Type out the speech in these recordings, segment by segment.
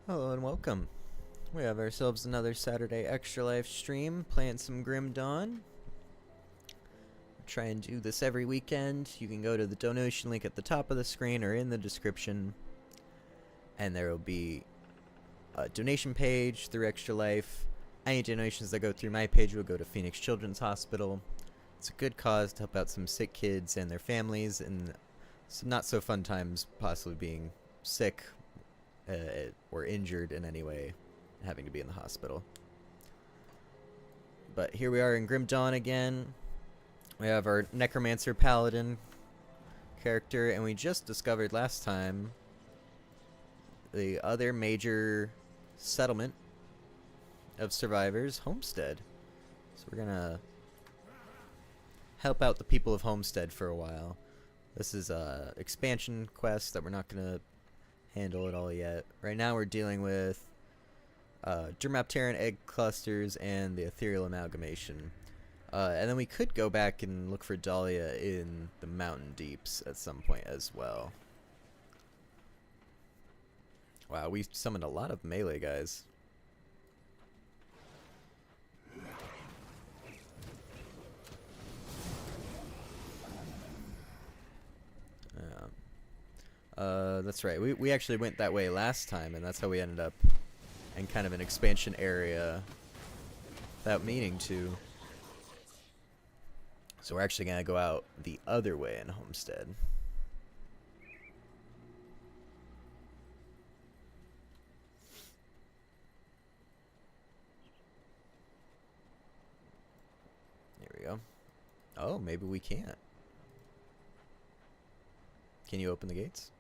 Hello and welcome. We have ourselves another Saturday Extra Life stream, playing some Grim Dawn. Try and do this every weekend. You can go to the donation link at the top of the screen or in the description, and there will be a donation page through Extra Life. Any donations that go through my page will go to Phoenix Children's Hospital. It's a good cause to help out some sick kids and their families, and some not so fun times, possibly being sick or injured in any way, having to be in the hospital. But here we are in Grim Dawn again. We have our Necromancer Paladin character, and we just discovered last time the other major settlement of survivors, Homestead. So we're gonna help out the people of Homestead for a while. This is a expansion quest that we're not gonna handle it all yet. Right now we're dealing with Dermapteran egg clusters and the ethereal amalgamation. And then we could go back and look for Dahlia in the mountain deeps at some point as well. Wow, we summoned a lot of melee guys. That's right. We actually went that way last time, and that's how we ended up in kind of an expansion area without meaning to. So we're actually going to go out the other way in Homestead. Here we go. Oh, maybe we can't. Can you open the gates?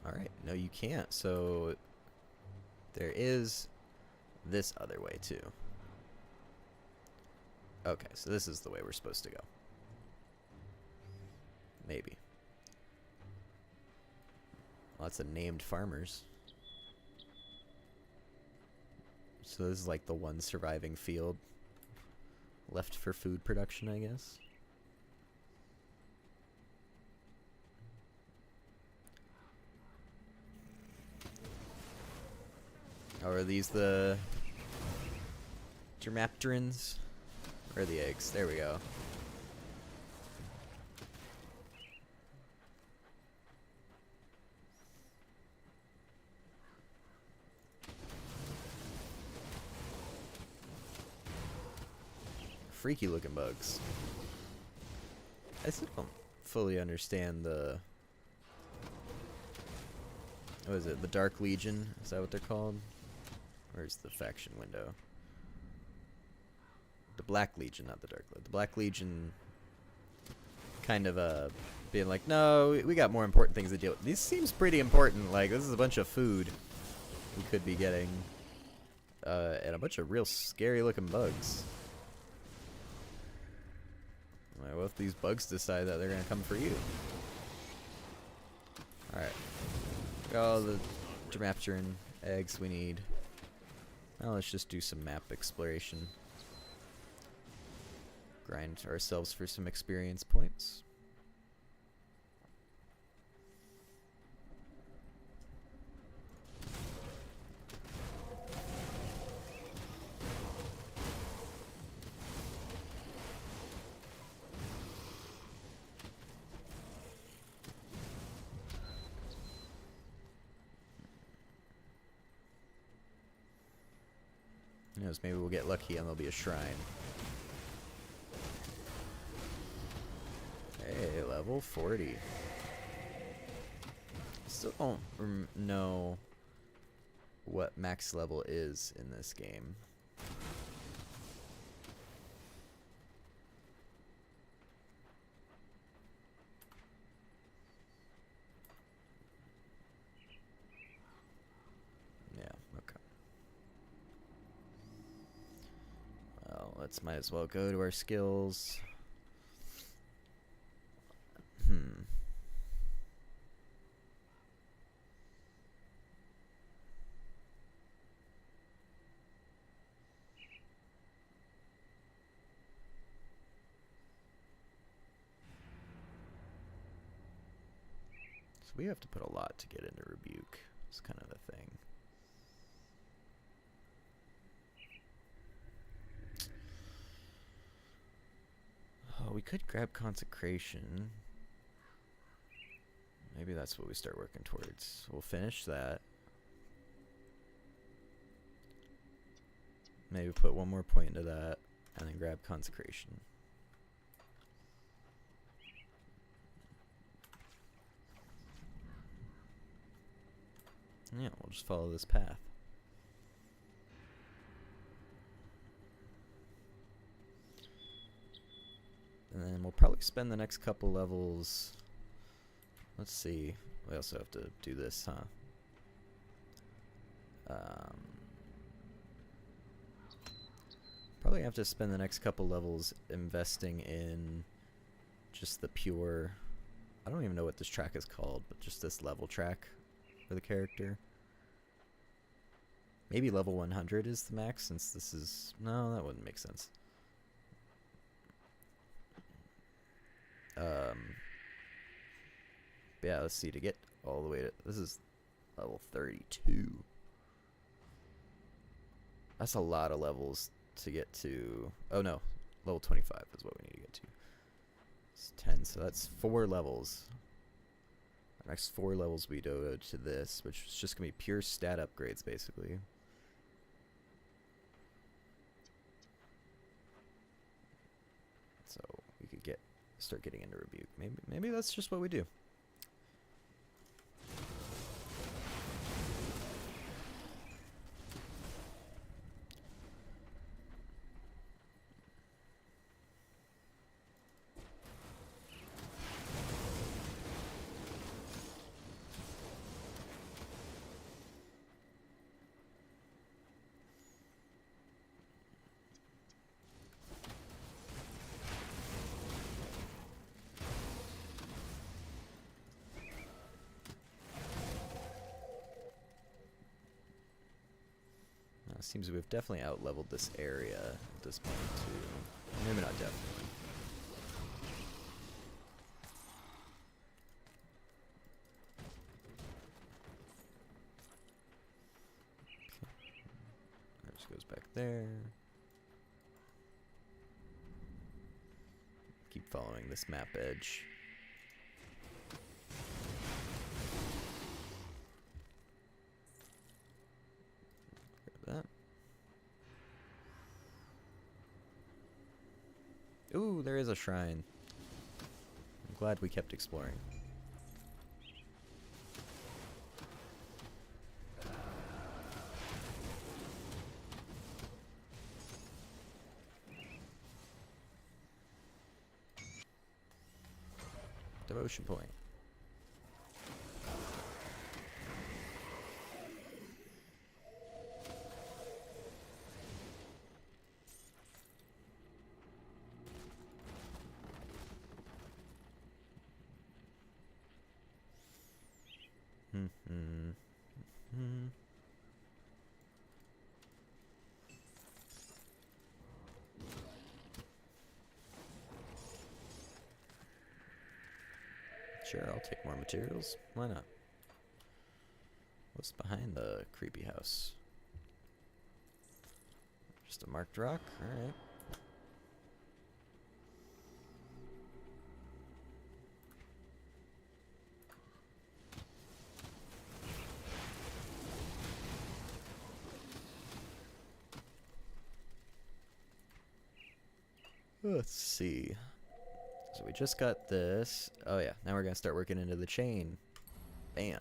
Alright, no you can't, so there is this other way too. Okay, so this is the way we're supposed to go. Maybe. Lots of named farmers. So this is like the one surviving field left for food production, I guess. Oh, are these the Dermapterans? Where are the eggs? There we go. Freaky looking bugs. I still don't fully understand the... What is it? The Dark Legion? Is that what they're called? Where's the faction window? The Black Legion, not the Dark Legion. The Black Legion kind of being like, no, we got more important things to deal with. This seems pretty important. Like, this is a bunch of food we could be getting. And a bunch of real scary looking bugs. Like, what if these bugs decide that they're going to come for you? Alright. Got all the Dermapteran eggs we need. Now let's just do some map exploration. Grind ourselves for some experience points. Who knows, maybe we'll get lucky and there'll be a shrine. Hey, level 40. Still don't know what max level is in this game. Yeah, okay. Well, let's might as well go to our skills. we have to put a lot to get into Rebuke. It's kind of the thing. Oh, we could grab Consecration. Maybe that's what we start working towards. We'll finish that. Maybe put one more point into that, and then grab Consecration. Yeah, we'll just follow this path. And then we'll probably spend the next couple levels. Let's see. We also have to do this, huh? Probably have to spend the next couple levels investing in just the pure... I don't even know what this track is called, but just this level track for the character. Maybe level 100 is the max, since this is... No, that wouldn't make sense. Yeah, let's see, to get all the way to... This is level 32. That's a lot of levels to get to... Oh no, level 25 is what we need to get to. It's 10, so that's 4 levels. The next 4 levels we go to this, which is just going to be pure stat upgrades, basically. So we could start getting into Rebuke. Maybe that's just what we do. Seems we've definitely out-leveled this area at this point, too. Maybe not definitely. Okay. That just goes back there. Keep following this map edge. Grab that. Ooh, there is a shrine. I'm glad we kept exploring. Devotion point. Sure, I'll take more materials. Why not? What's behind the creepy house? Just a marked rock? Alright. Let's see. So we just got this. Oh yeah, now we're gonna start working into the chain. Bam.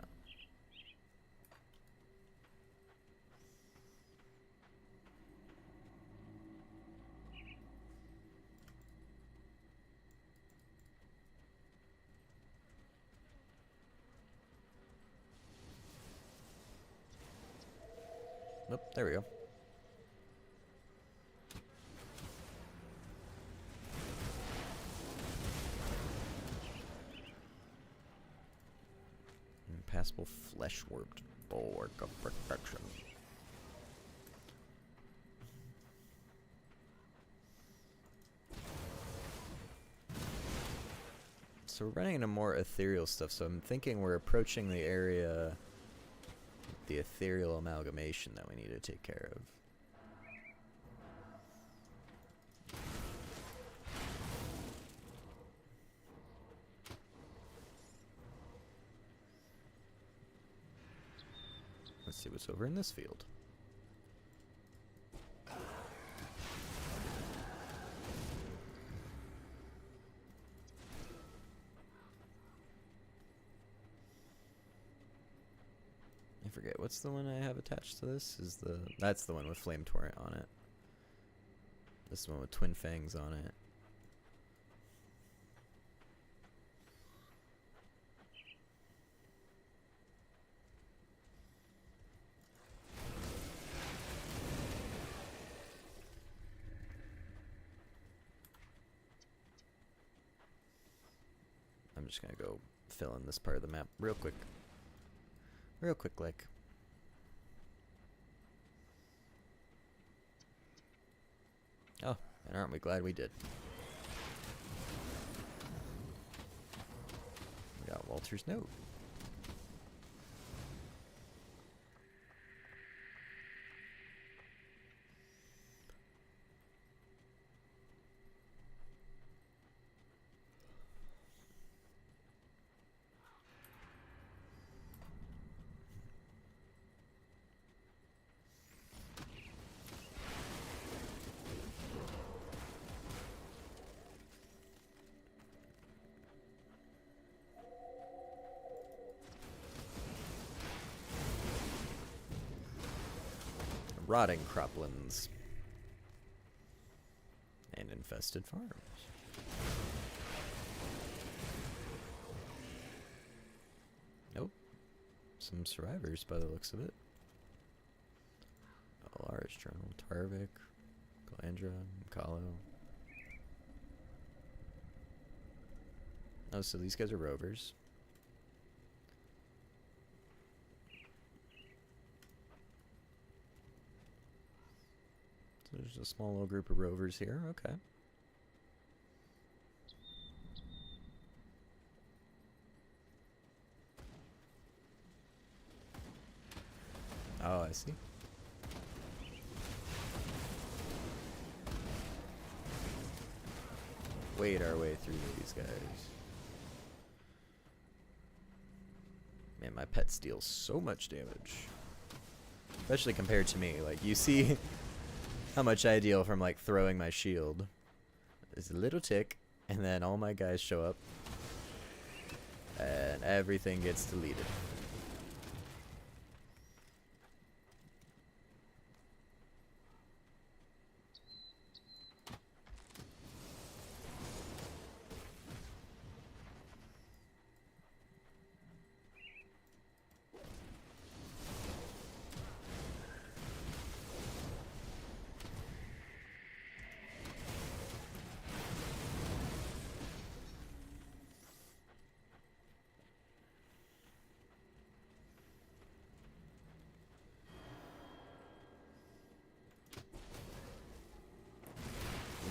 Nope, there we go. Impassable flesh-warped bulwark of protection. So we're running into more ethereal stuff, so I'm thinking we're approaching the area, the ethereal amalgamation that we need to take care of. Let's see what's over in this field. I forget, what's the one I have attached to this? That's the one with Flame Torrent on it. This one with Twin Fangs on it. I'm just gonna go fill in this part of the map real quick. Real quick, like. Oh, and aren't we glad we did? We got Walter's note. Rotting croplands and infested farms. Nope. Some survivors by the looks of it. Alaris Journal, Tarvik, Galandra, Mikalo. Oh, so these guys are rovers. There's a small little group of rovers here, okay. Oh, I see. Wade our way through these guys. Man, my pets deal so much damage. Especially compared to me. Like, you see how much I deal from, like, throwing my shield. There's a little tick, and then all my guys show up. And everything gets deleted.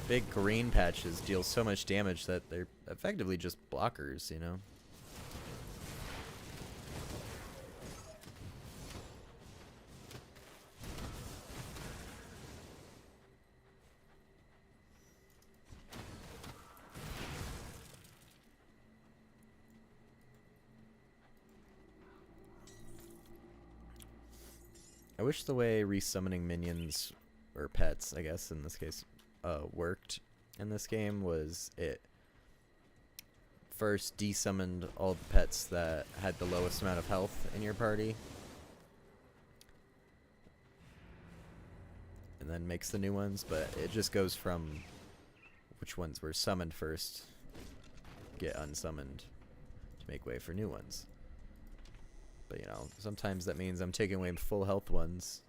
Big green patches deal so much damage that they're effectively just blockers, you know? I wish the way resummoning minions, or pets, I guess, in this case, worked in this game was it first desummoned all the pets that had the lowest amount of health in your party, and then makes the new ones, but it just goes from which ones were summoned first get unsummoned to make way for new ones. But, you know, sometimes that means I'm taking away full health ones,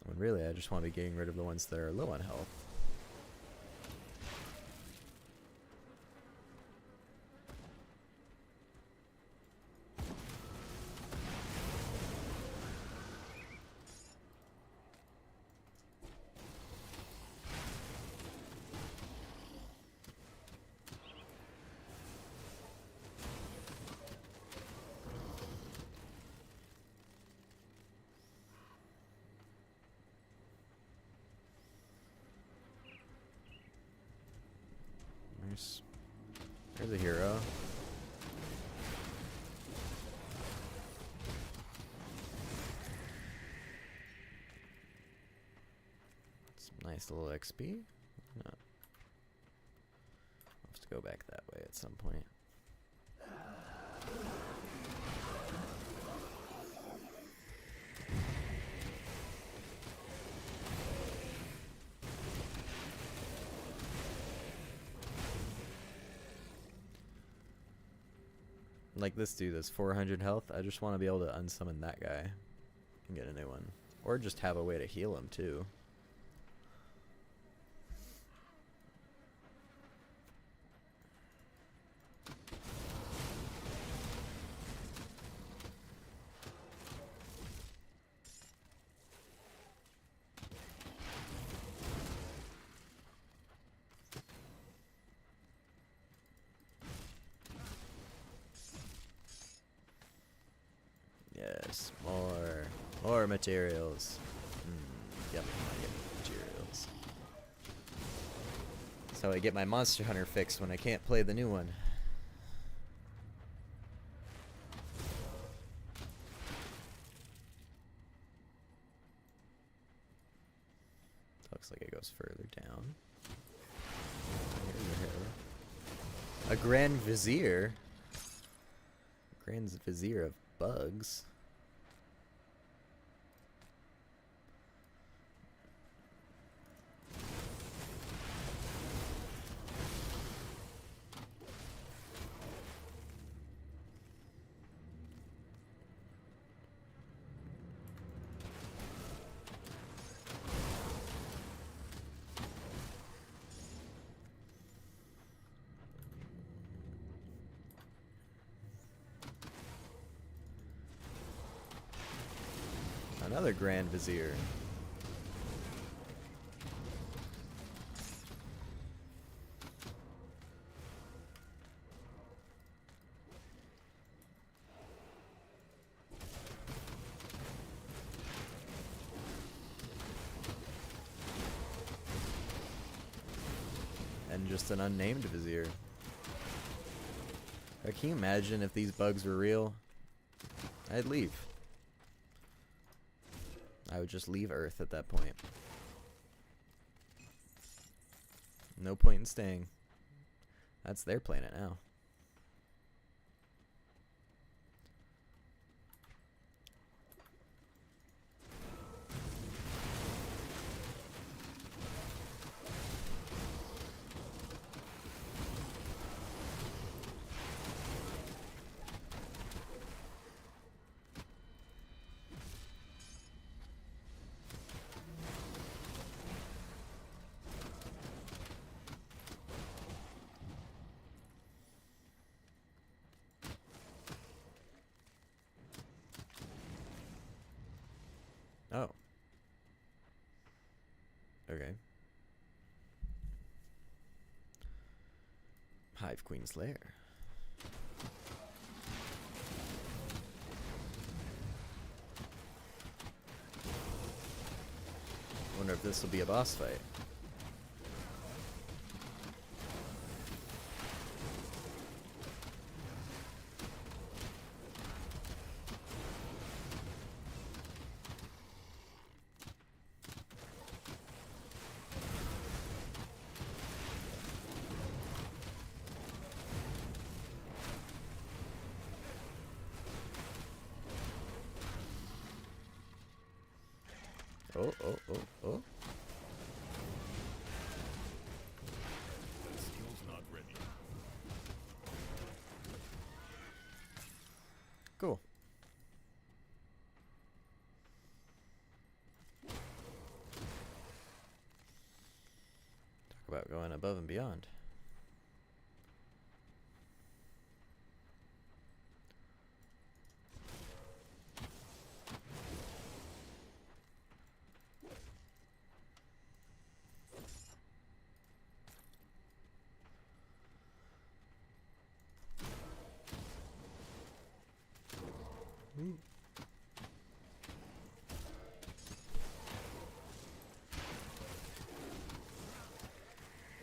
when really I just want to be getting rid of the ones that are low on health. There's a hero. Some nice little XP. No. I'll have to go back that way at some point. Like this dude that's 400 health, I just want to be able to unsummon that guy and get a new one. Or just have a way to heal him too. Yes, more materials. Yep, I get materials. That's how I get my Monster Hunter fixed when I can't play the new one. Looks like it goes further down. A Grand Vizier. Grand Vizier of bugs. Another Grand Vizier. And just an unnamed Vizier. Can you imagine if these bugs were real? I'd leave. I would just leave Earth at that point. No point in staying. That's their planet now. Oh. Okay. Hive Queen's Lair. Wonder if this will be a boss fight. Oh, oh, oh, oh. Skill's not ready. Cool. Talk about going above and beyond.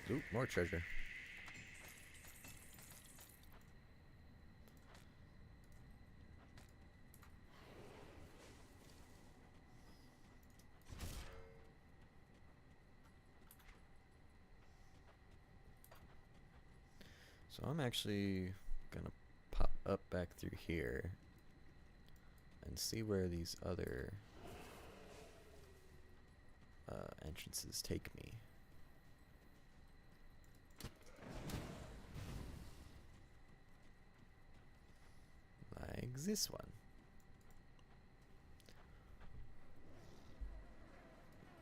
Ooh, more treasure. So I'm actually gonna pop up back through here and see where these other entrances take me. Like this one.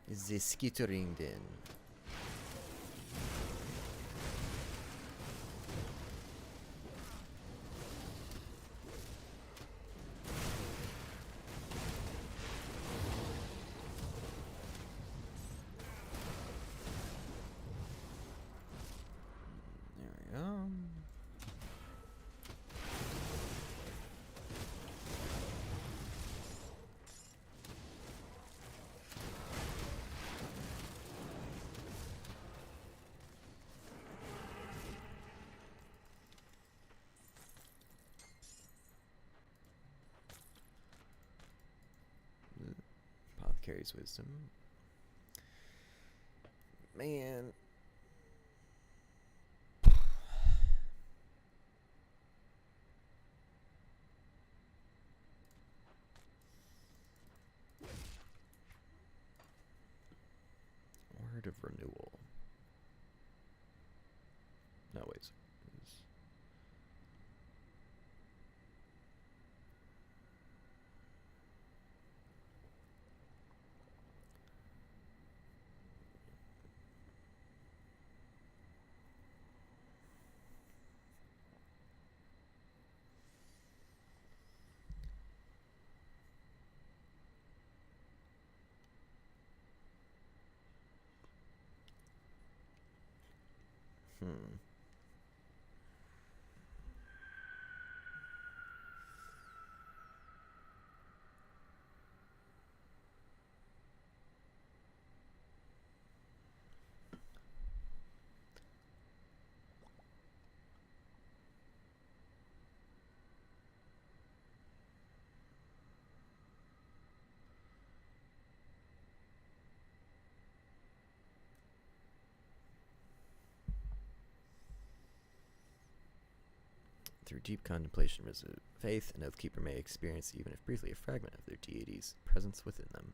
The skittering den. There we go. Apothecary's wisdom. Man. Word of renewal. No, wait. Hmm. Through deep contemplation, resolute faith, an Oathkeeper may experience, even if briefly, a fragment of their deity's presence within them.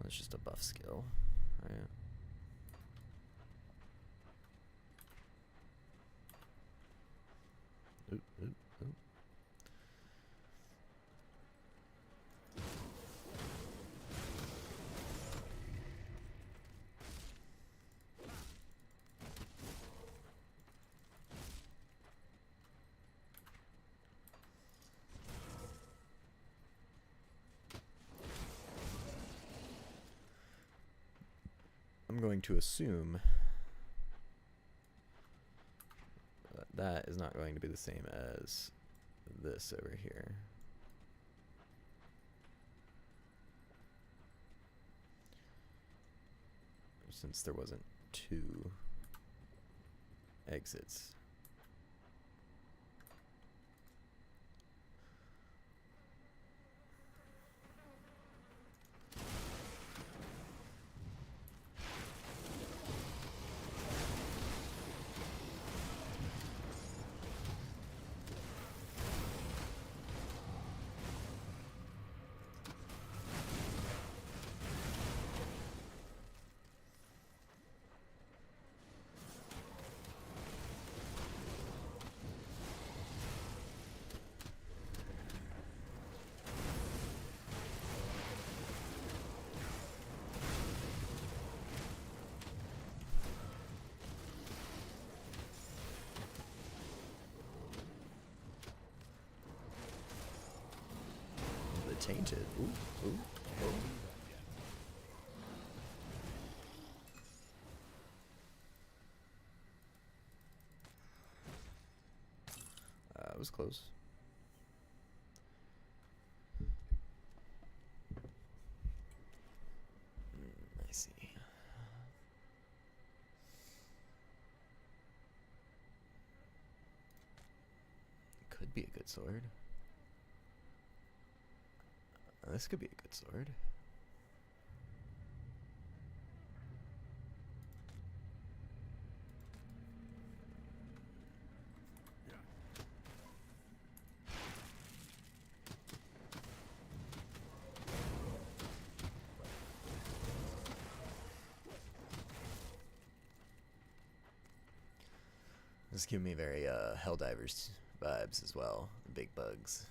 That's just a buff skill, right? Oop, oop, oop. I'm going to assume that is not going to be the same as this over here. Since there wasn't two exits. Tainted. Ooh, ooh, ooh. It was close. I see. Could be a good sword. This could be a good sword. This give me very Helldivers vibes as well. The big bugs.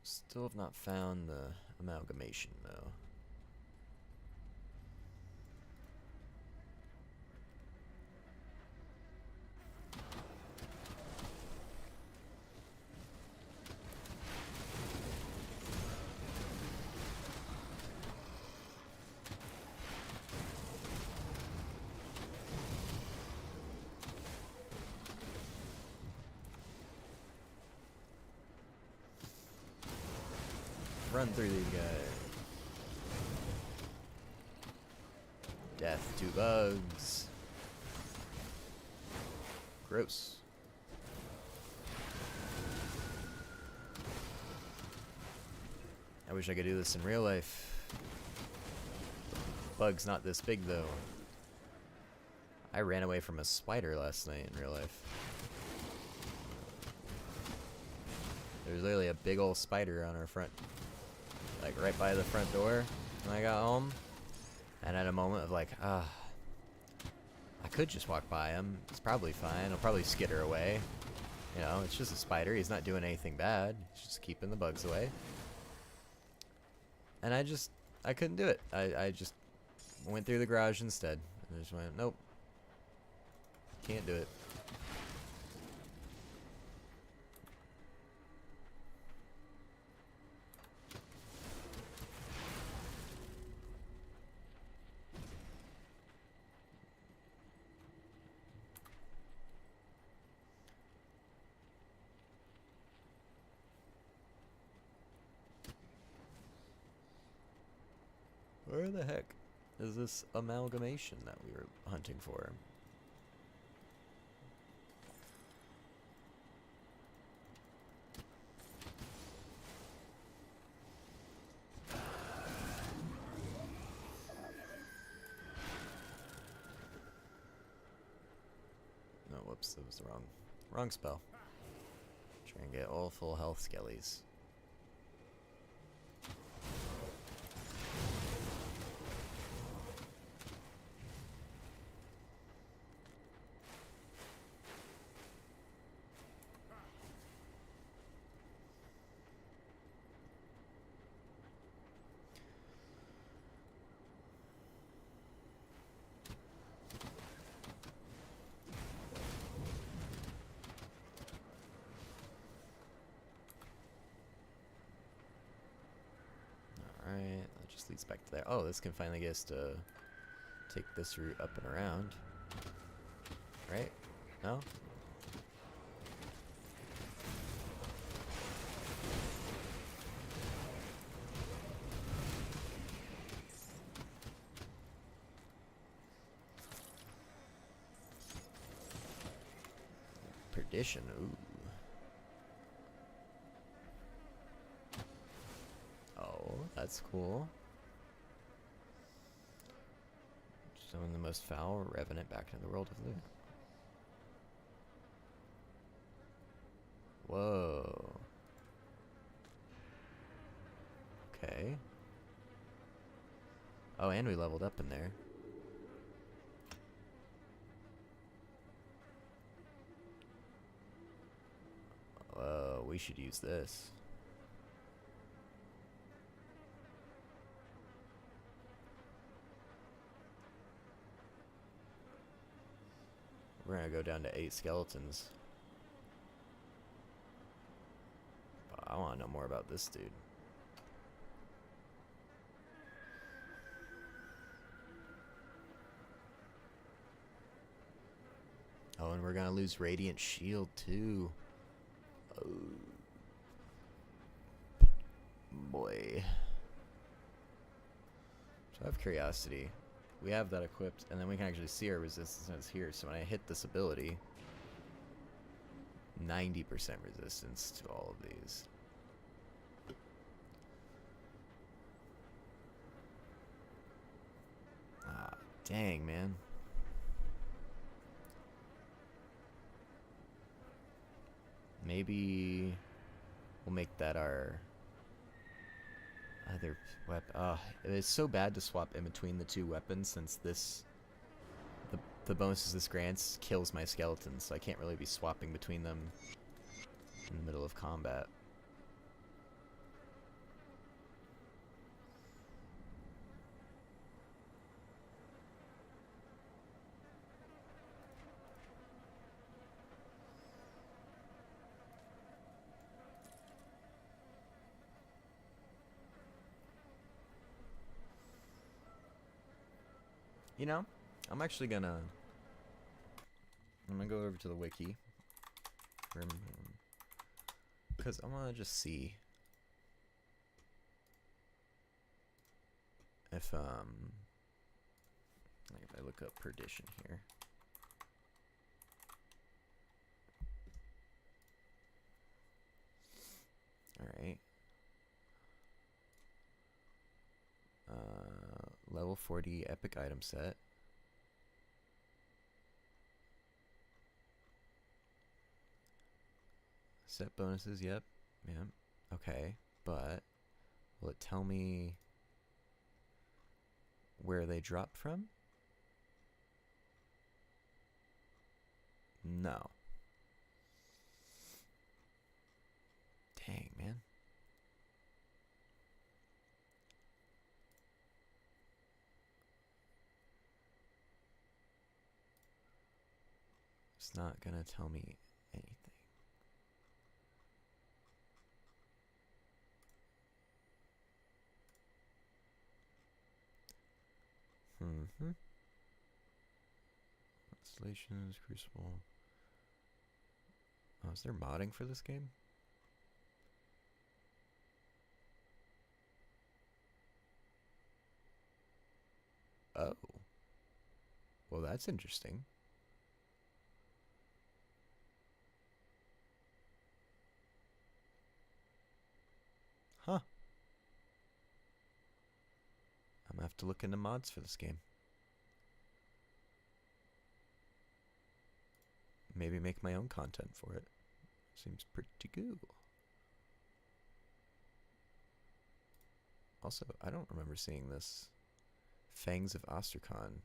Still have not found the amalgamation, though. Run through these guys. Death to bugs. Gross. I wish I could do this in real life. Bug's not this big though. I ran away from a spider last night in real life. There's literally a big old spider on our front, like right by the front door when I got home. And at a moment of like, I could just walk by him. It's probably fine. I'll probably skitter away. You know, it's just a spider. He's not doing anything bad. He's just keeping the bugs away. And I couldn't do it. I just went through the garage instead. I just went, nope. Can't do it. Where the heck is this amalgamation that we were hunting for? No, whoops, that was the wrong spell. Try and get all full health skellies. That just leads back to there. Oh, this can finally get us to take this route up and around. Right? No? Perdition, ooh. Oh, that's cool. Summon the most foul revenant back into the world of loot. Whoa. Okay. Oh, and we leveled up in there. We should use this. We're gonna go down to 8 skeletons. But I wanna know more about this dude. Oh, and we're gonna lose Radiant Shield too. Oh. Boy. So I have Curiosity. We have that equipped, and then we can actually see our resistance here. So when I hit this ability, 90% resistance to all of these. Ah, dang, man. Maybe we'll make that our other weapon. It's so bad to swap in between the two weapons since the bonuses this grants kills my skeletons, so I can't really be swapping between them in the middle of combat. You know, I'm gonna go over to the wiki because I want to just see if like if I look up perdition here. All right. Level 40 epic item set. Set bonuses, yep. Okay, but will it tell me where they dropped from? No. Dang, man. It's not gonna tell me anything. Constellations, Crucible. Oh, is there modding for this game? Oh. Well, that's interesting. Huh. I'm gonna have to look into mods for this game. Maybe make my own content for it. Seems pretty cool. Also, I don't remember seeing this. Fangs of Ostracon.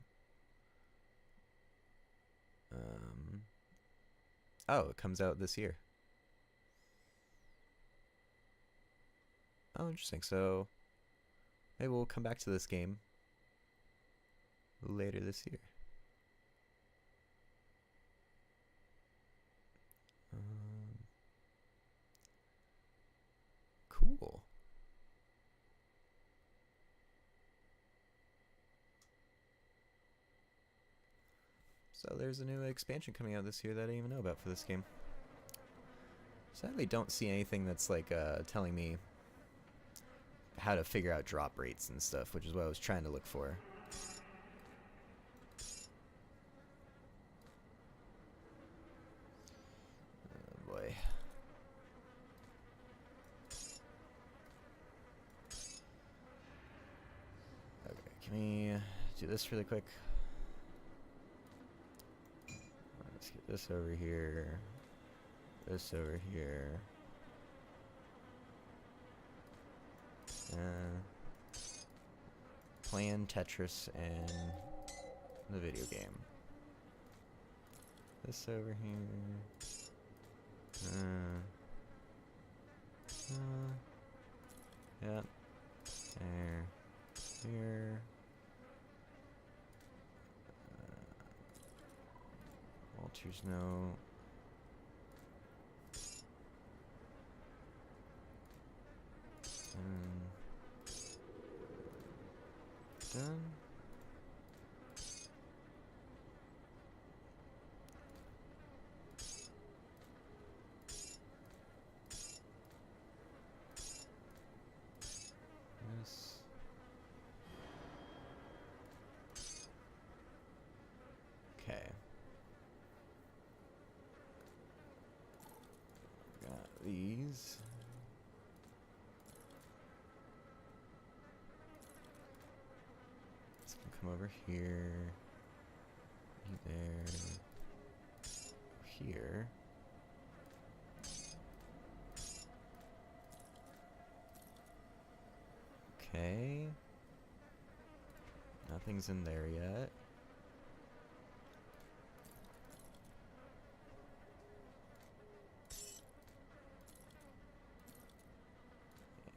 Oh, it comes out this year. Oh, interesting. So maybe we'll come back to this game later this year. Cool. So there's a new expansion coming out this year that I didn't even know about for this game. Sadly, don't see anything that's like telling me how to figure out drop rates and stuff, which is what I was trying to look for. Oh boy. Okay, can we do this really quick? Let's get this over here. This over here. Playing Tetris and the video game. This over here. Yep. There. Here. Walter's note. Done. This. Okay. It's gonna come over here. There. Here. Okay. Nothing's in there yet.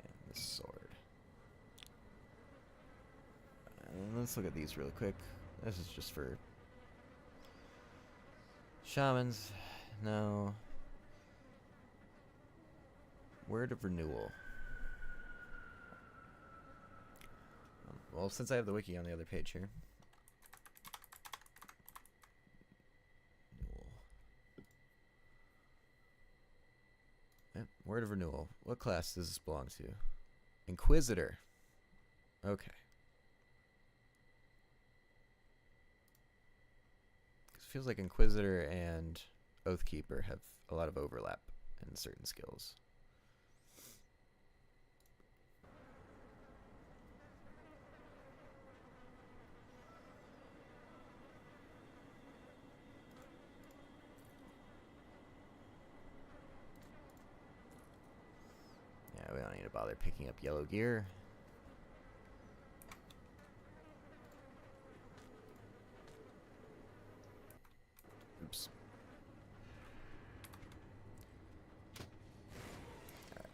And the sword. And let's look at these real quick. This is just for shamans. No. Word of renewal. Well, since I have the wiki on the other page here. Renewal. Yep, word of renewal. What class does this belong to? Inquisitor. Okay. It feels like Inquisitor and Oathkeeper have a lot of overlap in certain skills. Yeah, we don't need to bother picking up yellow gear. Oops. Alright.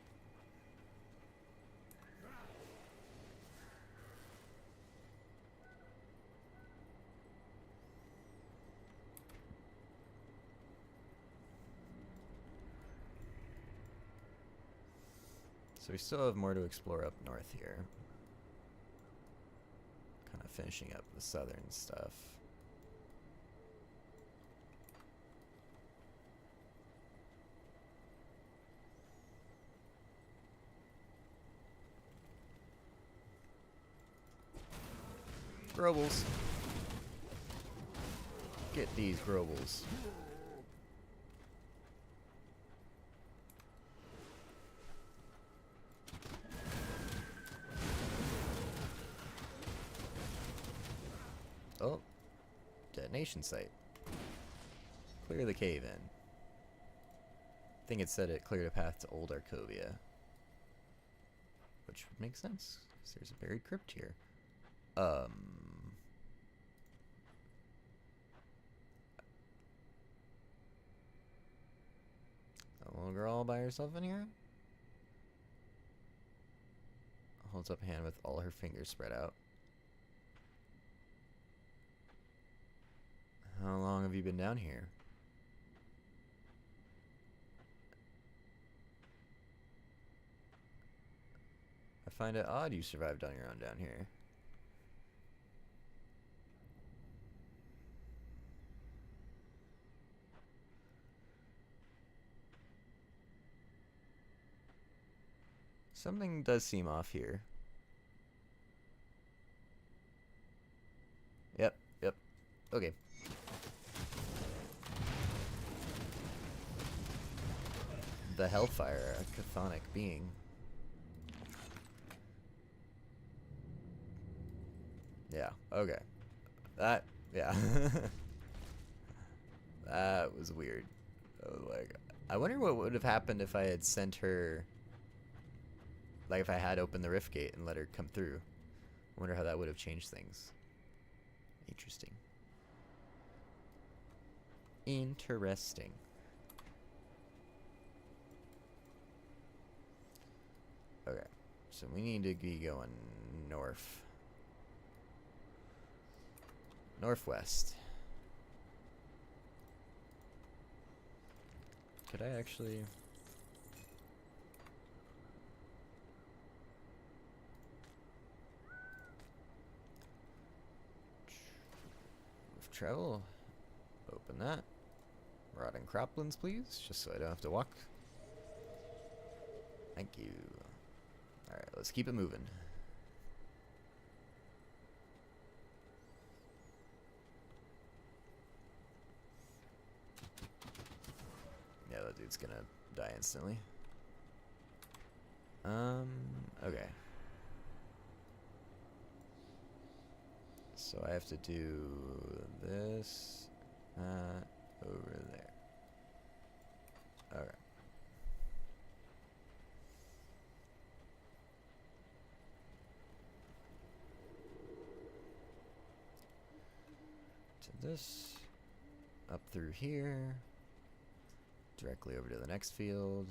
So we still have more to explore up north here. Kind of finishing up the southern stuff. Grobles. Get these Grobles. Oh, detonation site. Clear the cave in. I think it said it cleared a path to Old Arcovia. Which would make sense, because there's a buried crypt here. A little girl all by herself in here? Holds up a hand with all her fingers spread out. How long have you been down here? I find it odd you survived on your own down here. Something does seem off here. Yep, yep. Okay. The Hellfire, a chthonic being. Yeah, okay. That, yeah. That was weird. I was like, I wonder what would have happened if I had sent her, like if I had opened the rift gate and let her come through. I wonder how that would have changed things. Interesting. Interesting. Okay, so we need to be going north. Northwest. Could I actually... travel? Open that. Rotting croplands, please, just so I don't have to walk. Thank you. Alright, let's keep it moving. Yeah, that dude's gonna die instantly. Okay. So I have to do this, over there. Okay. To this, up through here, directly over to the next field.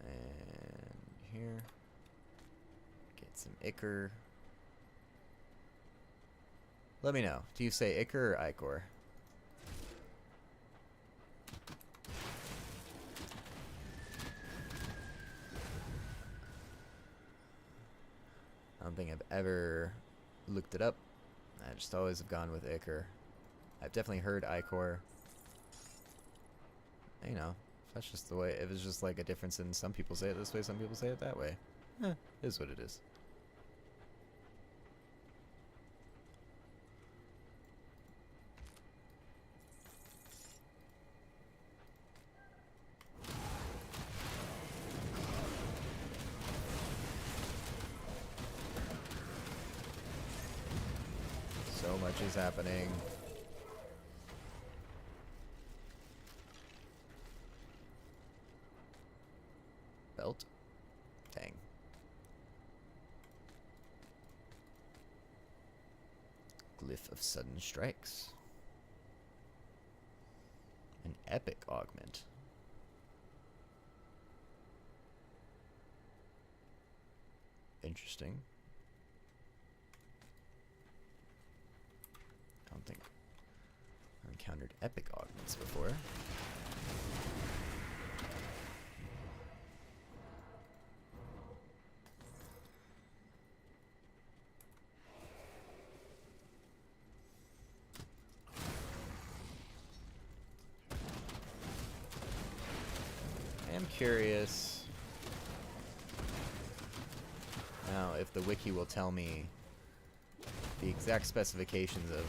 And here. Get some ichor. Let me know. Do you say ichor or ichor? I don't think I've ever looked it up. I just always have gone with ichor. I've definitely heard ichor. You know, if that's just the way. If it's just like a difference in some people say it this way, some people say it that way. It is what it is. So much is happening. Belt? Dang. Glyph of sudden strikes. An epic augment. Interesting. I don't think I've encountered epic augments before. I am curious now if the wiki will tell me the exact specifications of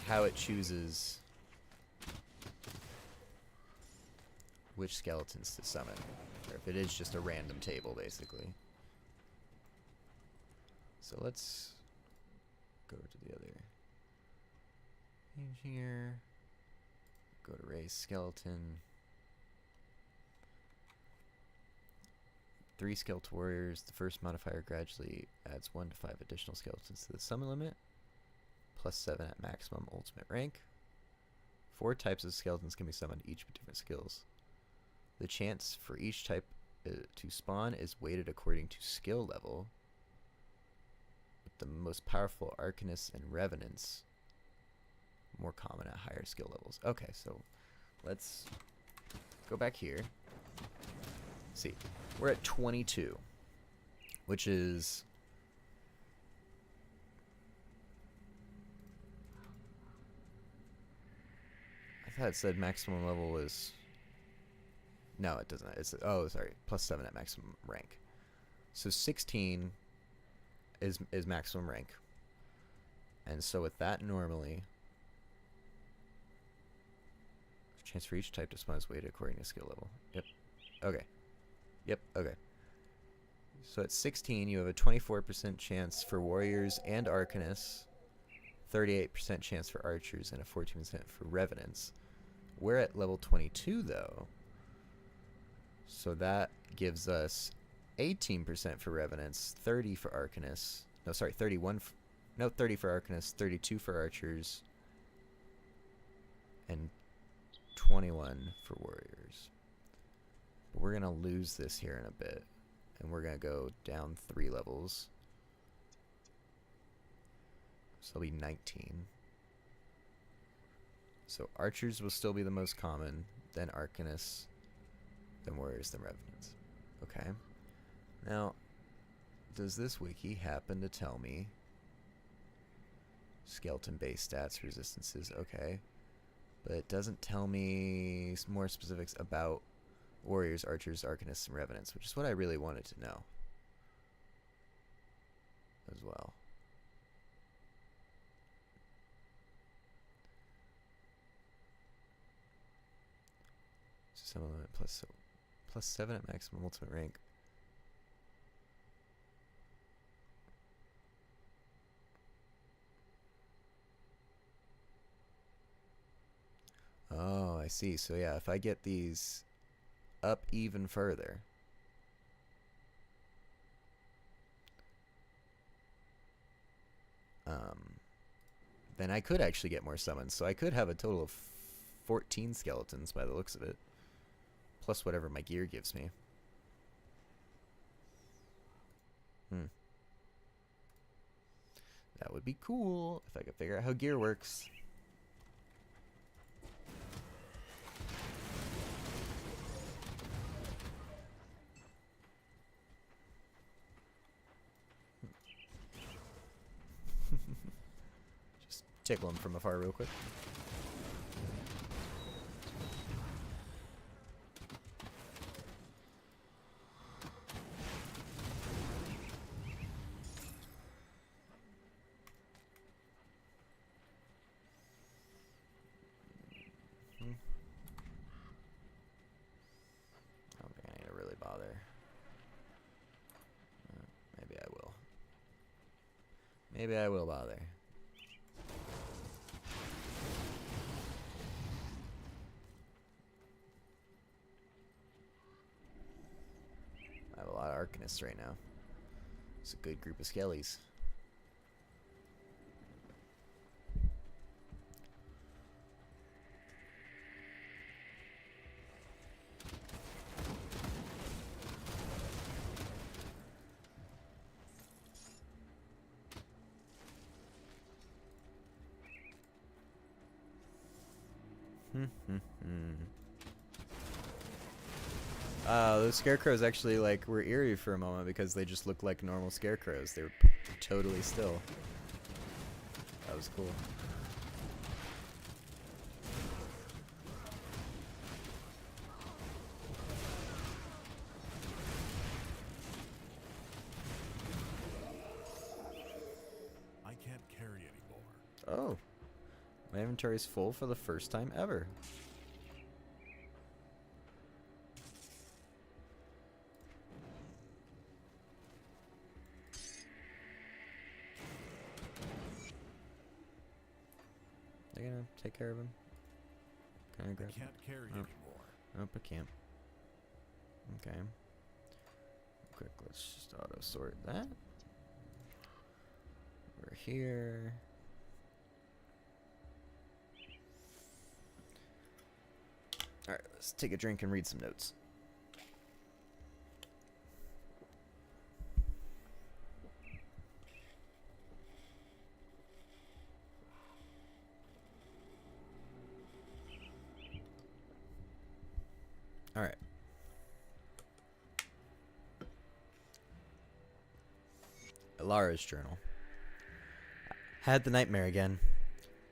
how it chooses which skeletons to summon, or if it is just a random table, basically. So let's go to the other page here. Go to raise skeleton. 3 skeleton warriors. The first modifier gradually adds 1 to 5 additional skeletons to the summon limit. +7 at maximum ultimate rank. 4 types of skeletons can be summoned, each with different skills. The chance for each type to spawn is weighted according to skill level, with the most powerful Arcanists and Revenants more common at higher skill levels. Okay, so let's go back here. See, we're at 22, which is I thought it said maximum level was. No, it doesn't. It's oh, sorry, +7 at maximum rank. So 16 is maximum rank, and so with that normally. Chance for each type to spawn is weighted according to skill level. Yep. Okay. Yep. Okay. So at 16, you have a 24% chance for warriors and arcanists, 38% chance for archers, and a 14% for revenants. We're at level 22 though, so that gives us 18% for revenants, 30 for arcanists. No, sorry, 31. No, 30 for arcanists, 32 for archers, and 21 for warriors. But we're gonna lose this here in a bit, and we're gonna go down 3 levels. So it'll be 19. So archers will still be the most common, then arcanists, then warriors, then revenants. Okay. Now, does this wiki happen to tell me skeleton-based stats, resistances? Okay. But it doesn't tell me more specifics about warriors, archers, arcanists, and revenants, which is what I really wanted to know as well. So some of them +7 at maximum ultimate rank. Oh, I see. So yeah, if I get these up even further, then I could actually get more summons. So I could have a total of 14 skeletons by the looks of it, plus whatever my gear gives me. That would be cool if I could figure out how gear works. Just tickle him from afar real quick. I don't think I need to really bother. Maybe I will. Maybe I will bother. I have a lot of Arcanists right now. It's a good group of skellies. Those scarecrows actually like were eerie for a moment because they just looked like normal scarecrows. They were totally still. That was cool. I can't carry anymore. Oh, my inventory is full for the first time ever. They're gonna take care of him. Can I grab? I can't carry anymore. Nope, I can't. Okay. Quick, let's just auto sort that. We're here. Alright, let's take a drink and read some notes. Alright. Lara's journal. Had the nightmare again.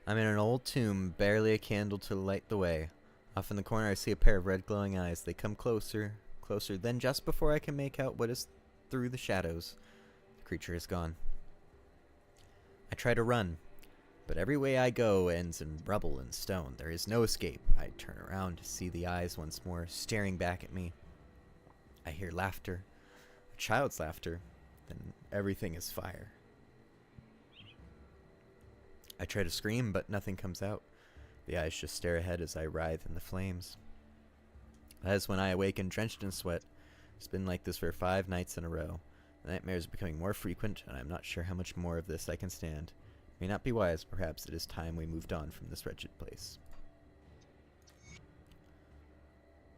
I'm in an old tomb, barely a candle to light the way. Off in the corner I see a pair of red glowing eyes. They come closer, closer. Then just before I can make out what is through the shadows, the creature is gone. I try to run, but every way I go ends in rubble and stone. There is no escape. I turn around to see the eyes once more, staring back at me. I hear laughter, a child's laughter, then everything is fire. I try to scream, but nothing comes out. The eyes just stare ahead as I writhe in the flames. That is when I awaken, drenched in sweat. It's been like this for 5 nights in a row. The nightmares are becoming more frequent, and I'm not sure how much more of this I can stand. May not be wise, perhaps it is time we moved on from this wretched place.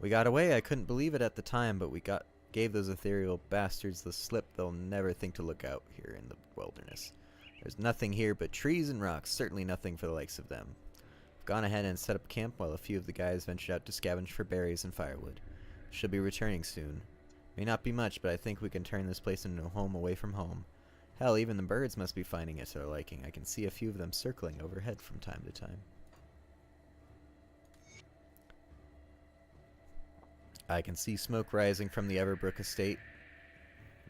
We got away. I couldn't believe it at the time, but we gave those ethereal bastards the slip. They'll never think to look out here in the wilderness. There's nothing here but trees and rocks, certainly nothing for the likes of them. I've gone ahead and set up camp while a few of the guys ventured out to scavenge for berries and firewood. Should be returning soon. May not be much, but I think we can turn this place into a home away from home. Hell, even the birds must be finding it to their liking. I can see a few of them circling overhead from time to time. I can see smoke rising from the Everbrook estate.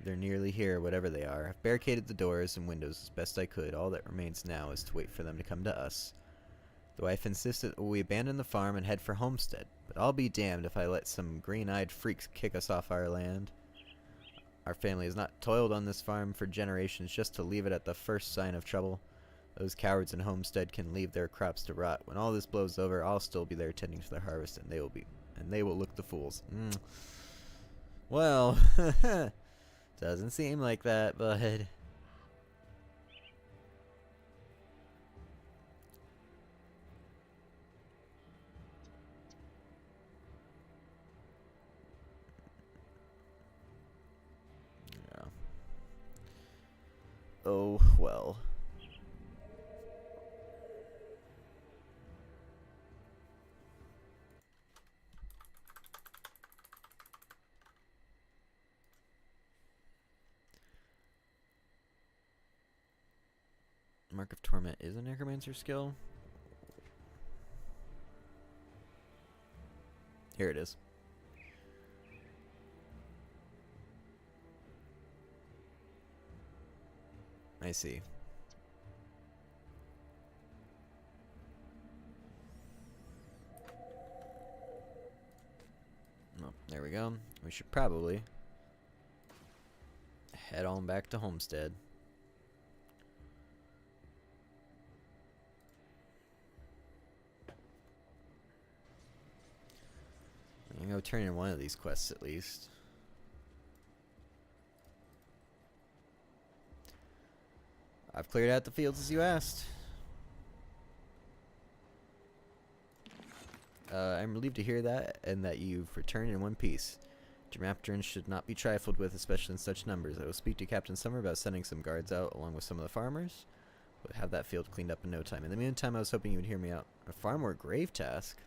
They're nearly here, whatever they are. I've barricaded the doors and windows as best I could. All that remains now is to wait for them to come to us. The wife insisted that we abandon the farm and head for Homestead, but I'll be damned if I let some green-eyed freaks kick us off our land. Our family has not toiled on this farm for generations just to leave it at the first sign of trouble. Those cowards in Homestead can leave their crops to rot. When all this blows over, I'll still be there tending to their harvest, and they will look the fools. Well, doesn't seem like that, bud. Yeah. Oh, well. Mark of Torment is a necromancer skill. Here it is. I see. Oh, there we go. We should probably head on back to Homestead. I'm gonna go turn in one of these quests at least. I've cleared out the fields as you asked. I'm relieved to hear that, and that you've returned in one piece. Dramapterans should not be trifled with, especially in such numbers. I will speak to Captain Summer about sending some guards out along with some of the farmers. We'll have that field cleaned up in no time. In the meantime, I was hoping you would hear me out. A far more grave task.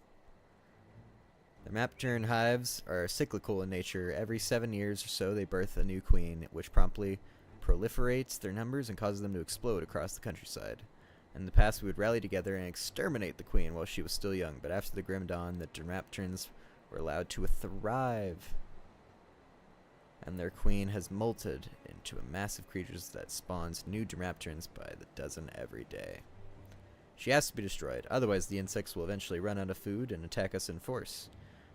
The Dramapteran hives are cyclical in nature. Every 7 years or so, they birth a new queen, which promptly proliferates their numbers and causes them to explode across the countryside. In the past, we would rally together and exterminate the queen while she was still young, but after the Grim Dawn, the Dramapterans were allowed to thrive, and their queen has molted into a massive creature that spawns new Dramapterans by the dozen every day. She has to be destroyed, otherwise the insects will eventually run out of food and attack us in force.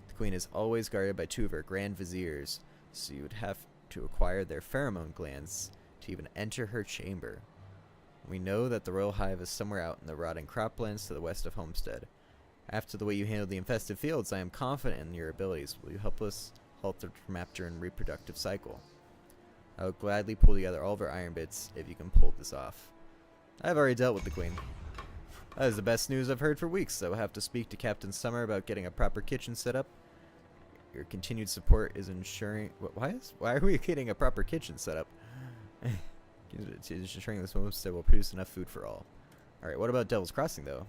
The queen is always guarded by 2 of her Grand Viziers, so you would have to acquire their pheromone glands to even enter her chamber. We know that the royal hive is somewhere out in the rotting croplands to the west of Homestead. After the way you handled the infested fields, I am confident in your abilities. Will you help us halt the Dramapteran reproductive cycle? I will gladly pull together all of our iron bits if you can pull this off. I have already dealt with the queen. That is the best news I've heard for weeks. I will have to speak to Captain Summer about getting a proper kitchen set up. Your continued support is ensuring... Why are we getting a proper kitchen set up? It's ensuring this homestead will produce enough food for all. Alright, what about Devil's Crossing, though?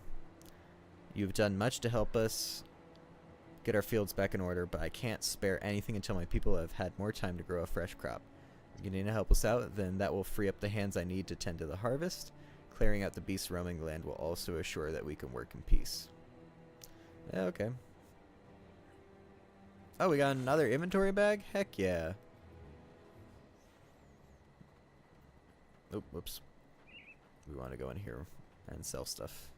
You've done much to help us get our fields back in order, but I can't spare anything until my people have had more time to grow a fresh crop. If you need to help us out, then that will free up the hands I need to tend to the harvest. Clearing out the beasts roaming the land will also assure that we can work in peace. Yeah, okay. Oh, we got another inventory bag? Heck yeah. Oh, whoops. We want to go in here and sell stuff.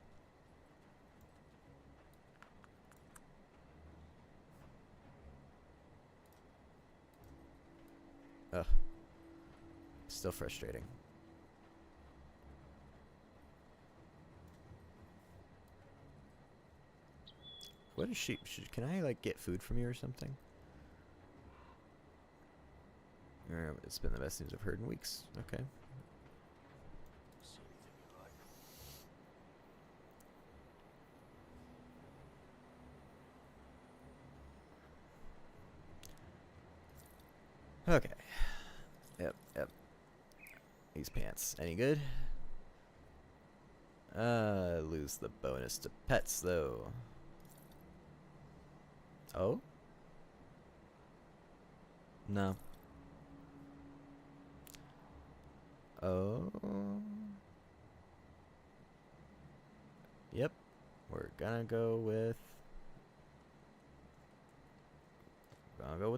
Ugh. Still frustrating. What is she? Can I, like, get food from you or something? It's been the best news I've heard in weeks. Okay. Okay. Yep. These pants. Any good? Lose the bonus to pets, though. Oh? No. Oh. Yep. We're gonna go with...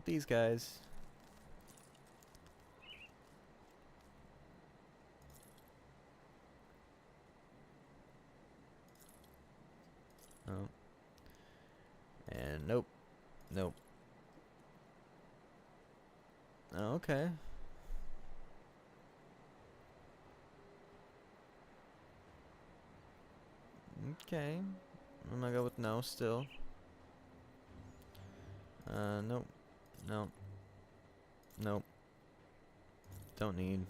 these guys. Oh. And nope. Nope. Oh, okay. Okay. I'm gonna go with no still. Nope. Nope. Nope. Don't need.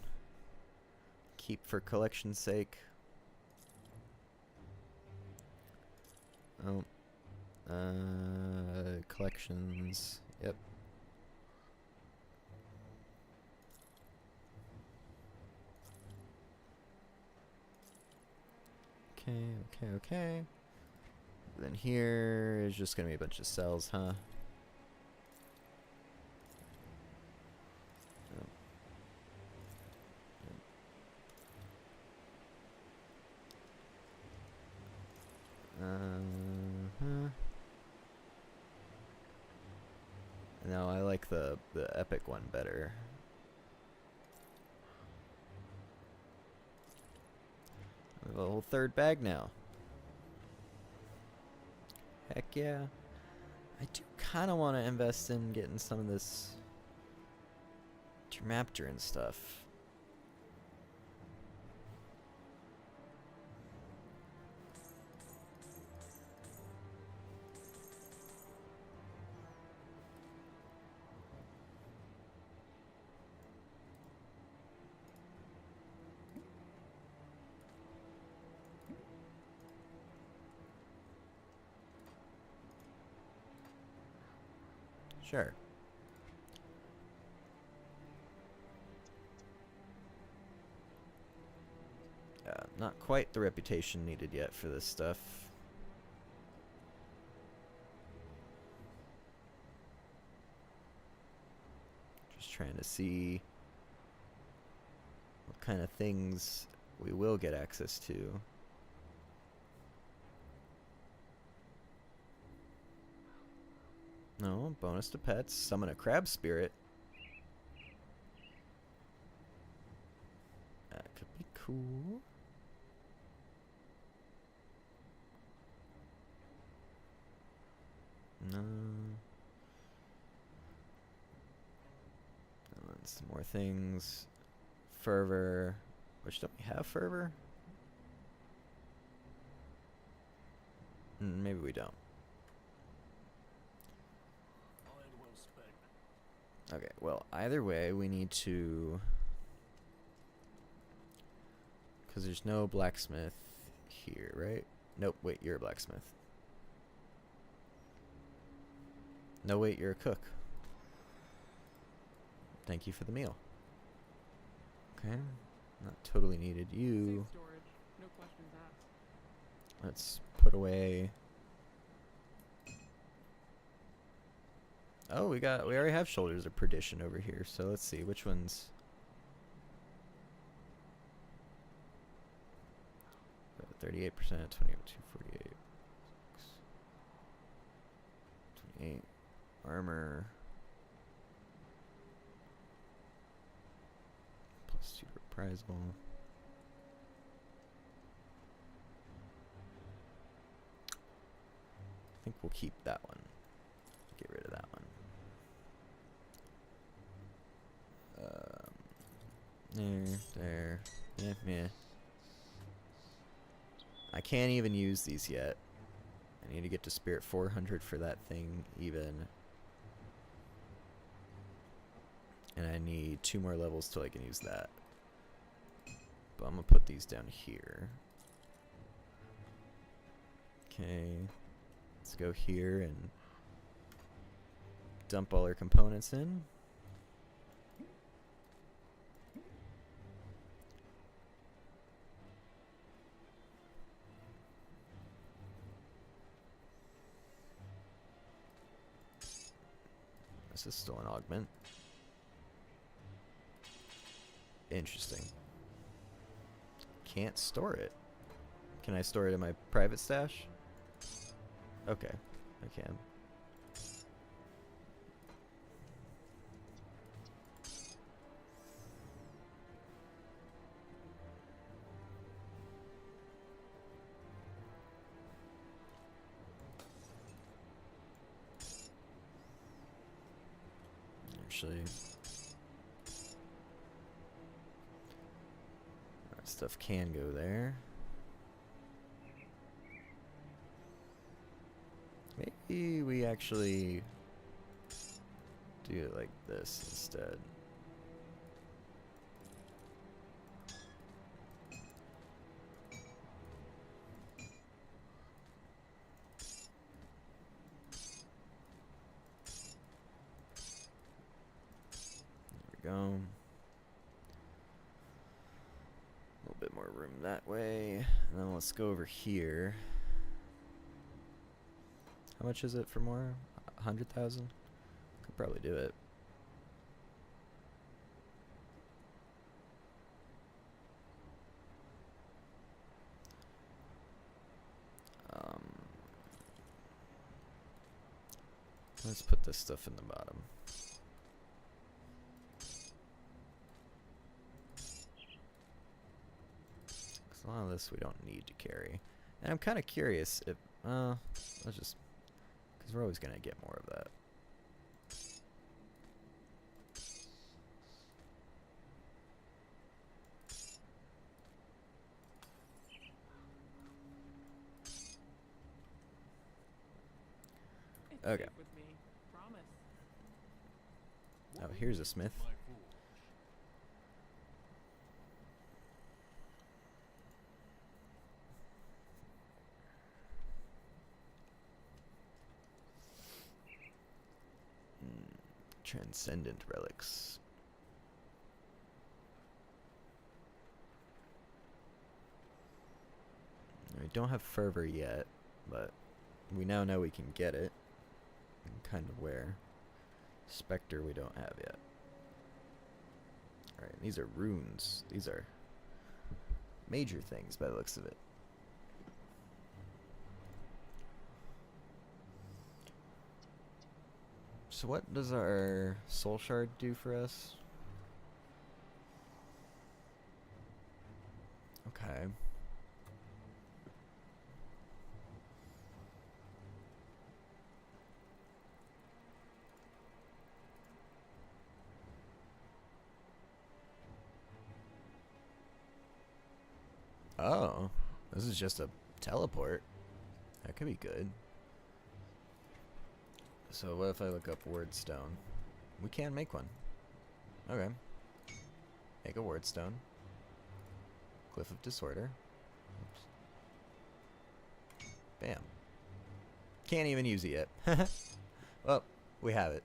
Keep for collection's sake. Oh. Collections. Yep. Okay. Then here is just gonna be a bunch of cells, huh? Yep. Uh-huh. No, I like the epic one better. We have a whole third bag now. Heck yeah. I do kind of want to invest in getting some of this Termapter and stuff. Sure. Not quite the reputation needed yet for this stuff. Just trying to see what kind of things we will get access to. No, bonus to pets. Summon a crab spirit. That could be cool. No. And then some more things. Fervor. Which, don't we have fervor? Maybe we don't. Okay, well, either way, we need to... Because there's no blacksmith here, right? Nope, wait, you're a blacksmith. No, wait, you're a cook. Thank you for the meal. Okay, not totally needed. You... Storage. No questions asked. Let's put away... Oh, we already have Shoulders of Perdition over here, so let's see, which ones... 38%, 248. 28. Armor. +2 reprisal. I think we'll keep that one. Get rid of that one. There. Yeah. I can't even use these yet. I need to get to Spirit 400 for that thing even. And I need 2 more levels till I can use that. But I'm gonna put these down here. Okay. Let's go here and dump all our components in. This is still an augment. Interesting. Can't store it. Can I store it in my private stash? Okay, I can. Actually, that stuff can go there. maybe we actually do it like this instead. There we go. A little bit more room that way. And then let's go over here. How much is it for more? 100,000? Could probably do it. Let's put this stuff in the bottom. A lot of this we don't need to carry. And I'm kind of curious if, let's just, because we're always going to get more of that. It's Okay. safe with me. Promise. Oh, here's a smith. My fool. Transcendent relics. We don't have fervor yet, but we now know we can get it. And kind of where. Spectre we don't have yet. Alright, these are runes. These are major things by the looks of it. So what does our soul shard do for us? Okay. Oh, this is just a teleport. That could be good. So what if I look up word stone? We can make one. Okay. Make a word stone. Glyph of disorder. Oops. Bam. Can't even use it yet. Well, we have it.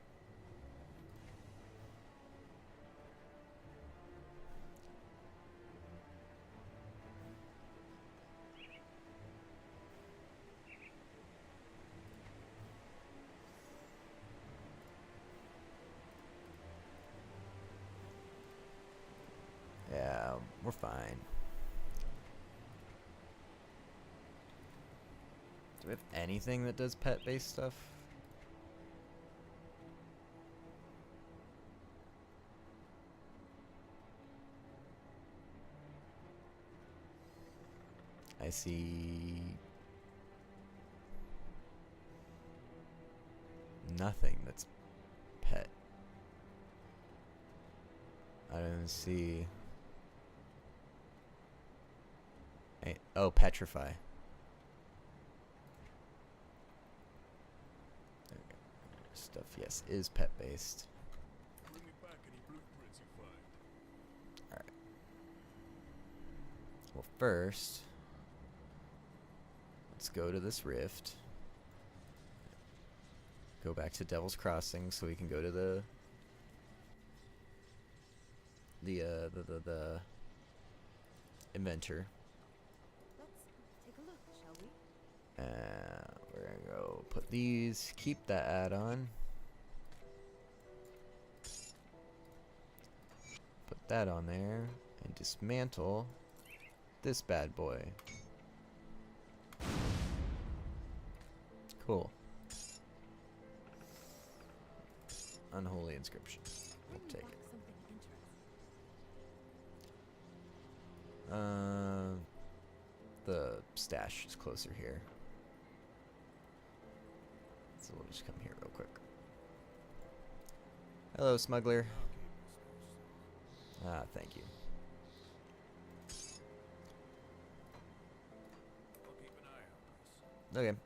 Yeah, we're fine. Do we have anything that does pet-based stuff? I see nothing that's pet. I don't see. Oh, petrify. Okay. Stuff, yes, is pet based. Bring me back any blueprints you find. Alright. Well, first, let's go to this rift. Go back to Devil's Crossing so we can go to the inventor. Let's take a look, shall we? We're gonna go put these, keep that add-on. Put that on there, and dismantle this bad boy. Cool. Unholy inscription. We'll Bring take back it. something interesting. The stash is closer here. So we'll just come here real quick. Hello, smuggler. Ah, thank you. I'll keep an eye on this. Okay.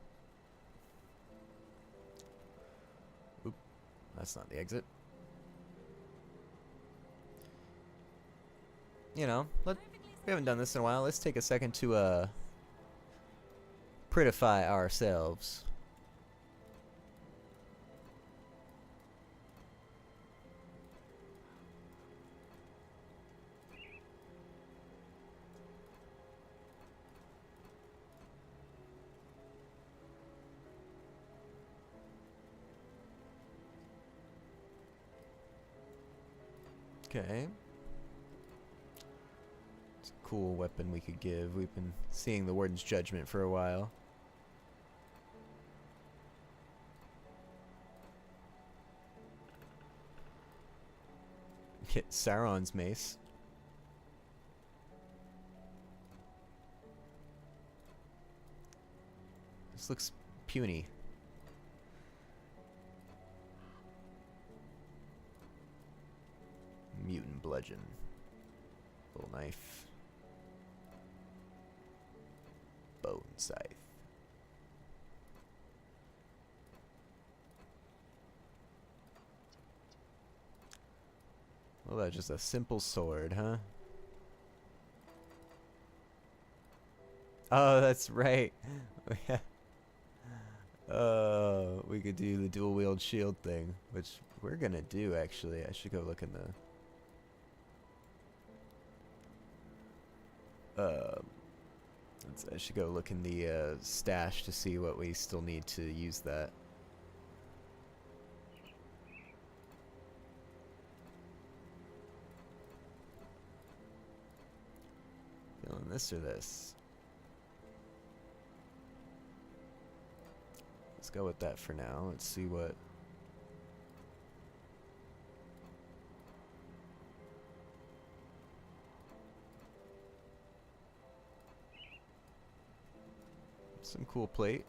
That's not the exit. You know, we haven't done this in a while. Let's take a second to prettify ourselves. Okay. It's a cool weapon we could give. We've been seeing the Warden's Judgment for a while. Get Sauron's mace. This looks puny. Mutant bludgeon. Little knife. Bone scythe. Well, that's just a simple sword, huh? Oh, that's right. We could do the dual wield shield thing, which we're gonna do actually. I should go look in the I should go look in the stash to see what we still need to use that. Feeling this or this? Let's go with that for now. Let's see what... Some cool plate.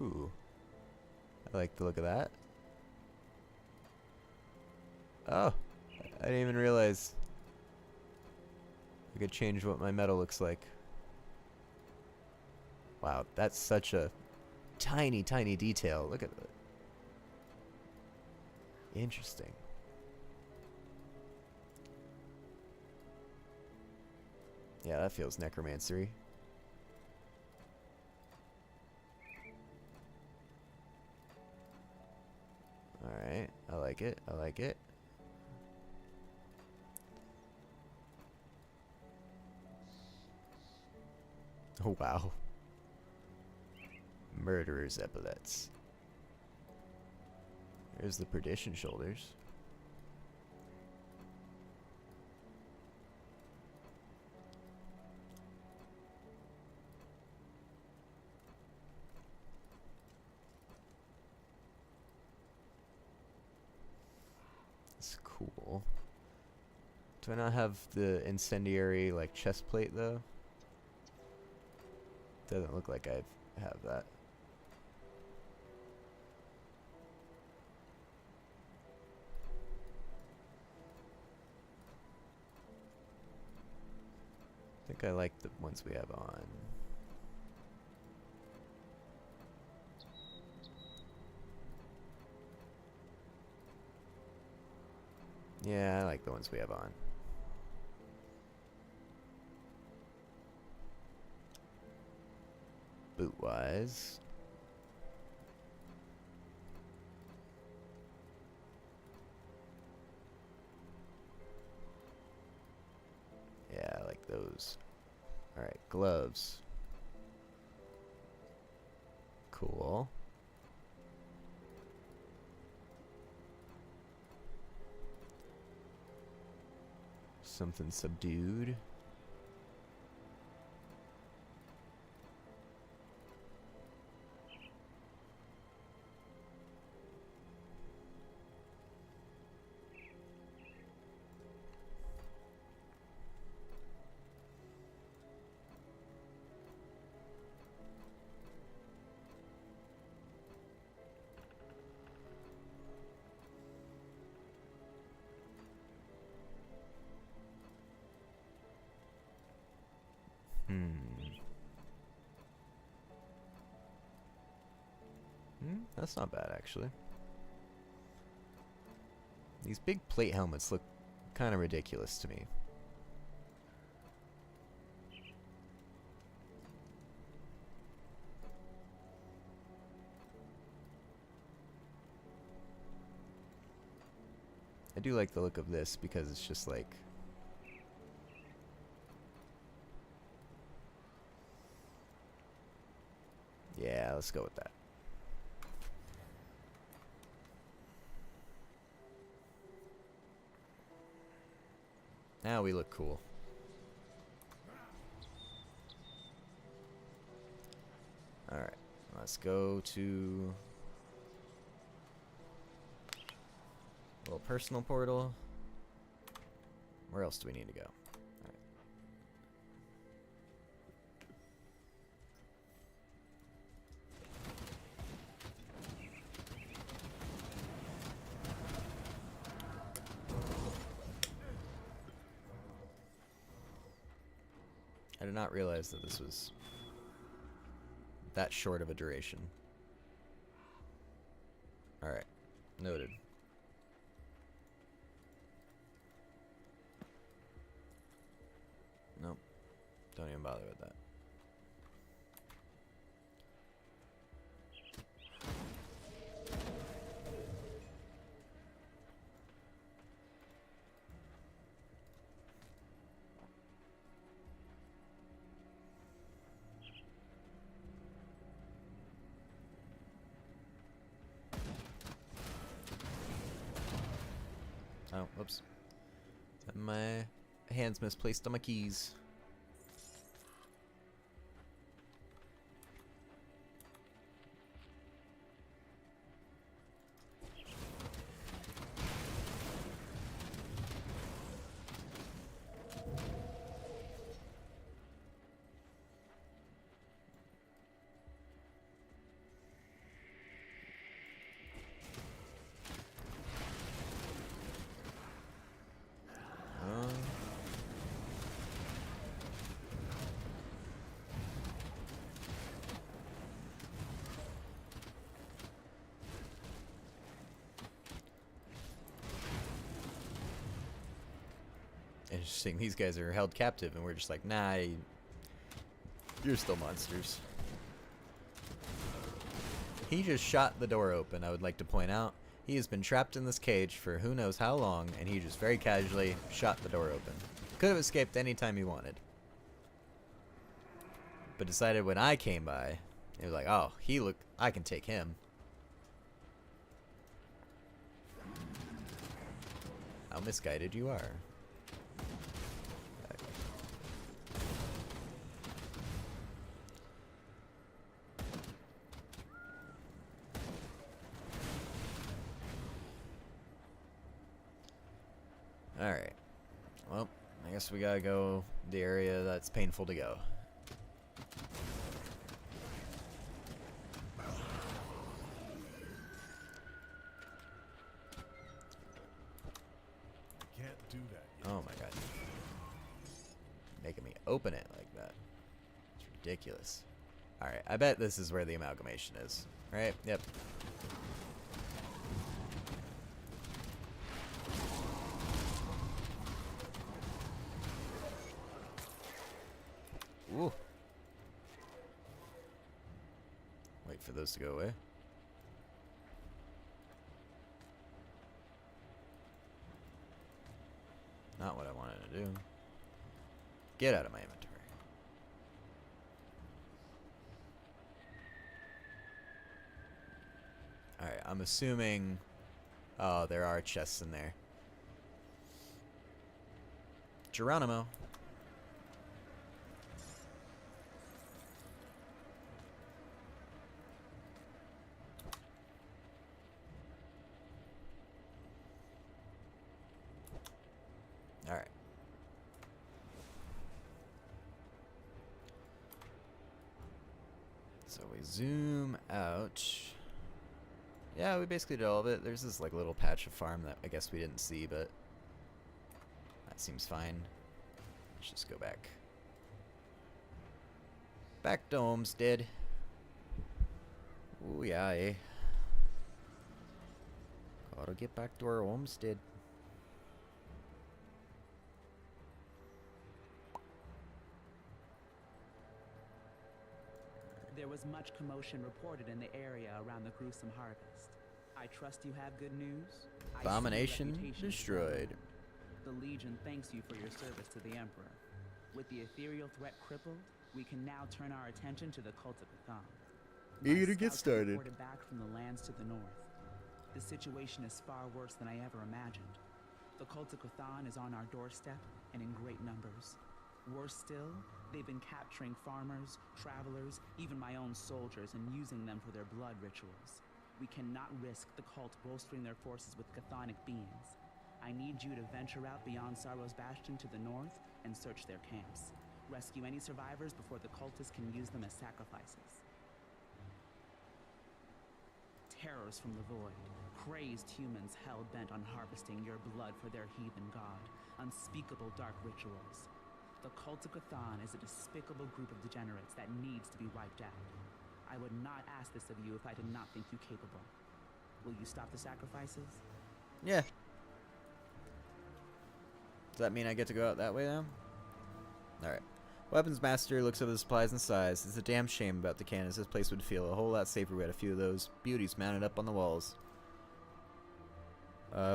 Ooh. I like the look of that. Oh. I didn't even realize I could change what my metal looks like. Wow, that's such a tiny, tiny detail. Look at it. Interesting. Yeah, that feels necromancery. Alright, I like it, I like it. Oh, wow. Murderer's epaulets. There's the perdition shoulders. It's cool. Do I not have the incendiary like chest plate though? Doesn't look like I have that. I think I like the ones we have on. Yeah, I like the ones we have on. Boot-wise. Yeah, I like those. Alright, gloves. Cool. Something subdued. That's not bad, actually. These big plate helmets look kind of ridiculous to me. I do like the look of this because it's just like... Yeah, let's go with that. Now we look cool. Alright, let's go to... little personal portal. Where else do we need to go? Alright. I did not realize that this was that short of a duration. Alright, noted. Nope. Don't even bother with that. Oh, whoops. My hands misplaced on my keys. Interesting, these guys are held captive and we're just like, nah, you're still monsters. He just shot the door open, I would like to point out. He has been trapped in this cage for who knows how long, and he just very casually shot the door open. Could have escaped any time he wanted. But decided when I came by, he was like, oh, I can take him. How misguided you are. Alright. Well, I guess we gotta go the area that's painful to go. Can't do that yet. Oh my god. Making me open it like that. It's ridiculous. Alright, I bet this is where the amalgamation is. Right? Yep. Ooh. Wait for those to go away. Not what I wanted to do. Get out of my inventory. Alright, I'm assuming... Oh, there are chests in there. Geronimo. Alright. So we zoom out. Yeah, we basically did all of it. There's this like little patch of farm that I guess we didn't see, but that seems fine. Let's just go back. Back to Homestead. Ooh, yeah, eh? Gotta get back to our homestead. There was much commotion reported in the area around the gruesome harvest. I trust you have good news? I see your Abomination reputation is destroyed. well-earned. The Legion thanks you for your service to the Emperor. With the ethereal threat crippled, we can now turn our attention to the cult of Cthon. Eager My to get scouts have started. reported back from the lands to the north. The situation is far worse than I ever imagined. The cult of Cthon is on our doorstep and in great numbers. Worse still, they've been capturing farmers, travelers, even my own soldiers, and using them for their blood rituals. We cannot risk the cult bolstering their forces with chthonic beings. I need you to venture out beyond Sorrow's Bastion to the north and search their camps. Rescue any survivors before the cultists can use them as sacrifices. Terrors from the void, crazed humans hell-bent on harvesting your blood for their heathen god, unspeakable dark rituals. The cult of Cthon is a despicable group of degenerates that needs to be wiped out. I would not ask this of you if I did not think you capable. Will you stop the sacrifices? Yeah. Does that mean I get to go out that way now? Alright. Weapons Master looks over the supplies and sighs. It's a damn shame about the cannons. This place would feel a whole lot safer if we had a few of those beauties mounted up on the walls.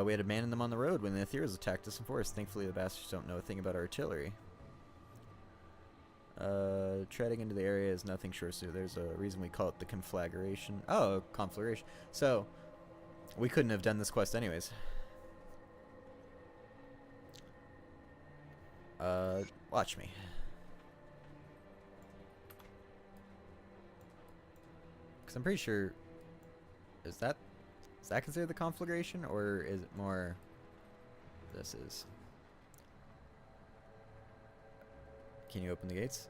We had abandoned them on the road when the Ethereals attacked us in force. Thankfully, the bastards don't know a thing about artillery. Treading into the area is nothing short, so there's a reason we call it the conflagration. Oh, conflagration. So, we couldn't have done this quest anyways. Watch me. Because I'm pretty sure... Is that considered the conflagration, or is it more... This is... Can you open the gates?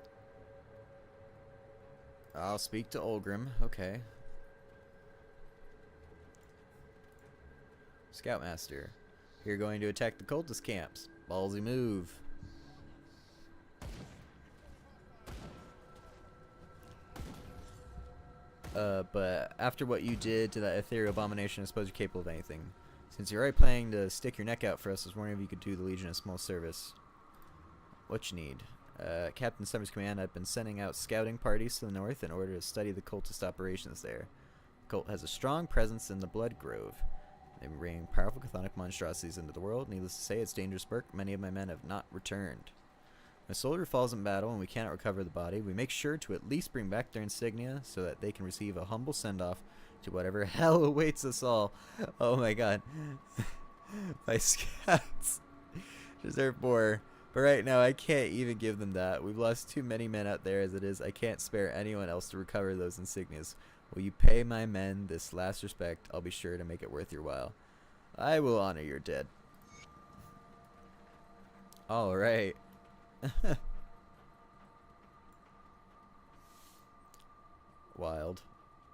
I'll speak to Olgrim. Okay. Scoutmaster. You're going to attack the cultist camps. Ballsy move. But after what you did to that ethereal abomination, I suppose you're capable of anything. Since you're already planning to stick your neck out for us, I was wondering if you could do the Legion a small service. What you need? Captain Summer's command, I've been sending out scouting parties to the north in order to study the cultist operations there. The cult has a strong presence in the Blood Grove. They've been bringing powerful chthonic monstrosities into the world. Needless to say, it's dangerous work. Many of my men have not returned. When a soldier falls in battle and we cannot recover the body, we make sure to at least bring back their insignia so that they can receive a humble send-off to whatever hell awaits us all. Oh my god. My scouts deserve more. But right now, I can't even give them that. We've lost too many men out there as it is. I can't spare anyone else to recover those insignias. Will you pay my men this last respect? I'll be sure to make it worth your while. I will honor your dead. Alright. Wild.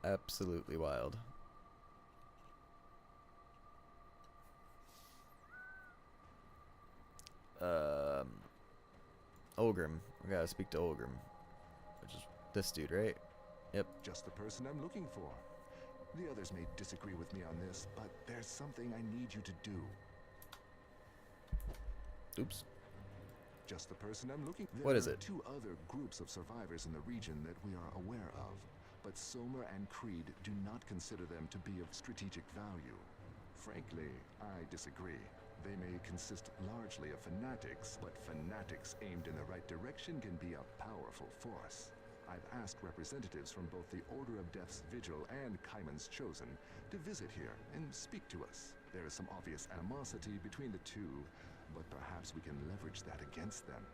Absolutely wild. Olgrim. We gotta speak to Olgrim. Which is this dude, right? Yep. Just the person I'm looking for. The others may disagree with me on this, but there's something I need you to do. Oops. Just the person I'm looking for. What is There it? are two other groups of survivors in the region that we are aware of, but Somer and Creed do not consider them to be of strategic value. Frankly, I disagree. They may consist largely of fanatics, but fanatics aimed in the right direction can be a powerful force. I've asked representatives from both the Order of Death's Vigil and Kaiman's Chosen to visit here and speak to us. There is some obvious animosity between the two, but perhaps we can leverage that against them.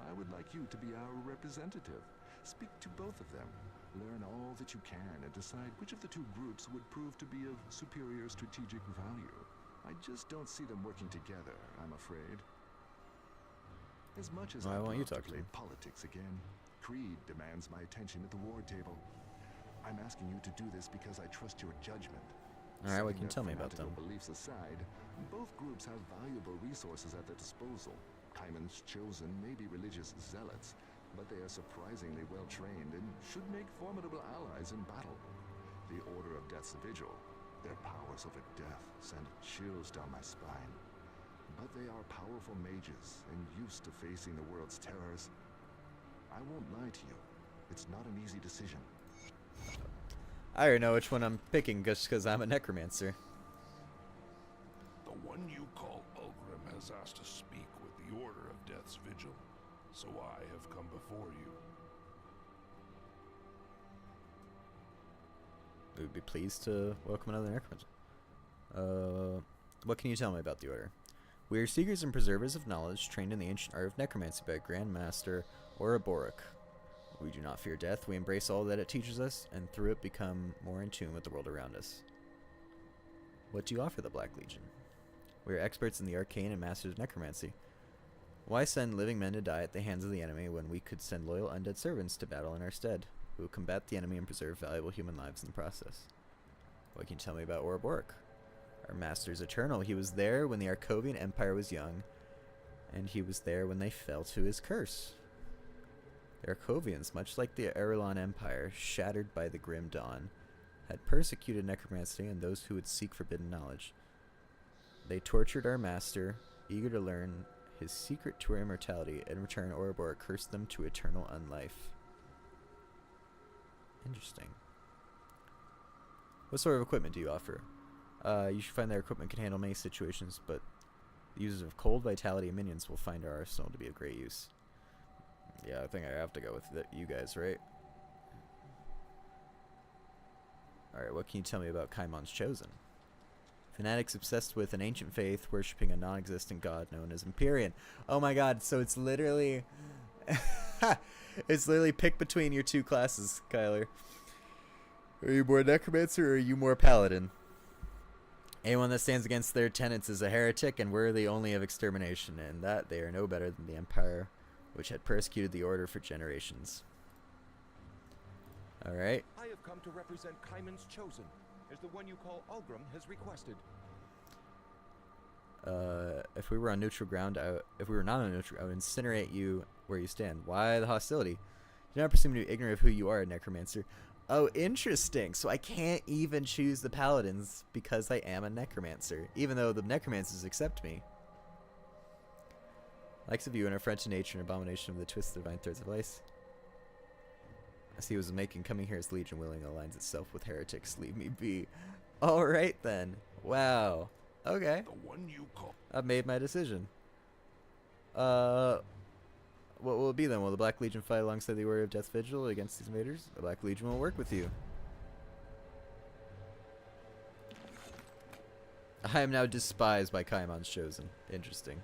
I would like you to be our representative. Speak to both of them. Learn all that you can and decide which of the two groups would prove to be of superior strategic value. I just don't see them working together, I'm afraid. As much as Why I'd won't you love to talk to play them? politics again, Creed demands my attention at the war table. I'm asking you to do this because I trust your judgment. Alright, what Setting can you tell me their about them? fanatical beliefs aside, both groups have valuable resources at their disposal. Kaiman's Chosen may be religious zealots, but they are surprisingly well trained and should make formidable allies in battle. The Order of Death's Vigil, Their powers over death send chills down my spine. But they are powerful mages and used to facing the world's terrors. I won't lie to you. It's not an easy decision. I already know which one I'm picking just because I'm a necromancer. The one you call Ulgrim has asked to speak with the Order of Death's Vigil, so I have come before you. We would be pleased to welcome another necromancer. What can you tell me about the Order? We are seekers and preservers of knowledge, trained in the ancient art of necromancy by Grand Master Ouroboros. We do not fear death, we embrace all that it teaches us, and through it become more in tune with the world around us. What do you offer the Black Legion? We are experts in the arcane and masters of necromancy. Why send living men to die at the hands of the enemy when we could send loyal undead servants to battle in our stead, who will combat the enemy and preserve valuable human lives in the process? What can you tell me about Ouroboros? Our master is eternal. He was there when the Arcovian Empire was young, and he was there when they fell to his curse. The Arcovians, much like the Erelon Empire, shattered by the Grim Dawn, had persecuted necromancy and those who would seek forbidden knowledge. They tortured our master, eager to learn his secret to our immortality. In return, Ouroboros cursed them to eternal unlife. Interesting. What sort of equipment do you offer? You should find their equipment can handle many situations, but the users of cold vitality and minions will find our arsenal to be of great use. Yeah, I think I have to go with you guys, right? Alright, what can you tell me about Kaimon's Chosen? Fanatics obsessed with an ancient faith, worshipping a non-existent god known as Empyrean. Oh my god, so it's literally... it's literally pick between your two classes, Kyler. Are you more necromancer or are you more paladin? Anyone that stands against their tenets is a heretic and worthy only of extermination, and that they are no better than the Empire, which had persecuted the Order for generations. Alright. I have come to represent Kaimon's Chosen, as the one you call Ulgrim has requested. If we were on neutral ground, if we were not on neutral, I would incinerate you where you stand. Why the hostility? Do not presume to be ignorant of who you are, Necromancer. Oh, interesting. So I can't even choose the Paladins because I am a Necromancer, even though the Necromancers accept me. Likes of you and our French nature and abomination of the twisted divine threads of ice. I see it was making coming here as Legion willing aligns itself with heretics. Leave me be. Alright then. Wow. Okay. The one you call... I've made my decision. What will it be then? Will the Black Legion fight alongside the Order of Death's Vigil against these invaders? The Black Legion will work with you. I am now despised by Kaimon's Chosen. Interesting.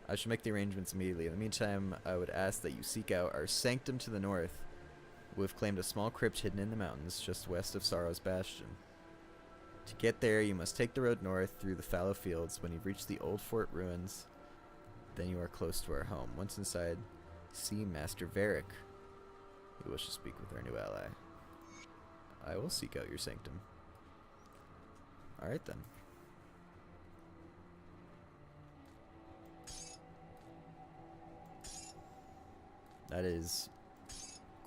I should make the arrangements immediately. In the meantime, I would ask that you seek out our sanctum to the north. We've claimed a small crypt hidden in the mountains just west of Sorrow's Bastion. To get there, you must take the road north through the fallow fields. When you've reached the old fort ruins, then you are close to our home. Once inside, see Master Varric. He wishes to speak with our new ally. I will seek out your sanctum. Alright then. That is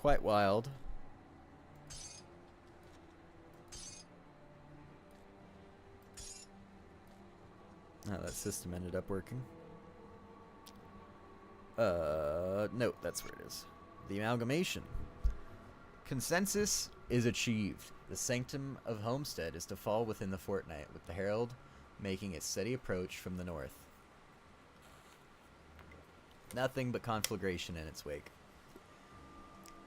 quite wild. How that system ended up working. No, that's where it is. The amalgamation. Consensus is achieved. The sanctum of Homestead is to fall within the fortnight, with the herald making its steady approach from the north. Nothing but conflagration in its wake.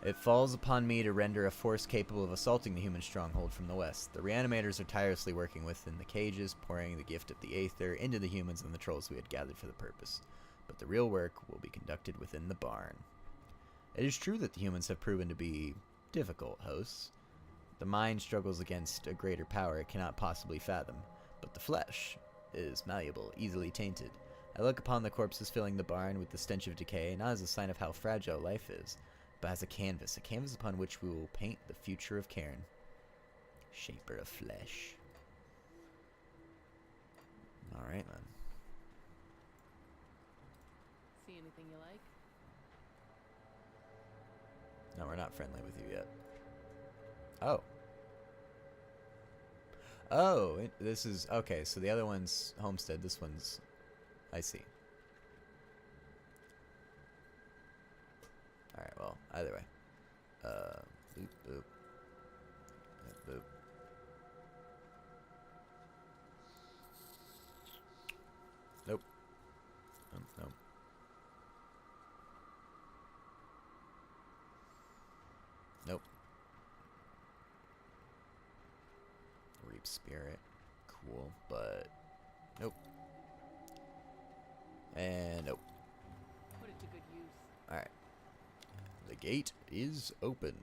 It falls upon me to render a force capable of assaulting the human stronghold from the west. The reanimators are tirelessly working within the cages, pouring the gift of the Aether into the humans and the trolls we had gathered for the purpose. But the real work will be conducted within the barn. It is true that the humans have proven to be difficult hosts. The mind struggles against a greater power it cannot possibly fathom, but the flesh is malleable, easily tainted. I look upon the corpses filling the barn with the stench of decay, not as a sign of how fragile life is, but as a canvas upon which we will paint the future of Cairn. Shaper of flesh. Alright then. See anything you like? No, we're not friendly with you yet. Oh. Oh, this is okay. So the other one's Homestead. This one's, I see. All right. Well, either way. Boop boop. Boop. Nope. Nope. Nope. Reap Spirit. Cool, but nope. And nope. Put it to good use. Alright. The gate is open.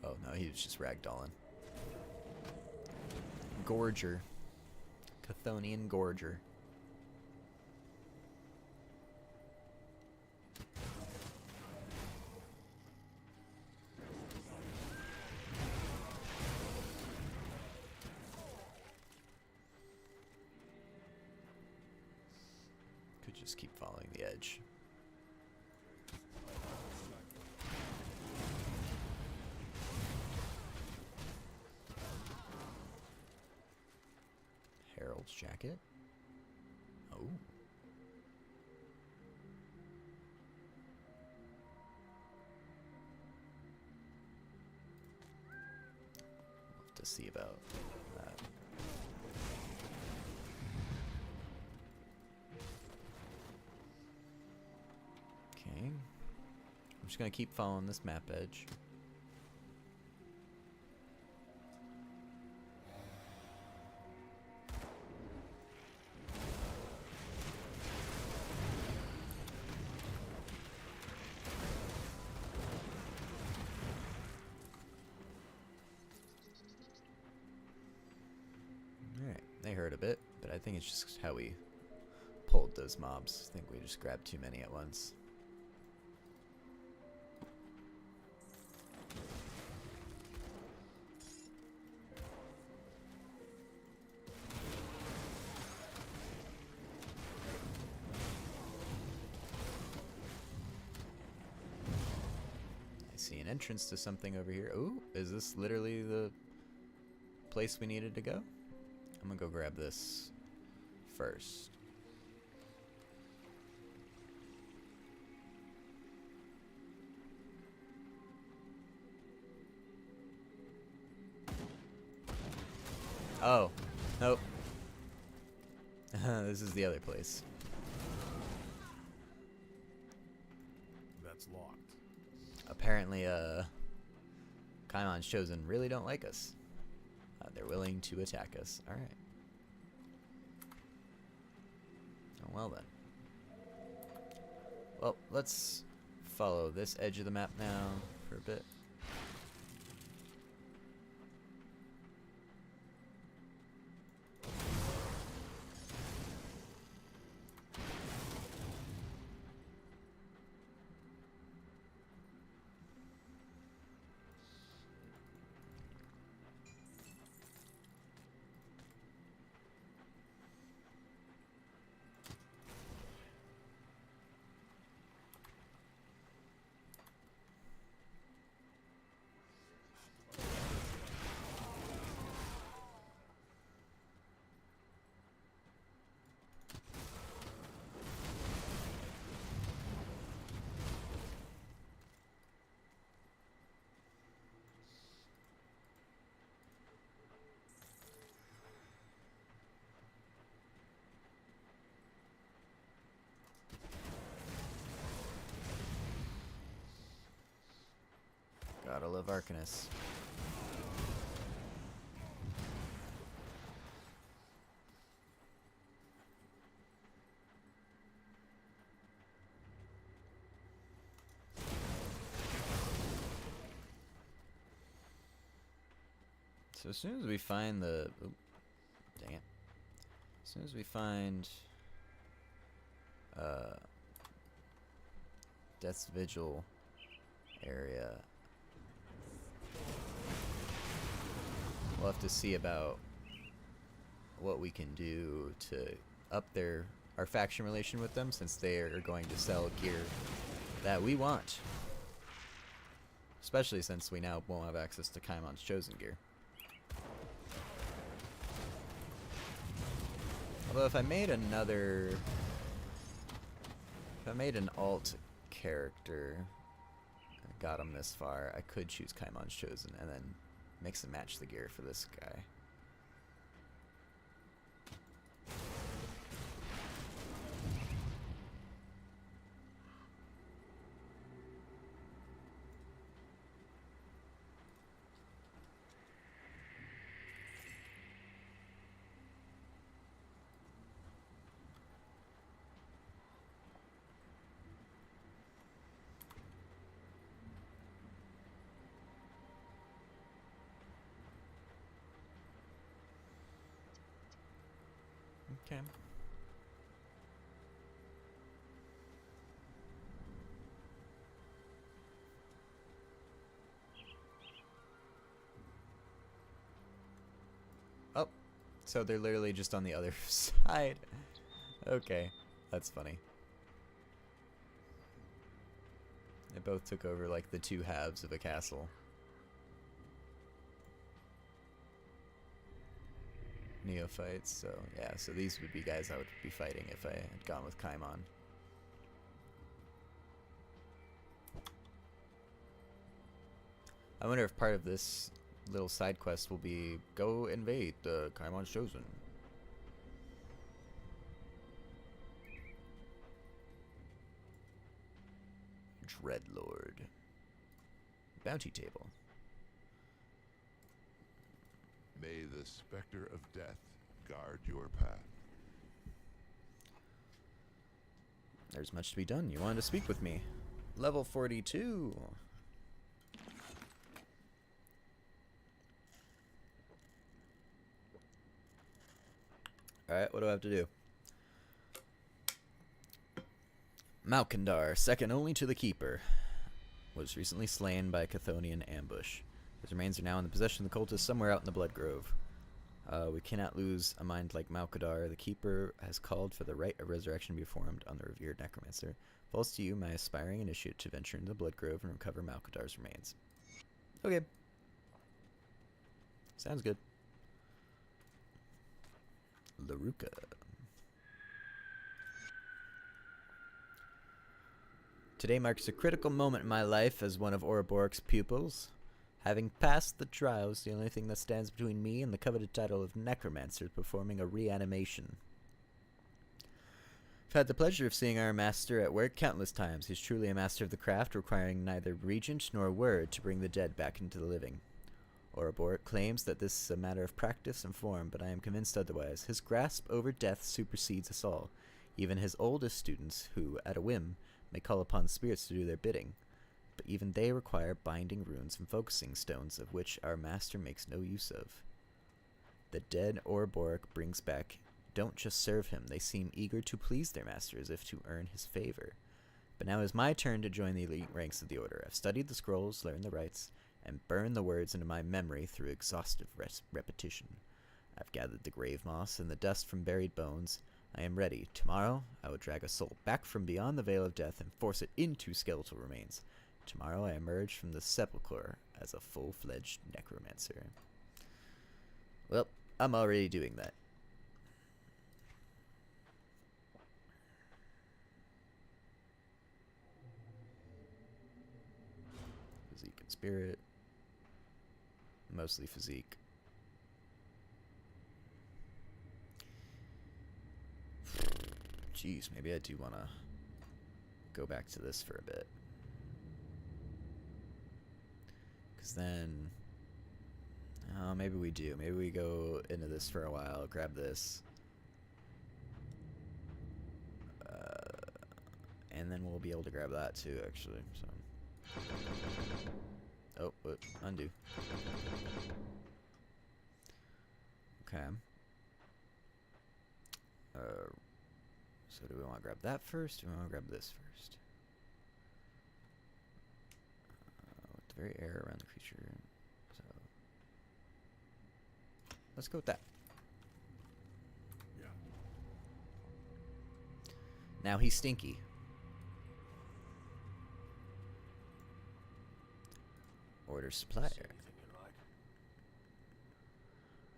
Oh no, he was just ragdolling. Gorger. Chthonian Gorger. Could just keep following the edge. Herald's jacket. Oh. We'll have to see about that. Okay. I'm just gonna keep following this map edge. Alright, they hurt a bit, but I think it's just how we pulled those mobs. I think we just grabbed too many at once. I see an entrance to something over here. Ooh, is this literally the place we needed to go? I'm gonna go grab this first. Oh, nope. This is the other place. That's locked. Apparently, Kaimon's Chosen really don't like us. They're willing to attack us. Alright. Oh, well then. Well, let's follow this edge of the map now for a bit. Gotta love Arcanus. So as soon as we find the... Oop, dang it. As soon as we find... Death's Vigil area. We'll have to see about what we can do to up our faction relation with them, since they are going to sell gear that we want. Especially since we now won't have access to Kaimon's chosen gear. Although if I made an alt character, got him this far, I could choose Kaimon's chosen and then mix and match the gear for this guy. Okay. Oh, so they're literally just on the other side. Okay, that's funny. They both took over like the two halves of a castle. Neophytes, so yeah, so these would be guys I would be fighting if I had gone with Kaimon. I wonder if part of this little side quest will be go invade the Kaimon's chosen. Dreadlord. Bounty table. May the specter of death guard your path. There's much to be done. You wanted to speak with me. Level 42. Alright, what do I have to do? Malkandar, second only to the Keeper, was recently slain by a Chthonian ambush. His remains are now in the possession of the cultists somewhere out in the Blood Grove. We cannot lose a mind like Malkadar. The Keeper has called for the rite of resurrection to be performed on the revered necromancer. Falls to you, my aspiring initiate, to venture into the Blood Grove and recover Malkadar's remains. Okay. Sounds good. Laruka. Today marks a critical moment in my life as one of Ouroboric's pupils. Having passed the trials, the only thing that stands between me and the coveted title of Necromancer is performing a reanimation. I've had the pleasure of seeing our master at work countless times. He's truly a master of the craft, requiring neither regent nor word to bring the dead back into the living. Ouroboros claims that this is a matter of practice and form, but I am convinced otherwise. His grasp over death supersedes us all, even his oldest students, who, at a whim, may call upon spirits to do their bidding. But even they require binding runes and focusing stones, of which our master makes no use of. The dead Ouroboros brings back don't just serve him, they seem eager to please their master as if to earn his favor. But now it is my turn to join the elite ranks of the Order. I've studied the scrolls, learned the rites, and burned the words into my memory through exhaustive repetition. I've gathered the grave moss and the dust from buried bones. I am ready. Tomorrow, I will drag a soul back from beyond the veil of death and force it into skeletal remains. Tomorrow, I emerge from the sepulchre as a full-fledged necromancer. Well, I'm already doing that. Physique and spirit. Mostly physique. Jeez, maybe I do want to go back to this for a bit. Because then... Oh, maybe we do. Maybe we go into this for a while, grab this. And then we'll be able to grab that too, actually. So. Oh, undo. Okay. So do we want to grab that first, or do we want to grab this first? very air around the creature. So let's go with that. Yeah. Now he's stinky. Order supplier.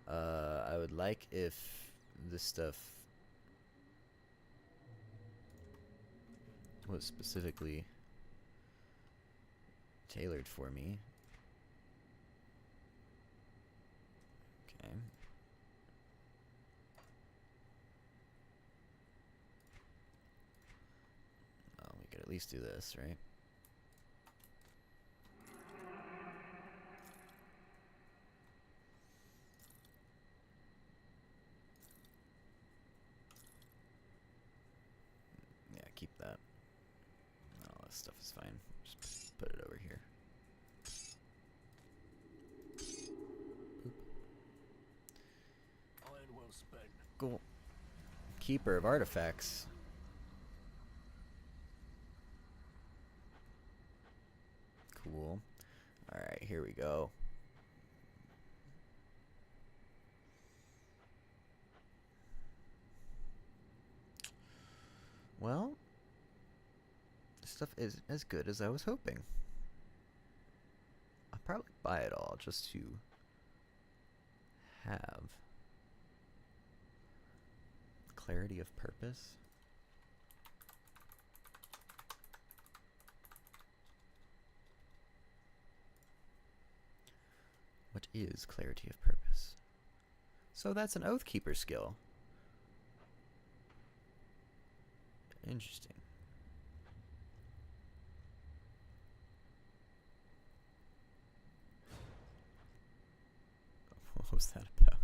I would like if this stuff was specifically tailored for me. Okay. Well, we could at least do this, right? Yeah, keep that. All this stuff is fine. Just put it over here. Oop. Iron well spent. Cool. Keeper of artifacts. Cool. Alright, here we go. Well, this stuff is as good as I was hoping. I'll probably buy it all just to have clarity of purpose. What is clarity of purpose? So that's an Oathkeeper skill. Interesting. What was that about?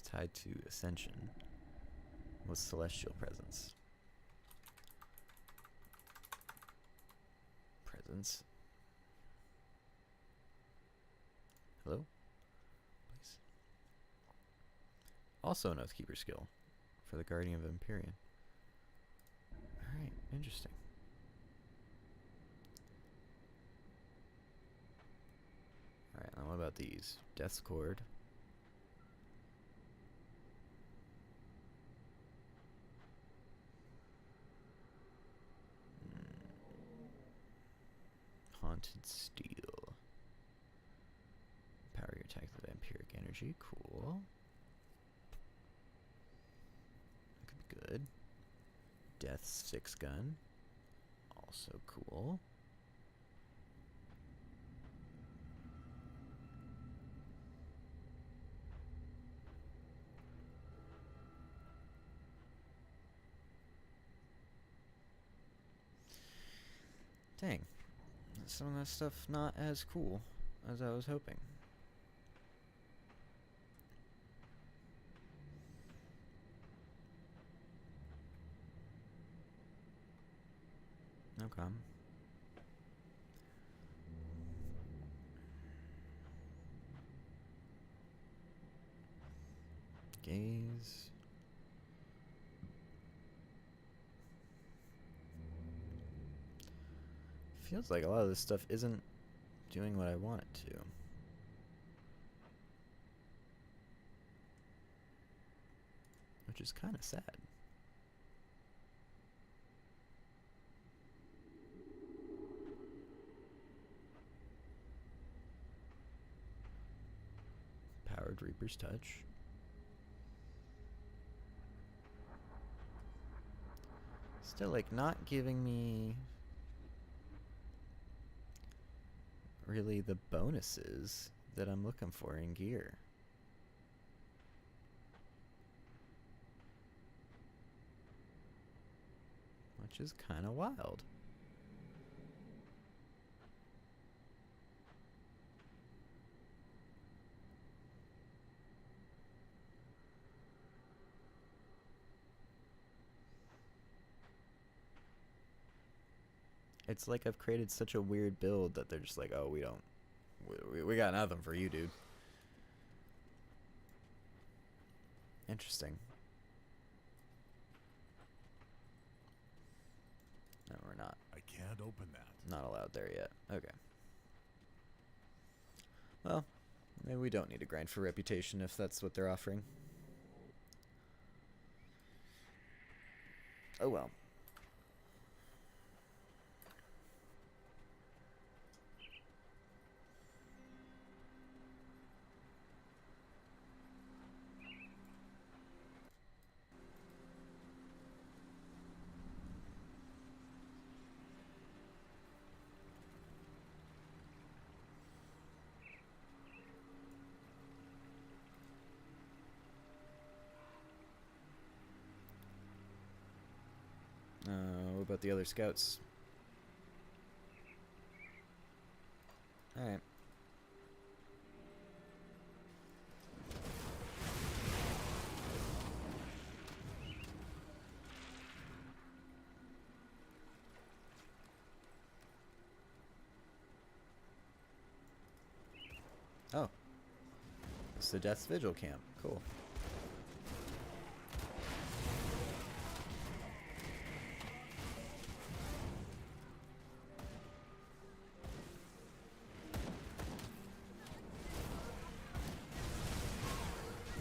Tied to Ascension was Celestial Presence. Presence. Hello? Please. Also an Oathkeeper skill for the Guardian of Empyrean. Alright, interesting. Alright, now what about these? Death's Cord. Haunted Steel. Power your attack with vampiric energy. Cool. That could be good. Death's Six Gun. Also cool. Dang. Some of that stuff not as cool as I was hoping. Okay. Gaze. Feels like a lot of this stuff isn't doing what I want it to. Which is kind of sad. Powered Reaper's Touch. Still, like, not giving me really the bonuses that I'm looking for in gear. Which is kind of wild. It's like I've created such a weird build that they're just like, oh, we got nothing for you, dude. Interesting. No, we're not. I can can't open that. Not allowed there yet. Okay. Well, maybe we don't need to grind for reputation if that's what they're offering. Oh well. What about the other scouts? Alright. Oh. It's the Death's Vigil camp. Cool.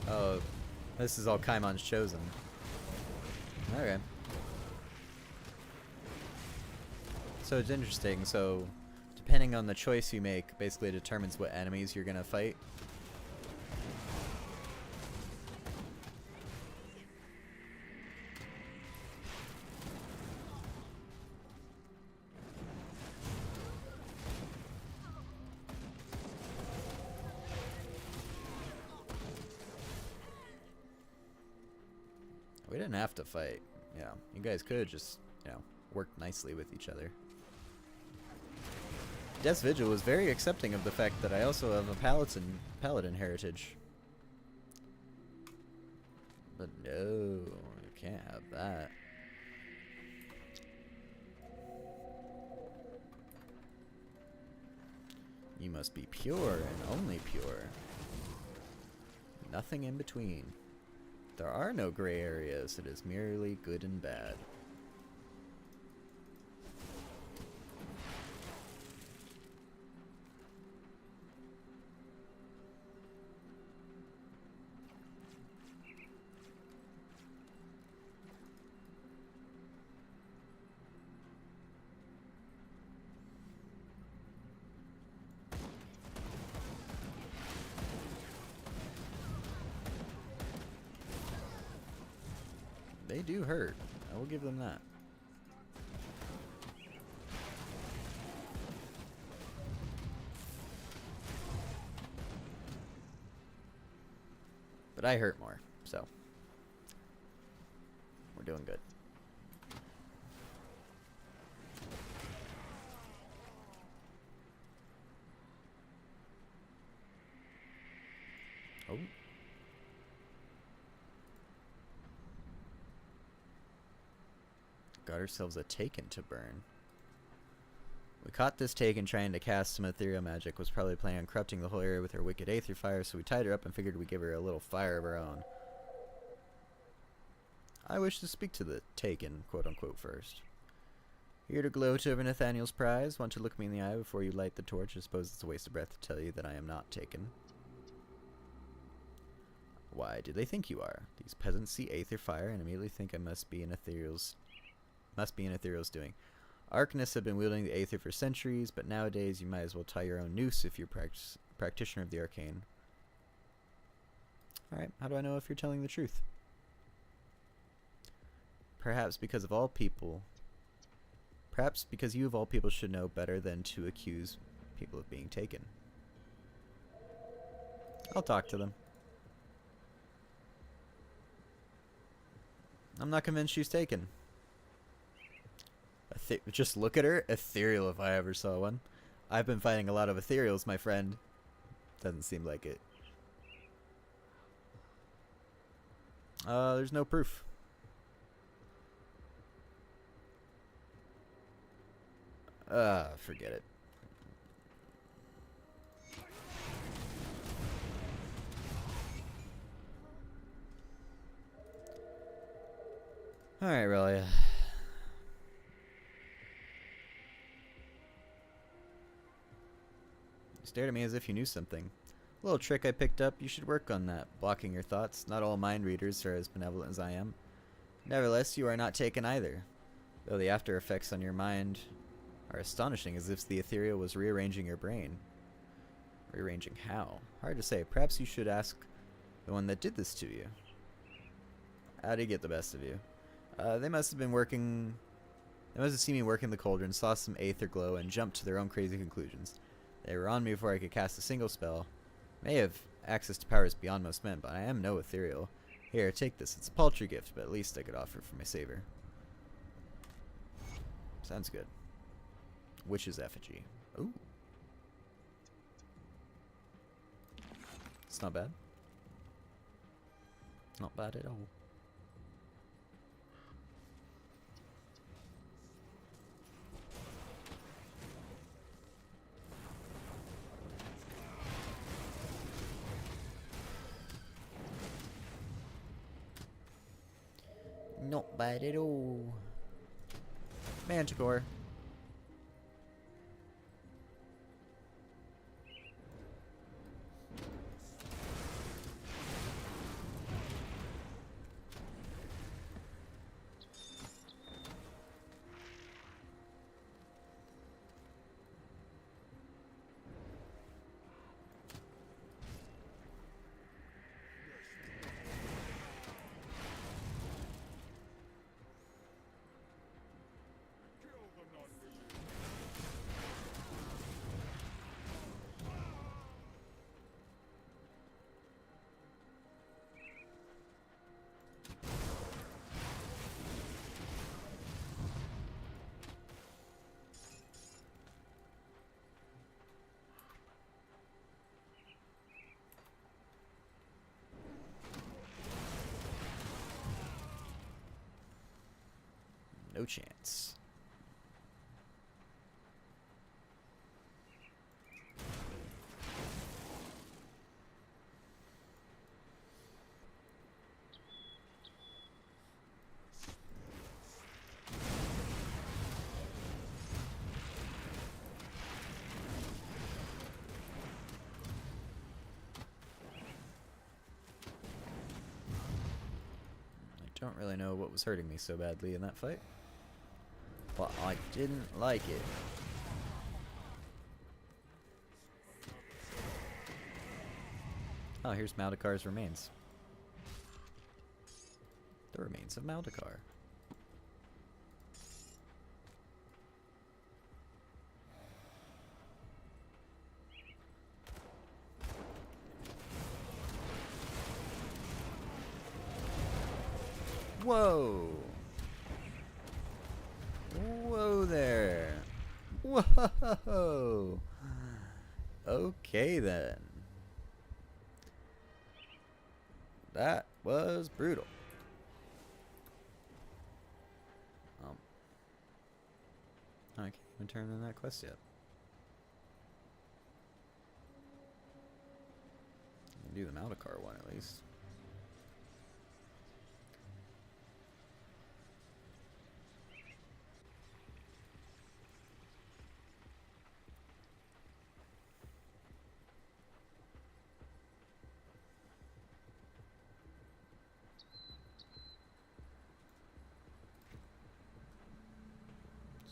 Oh, this is all Kaimon's chosen. Okay. So it's interesting. So, depending on the choice you make, basically determines what enemies you're gonna fight. We didn't have to fight. Yeah, you guys could have just, worked nicely with each other. Death's Vigil was very accepting of the fact that I also have a Paladin heritage. But no, you can't have that. You must be pure and only pure. Nothing in between. There are no gray areas, it is merely good and bad. They do hurt. I will give them that. But I hurt more, so we're doing good. Oh. Got ourselves a Taken to burn. We caught this Taken trying to cast some ethereal magic, was probably planning on corrupting the whole area with her wicked aether fire, so we tied her up and figured we'd give her a little fire of our own. I wish to speak to the Taken, quote-unquote, first. Here to gloat over Nathaniel's prize. Want to look me in the eye before you light the torch? I suppose it's a waste of breath to tell you that I am not Taken. Why do they think you are? These peasants see aether fire and immediately think I must be an ethereal's doing. Arcanists have been wielding the aether for centuries, but nowadays you might as well tie your own noose if you're practitioner of the arcane. Alright, how do I know if you're telling the truth? Perhaps because you of all people should know better than to accuse people of being taken. I'll talk to them. I'm not convinced she's taken. Just look at her. Ethereal if I ever saw one. I've been fighting a lot of ethereals, my friend. Doesn't seem like it. There's no proof. Forget it. Alright, Relia. Stared at me as if you knew something. A little trick I picked up. You should work on that. Blocking your thoughts. Not all mind readers are as benevolent as I am. Nevertheless, you are not taken either. Though the after effects on your mind are astonishing, as if the ethereal was rearranging your brain. Rearranging how? Hard to say. Perhaps you should ask the one that did this to you. How did he get the best of you? They must have been working... They must have seen me working the cauldron, saw some aether glow, and jumped to their own crazy conclusions. They were on me before I could cast a single spell. May have access to powers beyond most men, but I am no ethereal. Here, take this. It's a paltry gift, but at least I could offer it for my savior. Sounds good. Witch's effigy. Ooh. It's not bad. Not bad at all. Not bad at all. Manticore. No chance. I don't really know what was hurting me so badly in that fight. But I didn't like it. Oh, here's Maldekar's remains. The remains of Maldekar. Whoa! Whoa there. Whoa. Okay then. That was brutal. I can't even turn in that quest yet. Do the Maldekar one at least.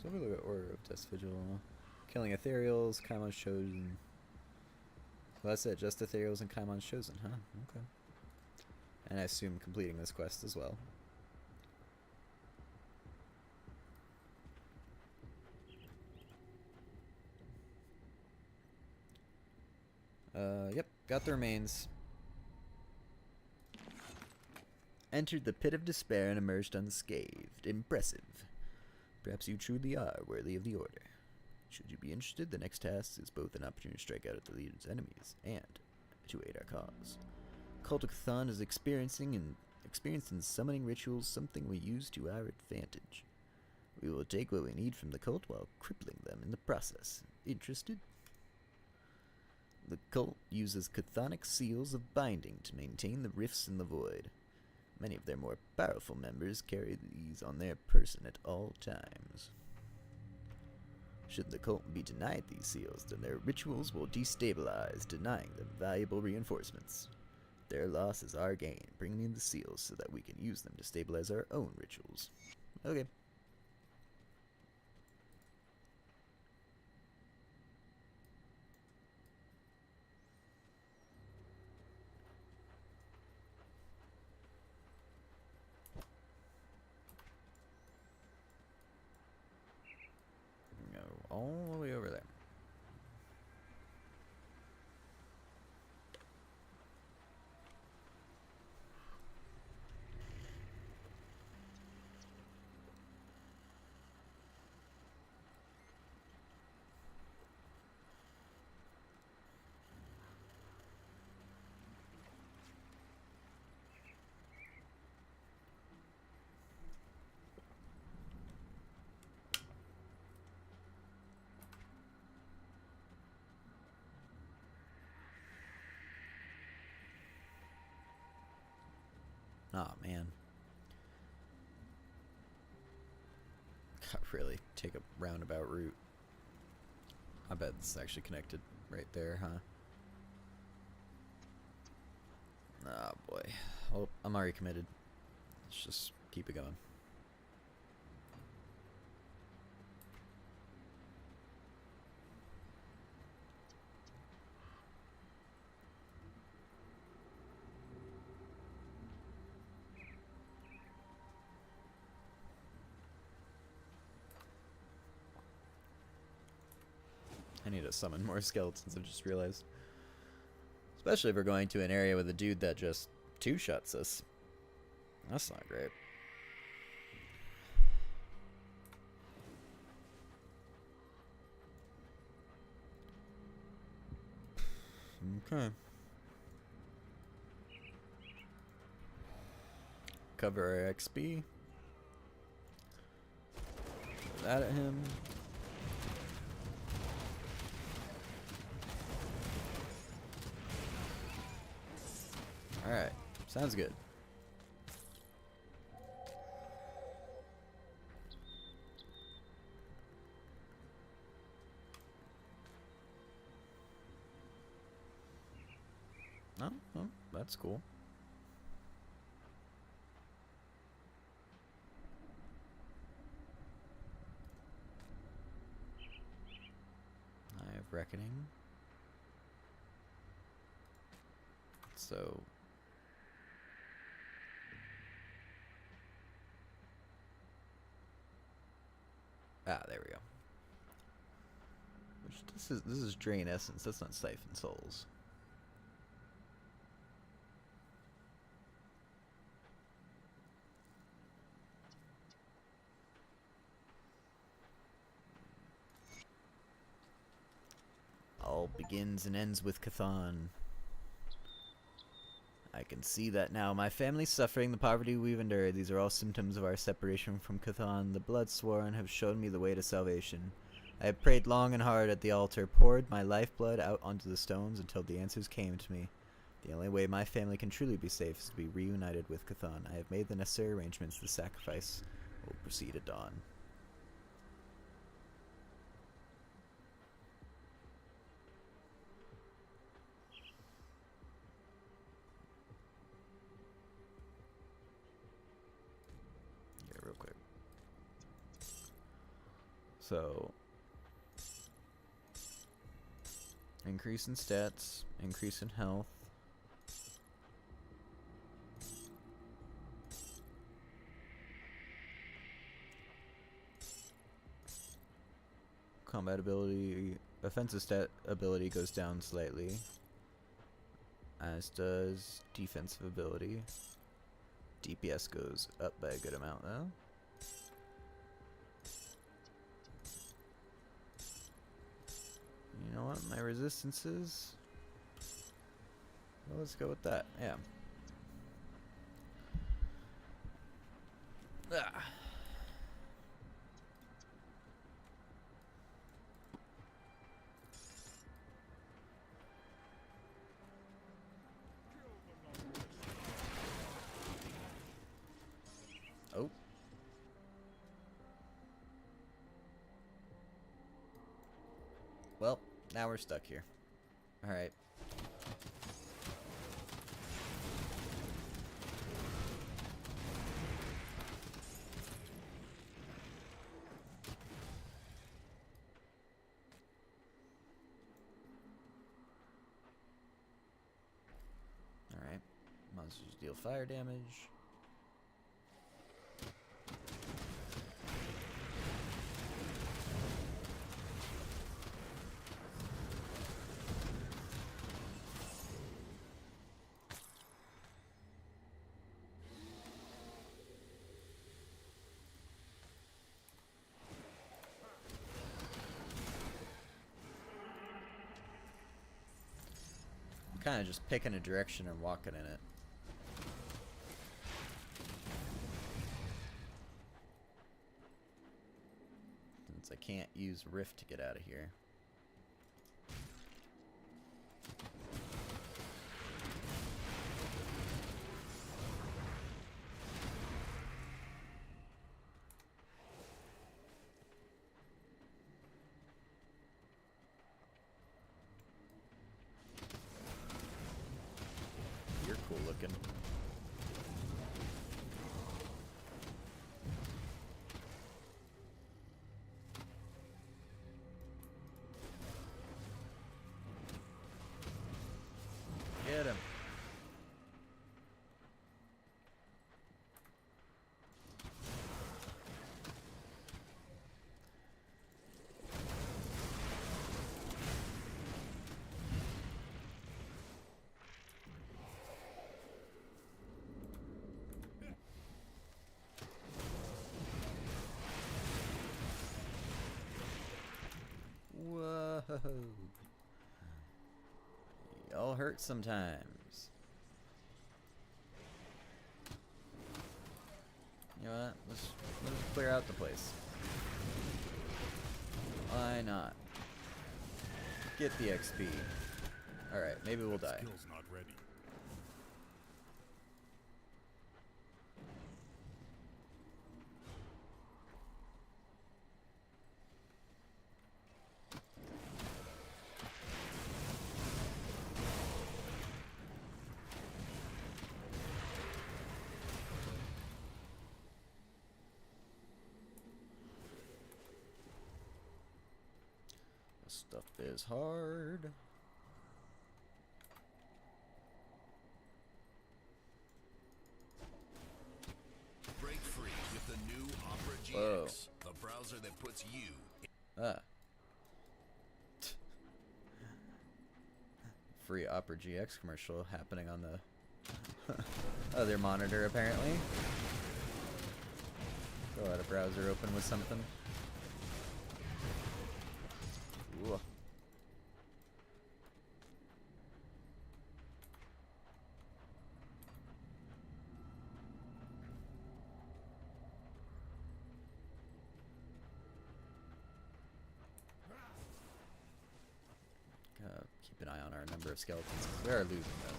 So we look at Order of Death's Vigil. Killing Ethereals, Kaimon's Chosen. So that's it, just Ethereals and Kaimon's Chosen, huh? Okay. And I assume completing this quest as well. Yep, got the remains. Entered the pit of despair and emerged unscathed. Impressive. Perhaps you truly are worthy of the Order. Should you be interested, the next task is both an opportunity to strike out at the leader's enemies and to aid our cause. Cult of Cthon is experienced in summoning rituals, something we use to our advantage. We will take what we need from the cult while crippling them in the process. Interested? The cult uses chthonic seals of binding to maintain the rifts in the void. Many of their more powerful members carry these on their person at all times. Should the cult be denied these seals, then their rituals will destabilize, denying them valuable reinforcements. Their loss is our gain. Bring me the seals so that we can use them to stabilize our own rituals. Okay. Go all the way over there. Oh man. God, really? Take a roundabout route. I bet it's actually connected right there, huh? Oh boy. Well, I'm already committed. Let's just keep it going. I need to summon more skeletons, I just realized. Especially if we're going to an area with a dude that just two-shots us. That's not great. Okay. Cover our XP. Throw that at him. Alright, sounds good. Oh, that's cool. I have Reckoning. So... Ah, there we go. Which this is Drain Essence, that's not Siphon Souls. All begins and ends with Cthon. I can see that now. My family's suffering, the poverty we've endured. These are all symptoms of our separation from Cthon. The Bloodsworn have shown me the way to salvation. I have prayed long and hard at the altar, poured my lifeblood out onto the stones until the answers came to me. The only way my family can truly be safe is to be reunited with Cthon. I have made the necessary arrangements. The sacrifice will proceed at dawn. Real quick. So, increase in stats, increase in health. Combat ability, offensive stat ability goes down slightly, as does defensive ability. DPS goes up by a good amount though. You know what my resistance is? Well, let's go with that, yeah. Ah. Oh. Now we're stuck here. Alright. Alright. Monsters deal fire damage. Kind of just picking a direction and walking in it. Since I can't use Rift to get out of here. You're cool looking. Get him. Whoa. Y'all hurt sometimes. You know what? Let's clear out the place. Why not? Get the XP. Alright, maybe we'll die. Skill's not ready. This stuff is hard. Break free with the new Opera GX, Whoa. the browser that puts you. Ah. Free Opera GX commercial happening on the other monitor, apparently. Go out a browser open with something. Ooh. Keep an eye on our number of skeletons, 'cause we are losing them.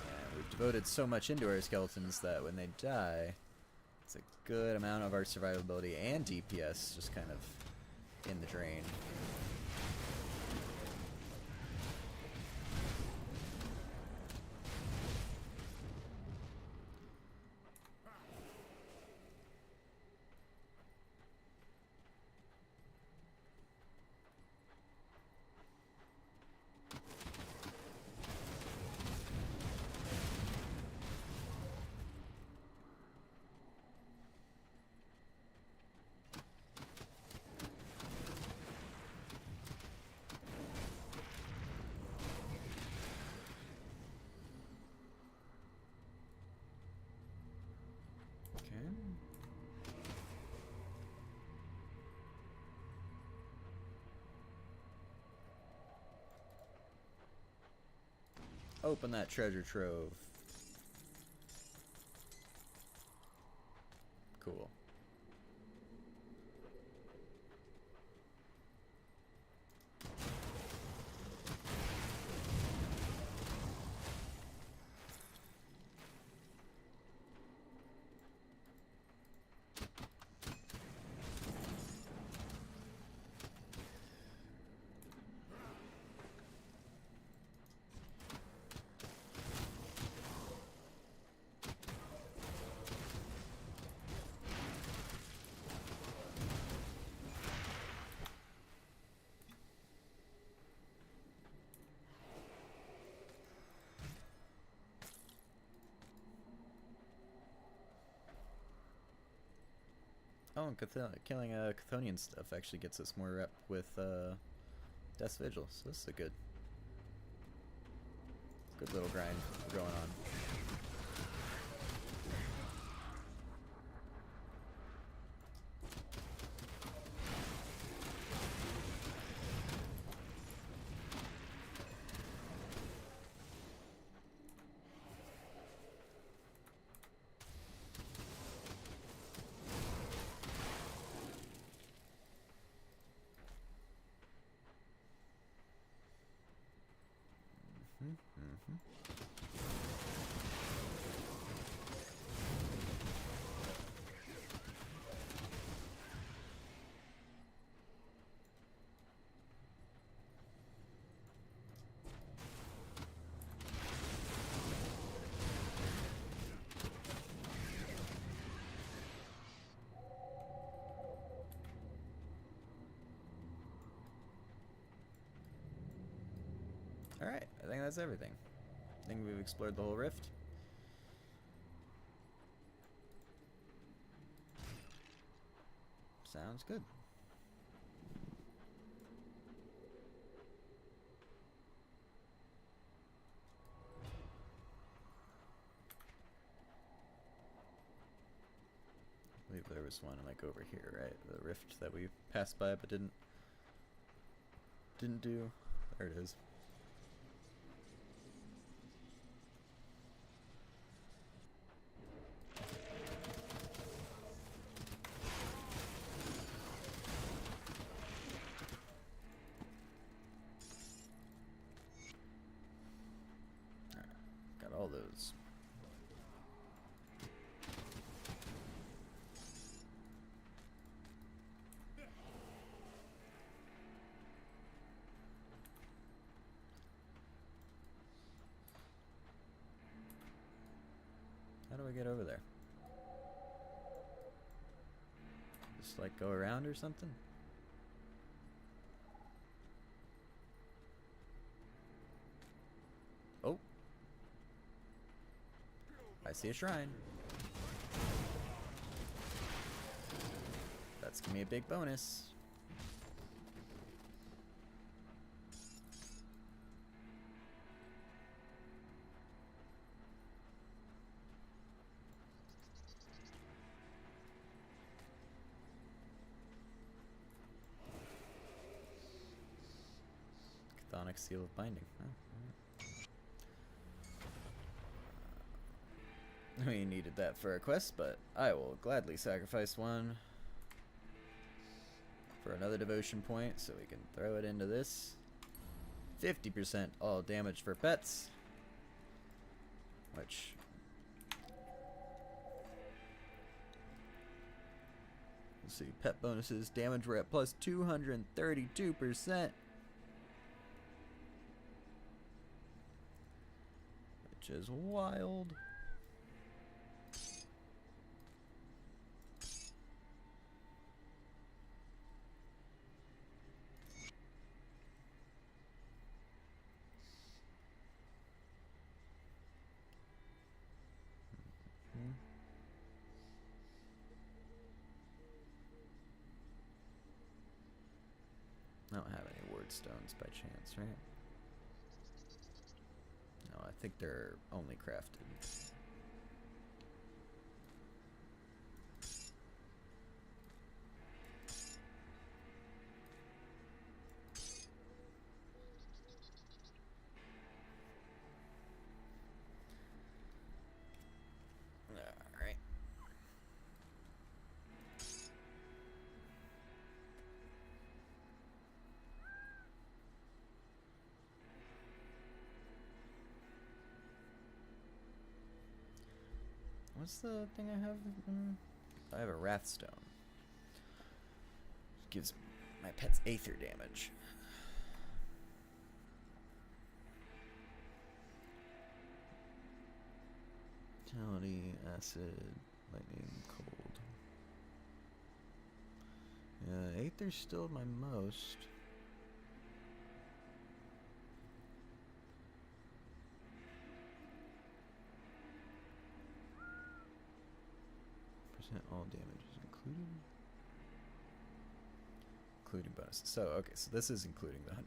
And we've devoted so much into our skeletons that when they die, it's a good amount of our survivability and DPS just kind of in the drain. Okay. Open that treasure trove. Cool. Oh, and killing Chthonian stuff actually gets us more rep with Death's Vigil, so this is a good little grind going on. Alright, I think that's everything. I think we've explored the whole rift. Sounds good. I believe there was one like over here, right? The rift that we passed by but didn't do. There it is. Got all those. How do I get over there? Just like go around or something? Oh. I see a shrine. That's gonna be a big bonus. Chthonic Seal of Binding. Oh, alright. We needed that for a quest, but I will gladly sacrifice one for another devotion point so we can throw it into this. 50% all damage for pets, which let's see, pet bonuses damage we're at plus 232%, which is wild. I don't have any word stones by chance, right? No, I think they're only crafted. Alright. What's the thing I have? I have a Wrathstone. Gives my pets Aether damage. Vitality, acid, lightning, cold. Yeah, Aether's still my most. All damage is included. including bonuses. So, okay, so this is including the 145%.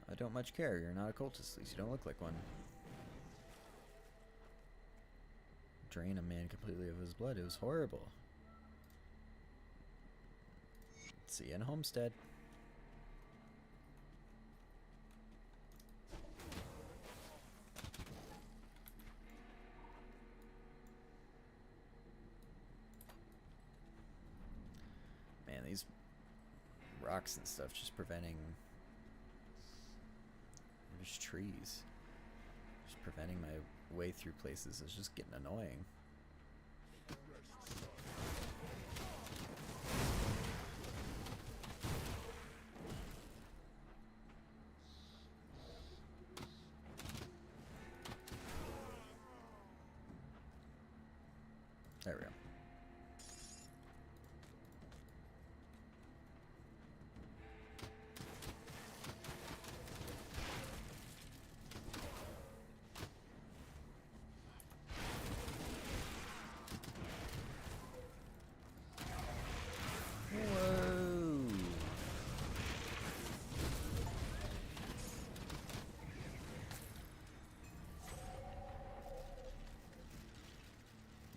I don't much care. You're not a cultist. At least you don't look like one. Drain a man completely of his blood. It was horrible. See you in Homestead. Man, these rocks and stuff just preventing... There's trees. Just preventing my way through places is just getting annoying. There we go.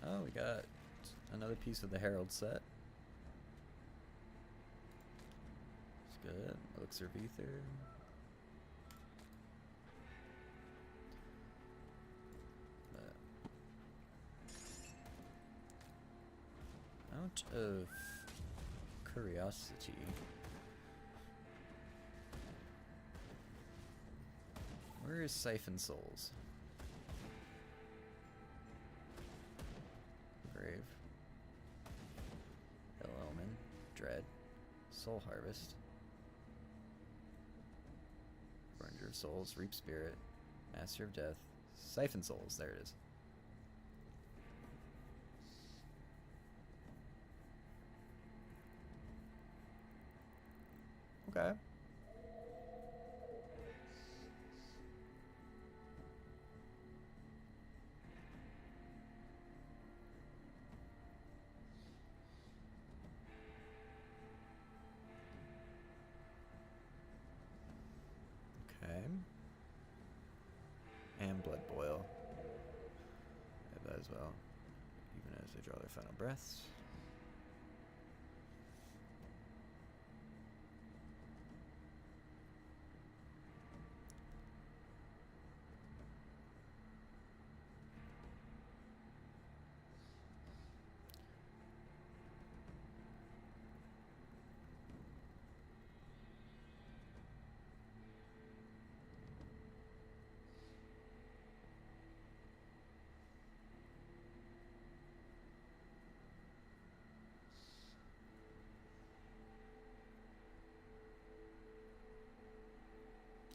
Oh, we got another piece of the Herald set. It's good. Elixir of Ether. Out of curiosity, where is Siphon Souls? Grave, Hell Omen, Dread, Soul Harvest, Ranger of Souls, Reap Spirit, Master of Death, Siphon Souls. There it is. Okay. Okay. And Blood Boil. I have that as well. Even as they draw their final breaths.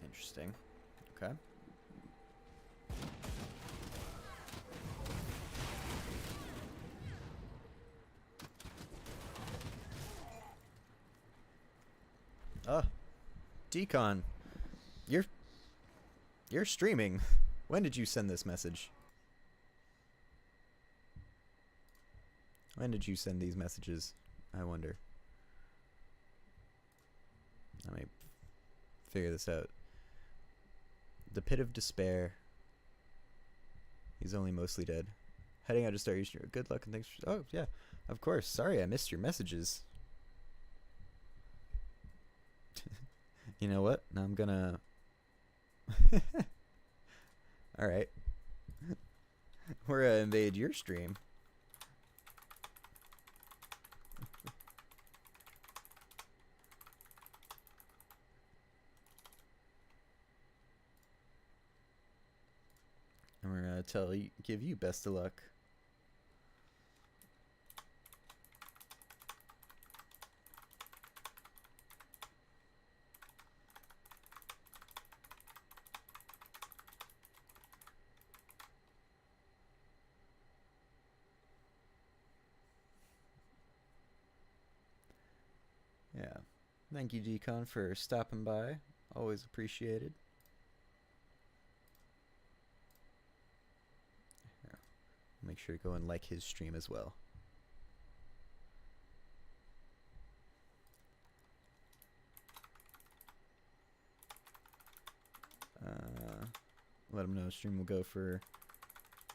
Interesting. Okay. Oh, Decon, you're streaming. When did you send this message? When did you send these messages? I wonder. Let me figure this out. The Pit of Despair. He's only mostly dead. Heading out to start your stream. Good luck and thanks for... Oh, yeah. Of course. Sorry, I missed your messages. You know what? Now I'm gonna... Alright. We're gonna invade your stream. And we're gonna give you best of luck. Thank you, Decon, for stopping by. Always appreciated. Here, make sure to go and like his stream as well. Let him know stream will go for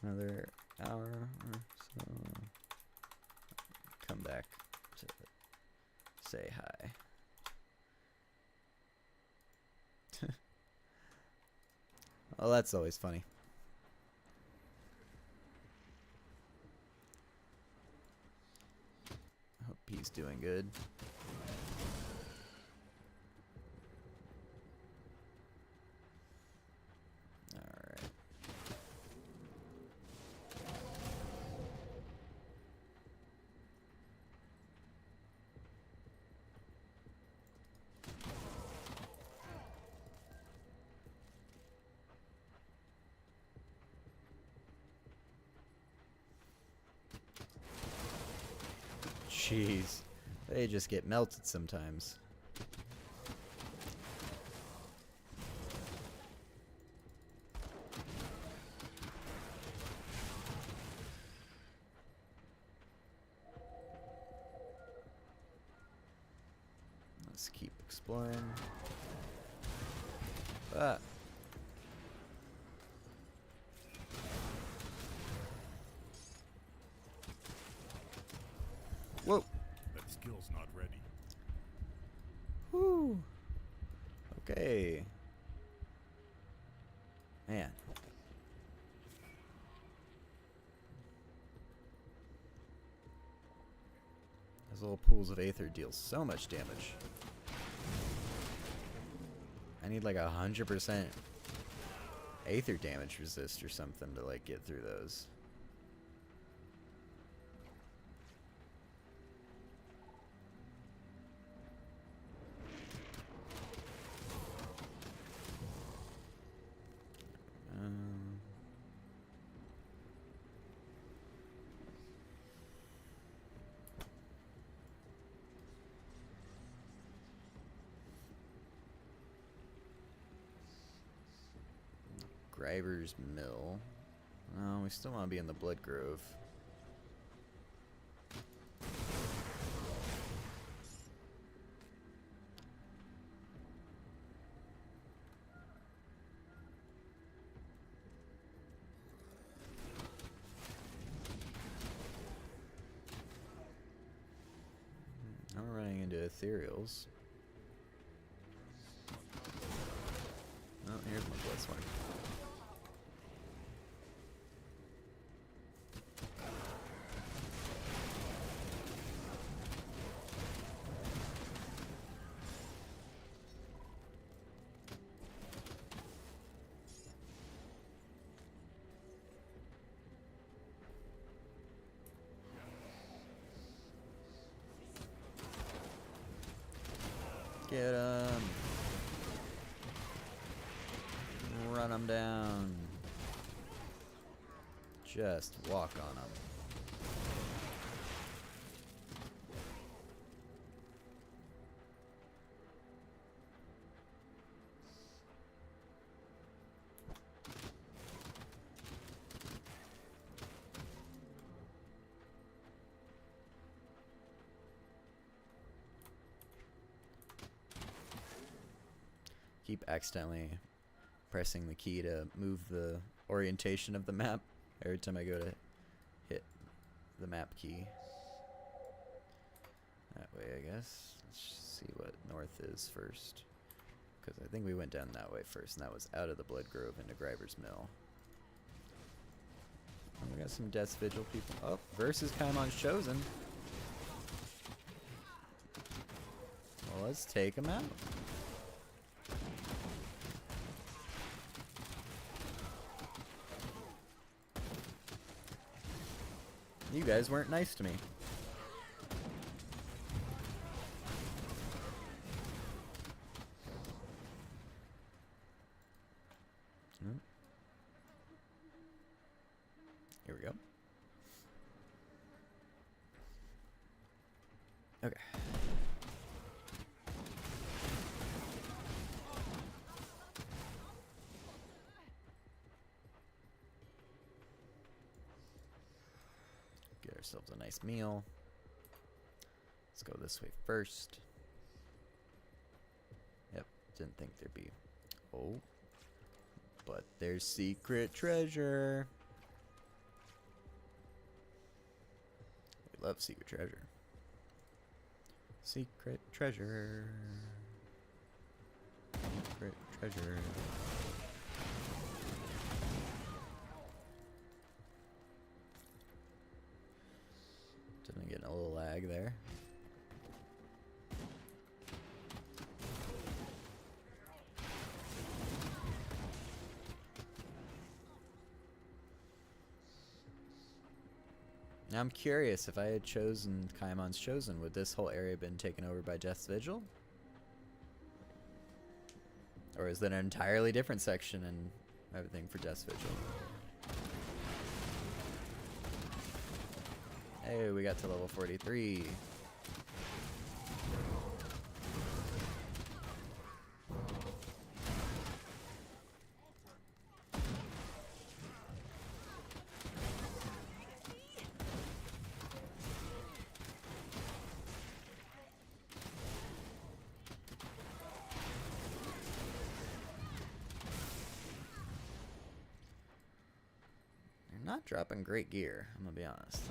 another hour or so. Come back to say hi. Oh, that's always funny. I hope he's doing good. Alright. Jeez, they just get melted sometimes. Let's keep exploring. Ah. Whoa. That skill's not ready. Whoo. Okay. Man. Those little pools of aether deal so much damage. I need like 100% aether damage resist or something to like get through those. Griver's Mill. No, we still want to be in the Blood Grove. Now we're running into ethereals. Oh, here's my bless one. Get him. Run him down. Just walk on him. Keep accidentally pressing the key to move the orientation of the map every time I go to hit the map key. That way, I guess. Let's see what north is first. Because I think we went down that way first, and that was out of the Blood Grove into Griver's Mill. And we got some Death's Vigil people. Oh, versus Kaimon's Chosen. Well, let's take him out. You guys weren't nice to me. Here we go. Okay. ourselves a nice meal. Let's go this way first. Yep, didn't think there'd be... Oh. But there's secret treasure. We love secret treasure. Secret treasure. Secret treasure. Didn't get a little lag there. Now I'm curious, if I had chosen Kaimon's Chosen, would this whole area been taken over by Death's Vigil? Or is that an entirely different section and everything for Death's Vigil? Hey, we got to level 43. Not dropping great gear, I'm gonna be honest.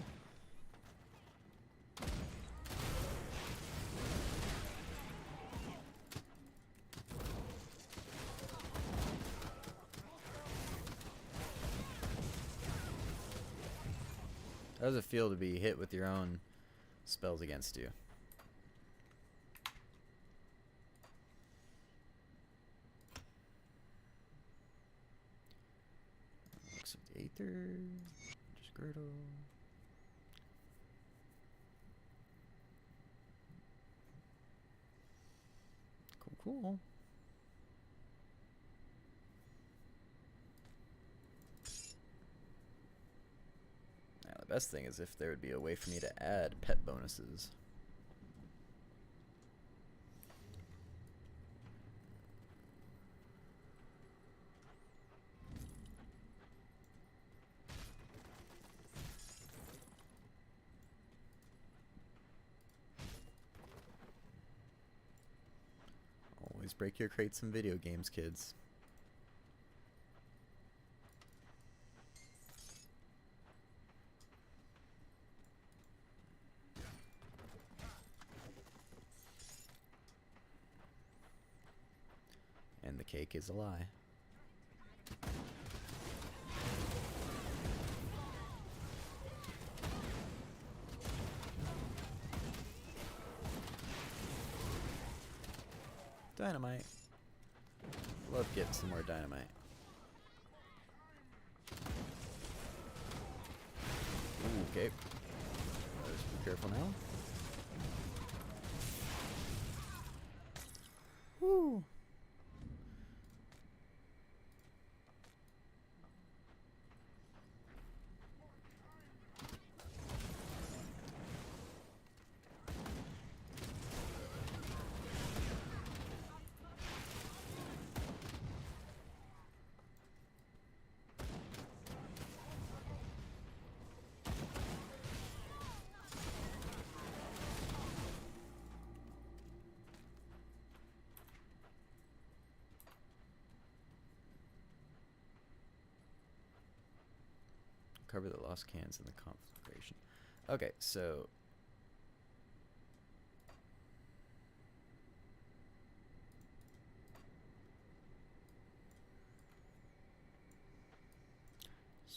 How does it feel to be hit with your own spells against you? Looks of the Aether. Just girdle. Cool. Now the best thing is if there would be a way for me to add pet bonuses. Always break your crates in video games, kids. And the cake is a lie. Dynamite. Love getting some more dynamite. Ooh, okay. Just be careful now. Woo! Cover the lost cans in the conflagration. Okay, so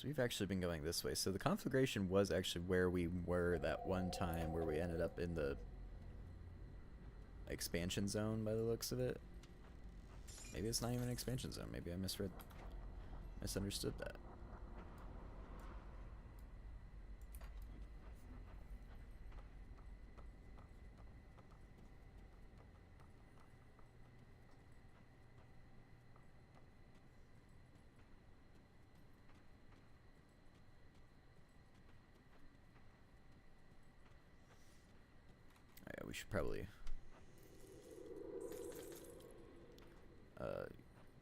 we've actually been going this way. So the conflagration was actually where we were that one time where we ended up in the expansion zone by the looks of it. Maybe it's not even an expansion zone. Maybe I misunderstood that. We should probably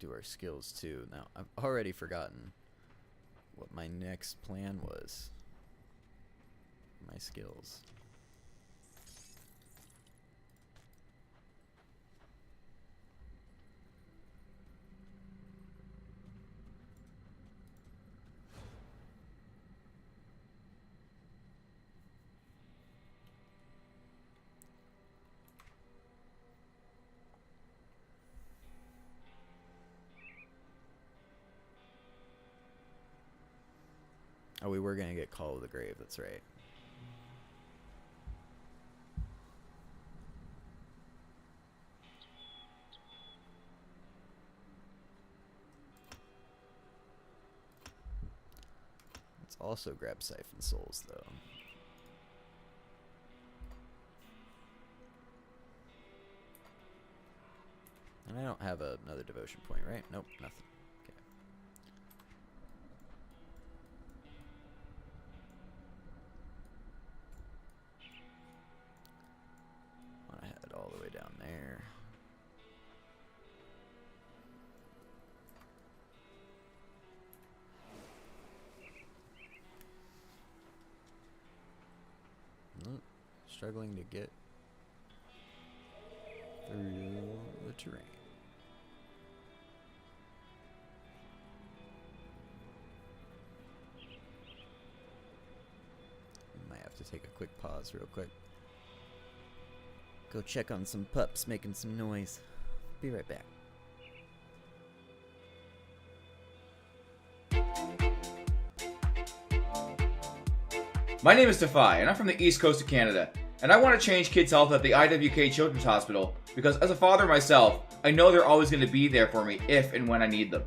do our skills too. Now, I've already forgotten what my next plan was. my skills. Oh, we were gonna get Call of the Grave, that's right. Let's also grab Siphon Souls, though. And I don't have another devotion point, right? Nope, nothing. Okay. Want to head all the way down there. Struggling to get through the terrain. Might have to take a quick pause real quick. Go check on some pups making some noise. Be right back. My name is Defy, and I'm from the east coast of Canada, and I want to change kids' health at the IWK Children's Hospital because as a father myself, I know they're always going to be there for me if and when I need them.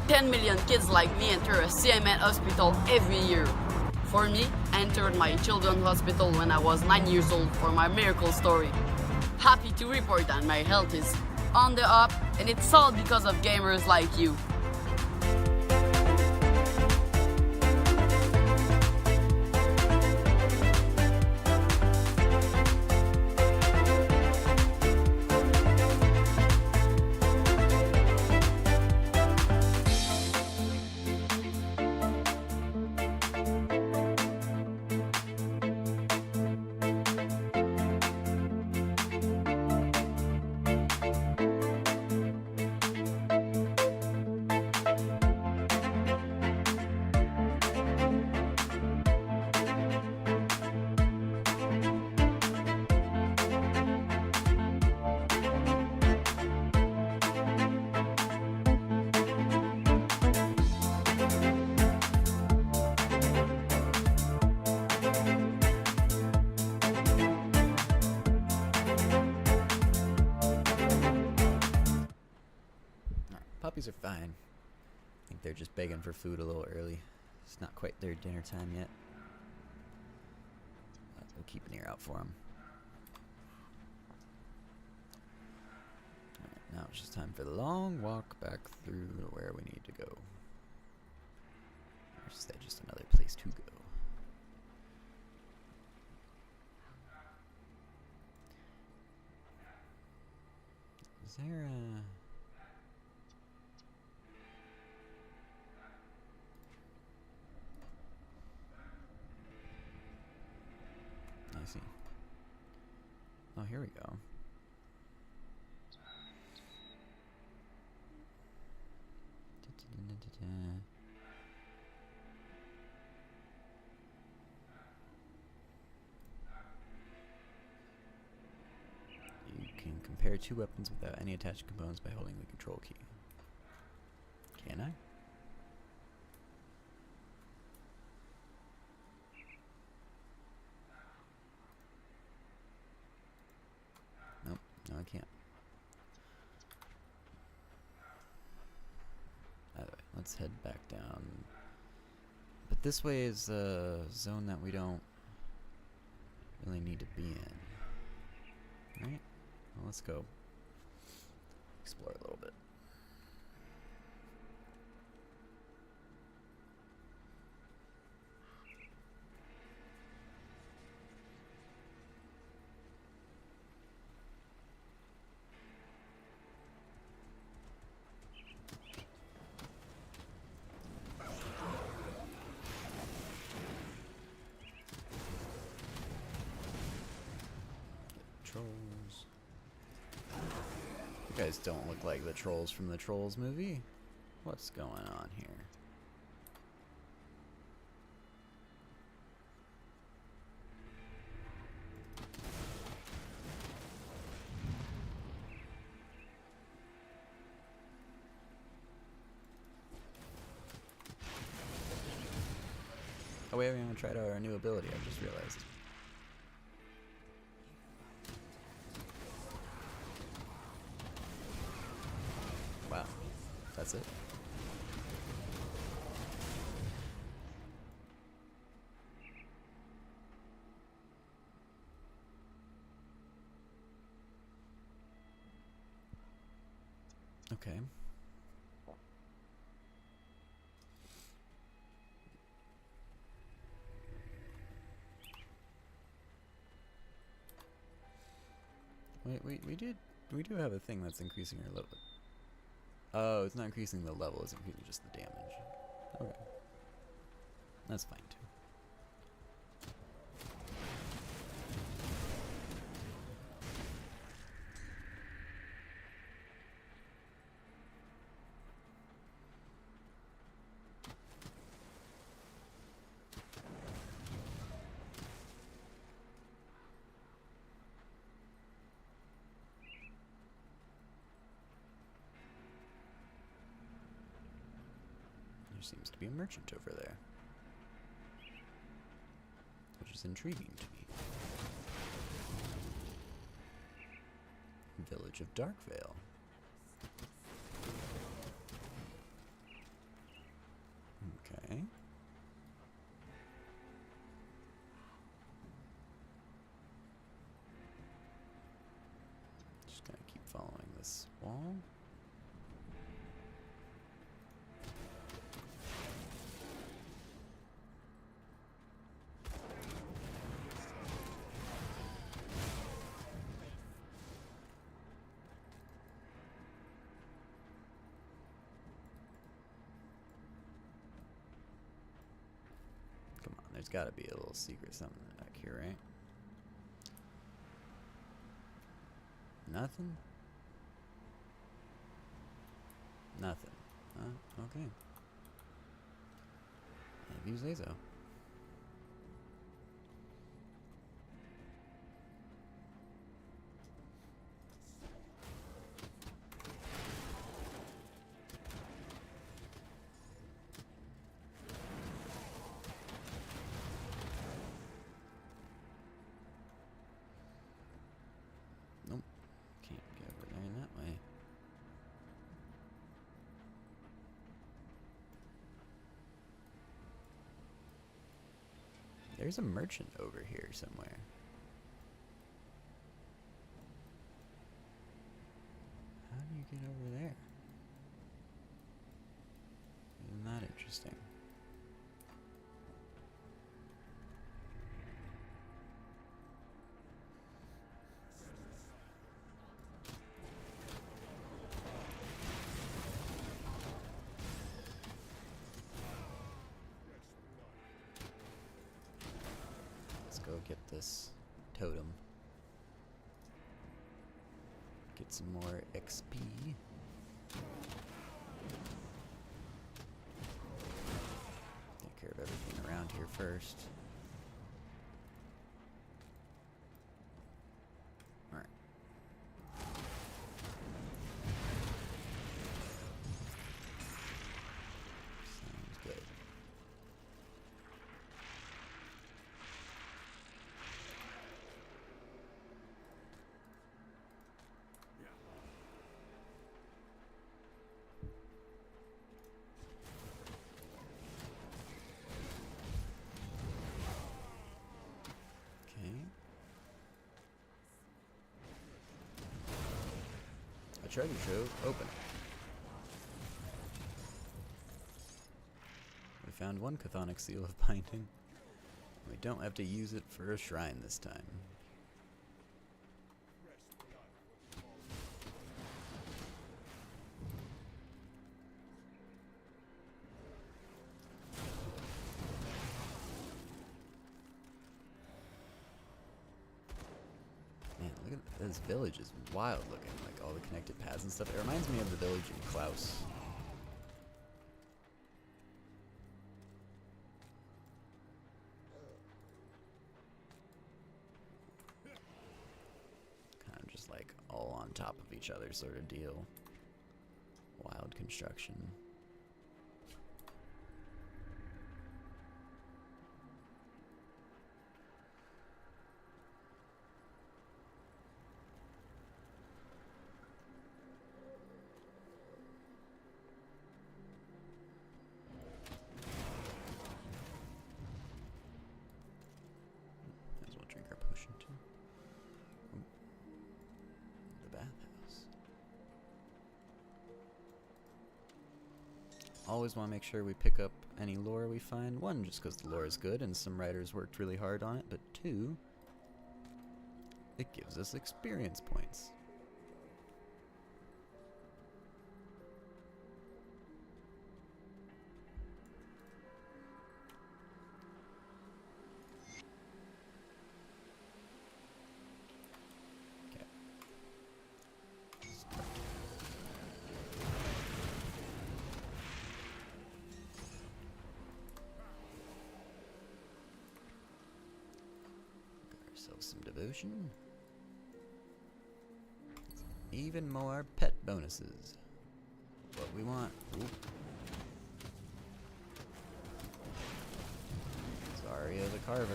10 million kids like me enter a CMN hospital every year. For me, I entered my children's hospital when I was 9 years old for my miracle story. Happy to report that my health is on the up, and it's all because of gamers like you. Puppies are fine. I think they're just begging for food a little early. It's not quite their dinner time yet. We'll keep an ear out for them. Alright, now it's just time for the long walk back through to where we need to go. Or is that just another place to go? Is there a... I see. Oh, here we go. You can compare two weapons without any attached components by holding the control key. Can I? Nope, no I can't. Either way, let's head back down. But this way is a zone that we don't really need to be in. Right? Well, let's go explore a little bit. Trolls. You guys don't look like the trolls from the Trolls movie. What's going on here? Oh wait, we haven't tried out our new ability, I just realized. Wow, that's it. Okay. Wait, we do have a thing that's increasing our level. Oh, it's not increasing the level, it's increasing just the damage. Okay. That's fine too. Seems to be a merchant over there, which is intriguing to me. Village of Darkvale. Okay. Just gonna keep following this wall. There's got to be a little secret something back here, right? Nothing? Nothing. Okay. If you say so. There's a merchant over here somewhere. How do you get over there? Isn't that interesting? Go get this totem. Get some more XP. Take care of everything around here first. Alright. Sounds good. Treasure trove, open. We found one chthonic seal of binding. We don't have to use it for a shrine this time. Man, look at This village is wild looking, like all the connected paths and stuff. It reminds me of the village in Klaus. Kind of just like all on top of each other sort of deal. Wild construction. Might as well drink our potion too. Ooh. The bathhouse. Always want to make sure we pick up any lore we find. One, just because the lore is good and some writers worked really hard on it, but two, it gives us experience points. Okay. Start. Got ourselves some devotion. Even more pet bonuses. What we want. Ooh. Zarya the Carver.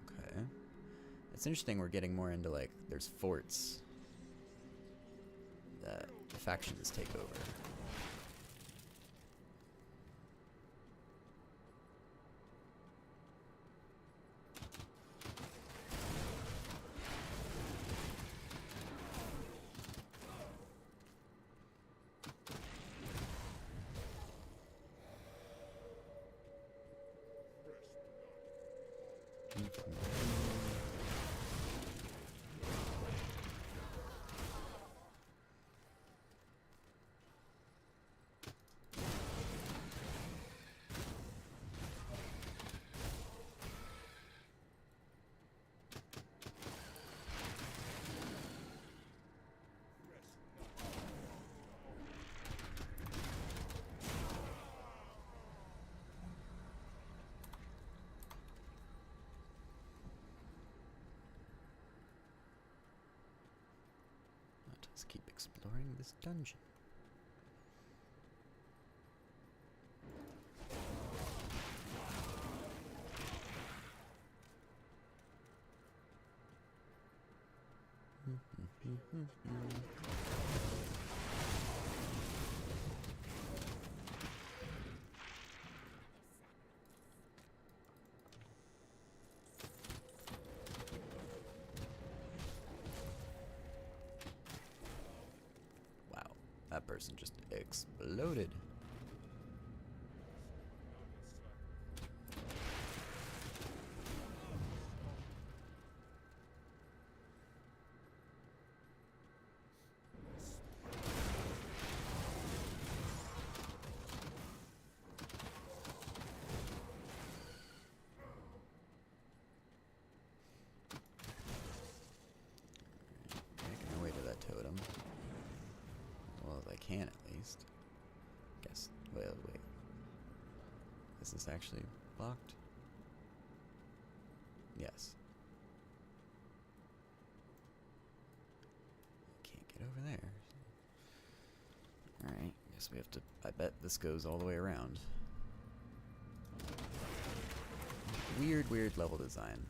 Okay. It's interesting we're getting more into like, there's forts that the factions take over. Let's keep exploring this dungeon. That person just exploded. Making our way to that totem. Well, I can at least. Guess. Wait. Is this actually blocked? Yes. Can't get over there. Alright, guess we have to. I bet this goes all the way around. Weird level design.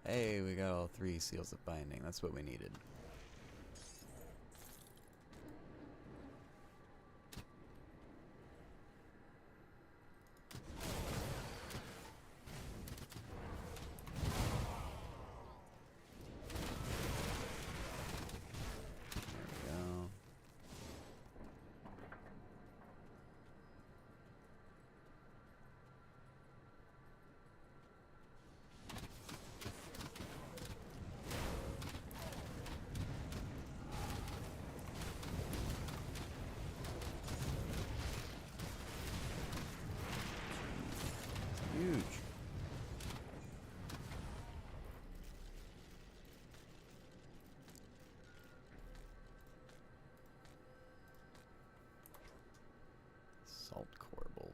Hey, we got all 3 seals of binding. That's what we needed.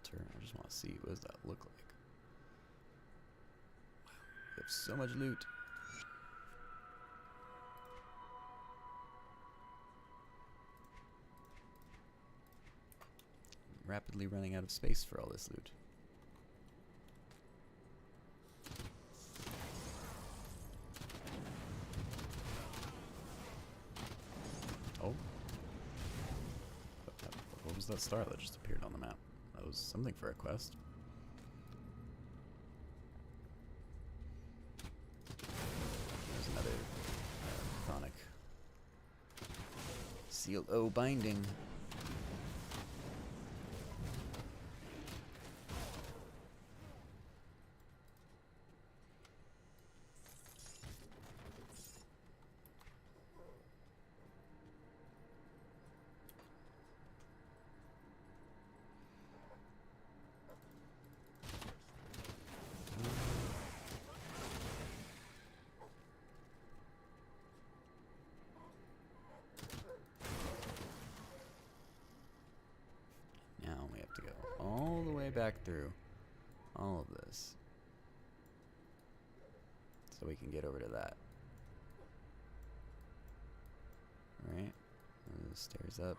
shelter. I just want to see, what does that look like? Wow, we have so much loot. I'm rapidly running out of space for all this loot. Oh. What was that star that just appeared on the map? That was something for a quest. There's another chronic seal O binding. Now we have to go all the way back through all of this so we can get over to that. Alright, stairs up.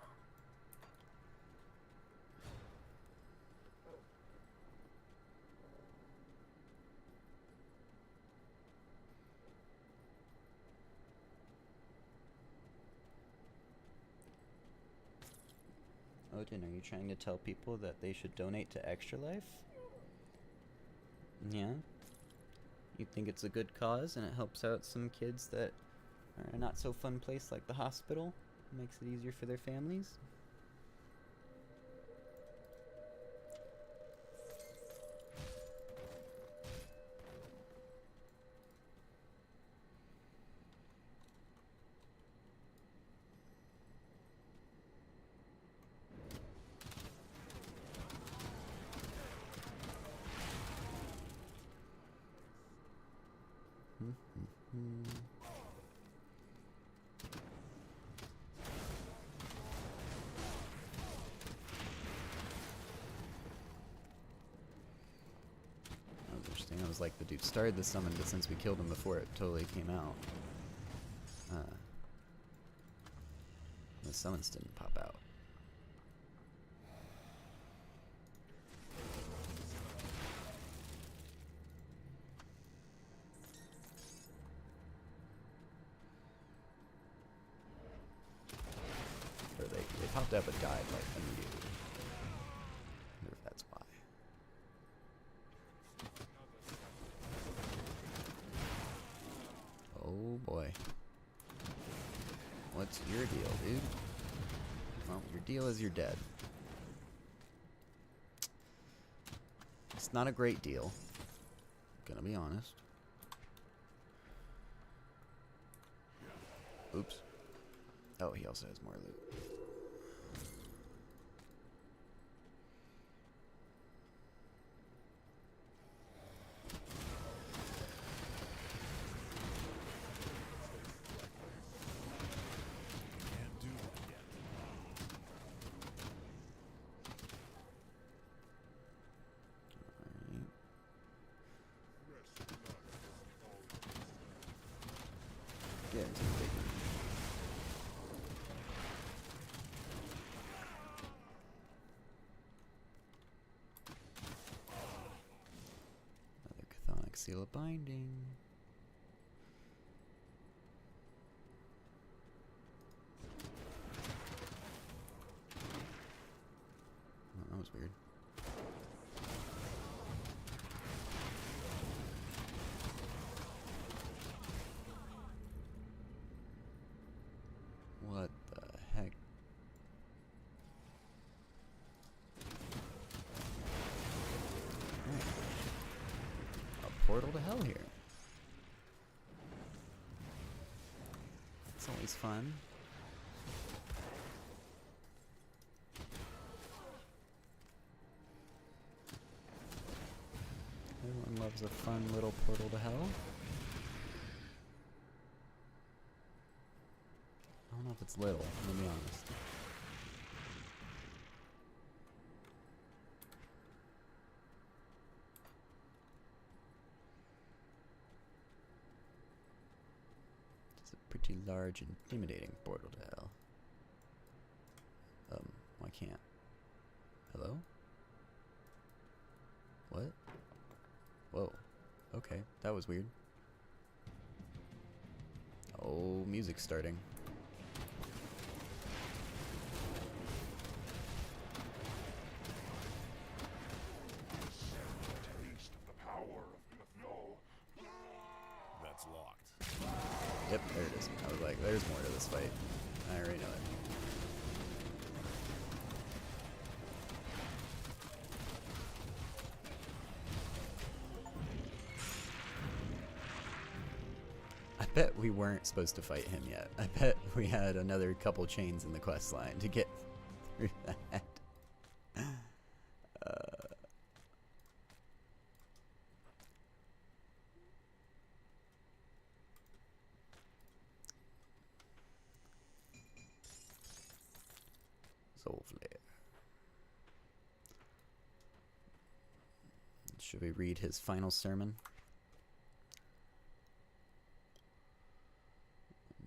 Odin, are you trying to tell people that they should donate to Extra Life? Yeah? You think it's a good cause and it helps out some kids that are in a not so fun place like the hospital? Makes it easier for their families? That was interesting. I was like, the dude started the summon, but since we killed him before it totally came out, the summons didn't pop out. Or they popped up but died like immediately. I wonder if that's why. Oh boy. What's your deal, dude? Well, your deal is you're dead. It's not a great deal. Gonna be honest. Oops. Oh, he also has more loot. Get into the big room. Another chthonic seal of binding. Oh, that was weird. What the heck? Alright. A portal to hell here. It's always fun. Everyone loves a fun little portal to hell. I don't know if it's little, to be honest. Pretty large, intimidating portal to hell. Why can't? Hello? What? Whoa. Okay, that was weird. Oh, music's starting. Taste of the power of no. That's locked. Yep, there it is. I was like, there's more to this fight. I already know it. I bet we weren't supposed to fight him yet. I bet we had another couple chains in the quest line to get through that. Soulflare. Should we read his final sermon?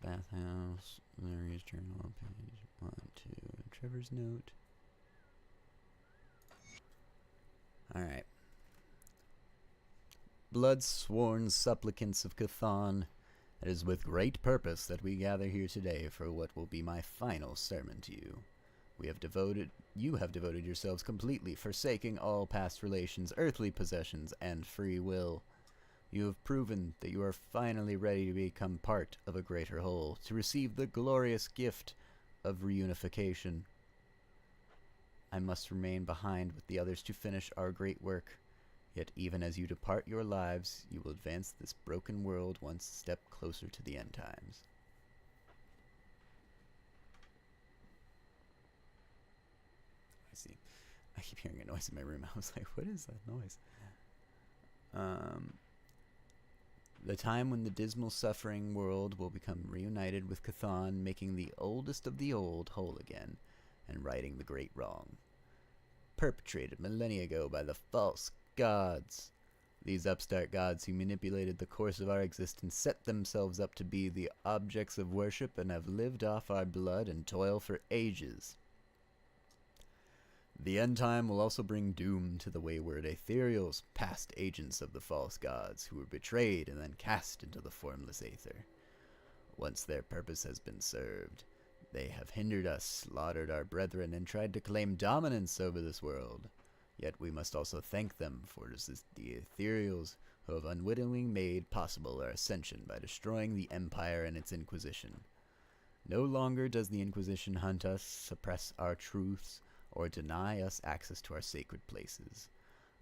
Bathhouse, Larry's journal, page 1, 2, Trevor's note. Alright. Blood-sworn supplicants of Cthon, it is with great purpose that we gather here today for what will be my final sermon to you. You have devoted yourselves completely, forsaking all past relations, earthly possessions, and free will. You have proven that you are finally ready to become part of a greater whole, to receive the glorious gift of reunification. I must remain behind with the others to finish our great work. Yet even as you depart your lives, you will advance this broken world one step closer to the end times. I see. I keep hearing a noise in my room. I was like, what is that noise? The time when the dismal suffering world will become reunited with Cthon, making the oldest of the old whole again, and righting the great wrong perpetrated millennia ago by the false gods. These upstart gods who manipulated the course of our existence set themselves up to be the objects of worship and have lived off our blood and toil for ages. The end time will also bring doom to the wayward ethereals, past agents of the false gods, who were betrayed and then cast into the formless aether. Once their purpose has been served, they have hindered us, slaughtered our brethren, and tried to claim dominance over this world. Yet we must also thank them, for it is the ethereals who have unwittingly made possible our ascension by destroying the Empire and its Inquisition. No longer does the Inquisition hunt us, suppress our truths, or deny us access to our sacred places.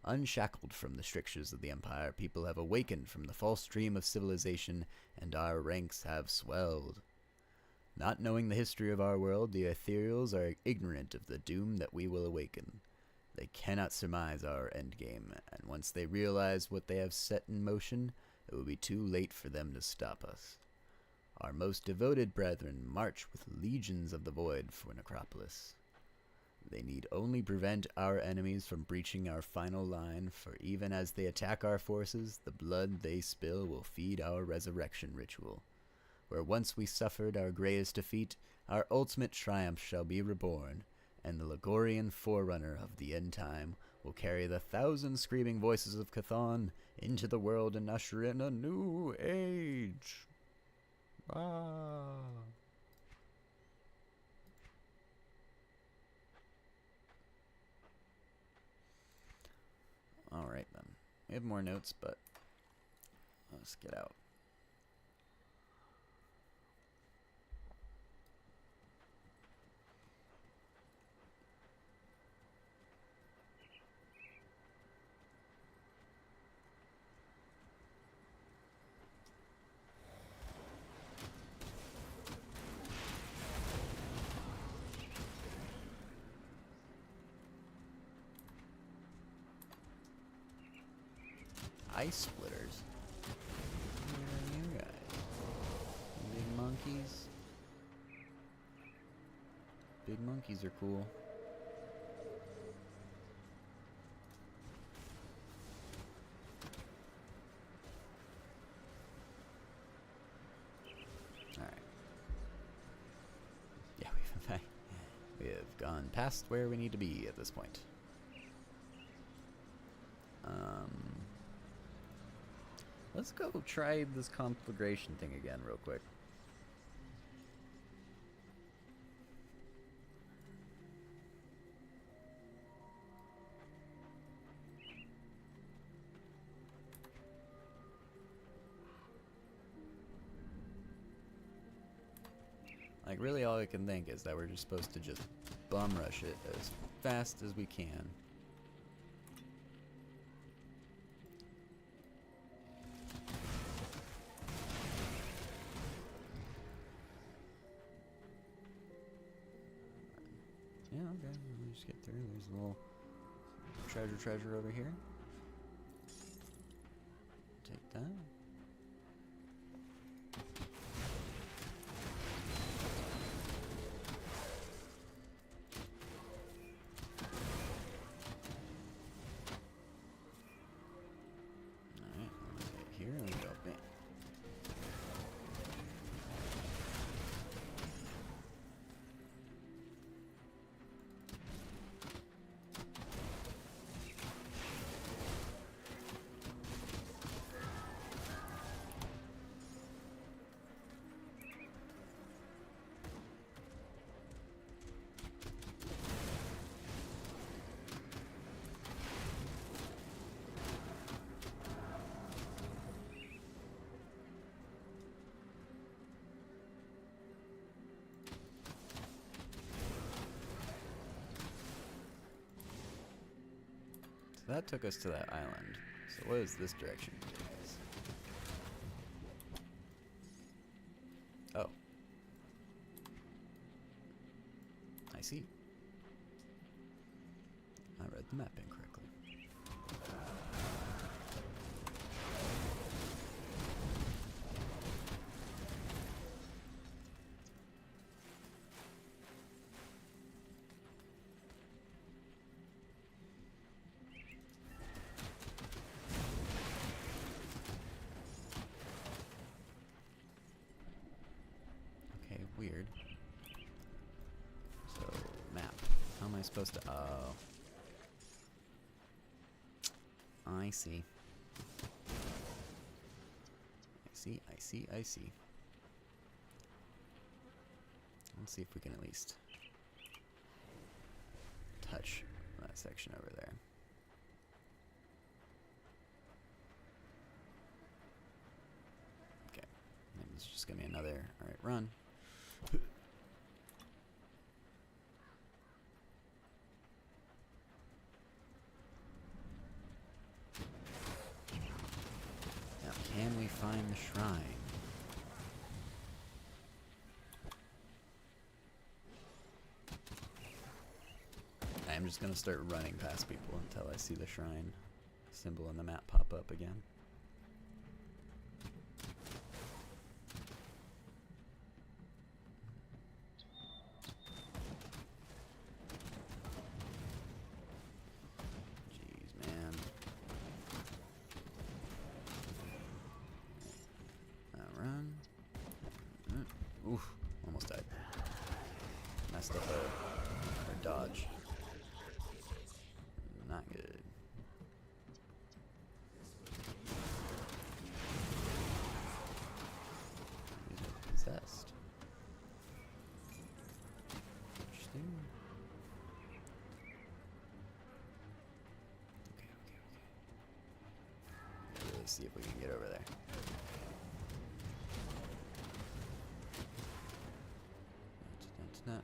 Unshackled from the strictures of the Empire, people have awakened from the false dream of civilization, and our ranks have swelled. Not knowing the history of our world, the ethereals are ignorant of the doom that we will awaken. They cannot surmise our endgame, and once they realize what they have set in motion, it will be too late for them to stop us. Our most devoted brethren march with legions of the void for Necropolis. They need only prevent our enemies from breaching our final line, for even as they attack our forces, the blood they spill will feed our resurrection ritual. Where once we suffered our greatest defeat, our ultimate triumph shall be reborn, and the Ligurian forerunner of the end time will carry the 1,000 screaming voices of Cthon into the world and usher in a new age. Alright then. We have more notes, but let's get out. Ice splitters. Where are you guys? Big monkeys? Big monkeys are cool. Alright. past where we need to be at this point. Let's go try this conflagration thing again real quick. Like, really all I can think is that we're just supposed to just bum rush it as fast as we can. Yeah, okay, we'll just get through. There's a little treasure over here. Take that. Alright, let me get here and we go bam. So that took us to that island. So what is this direction take us? Oh. I see. I read the map incorrectly. Weird. So, map. How am I supposed to... Oh. I see. I see. Let's see if we can at least touch that section over there. Okay. Maybe it's just gonna be another... Alright, run. Now, can we find the shrine? I'm just gonna start running past people until I see the shrine symbol in the map pop up again. Oof, almost died. Messed up our dodge. Not good. These are possessed. Interesting. Okay. Let's see if we can get over there.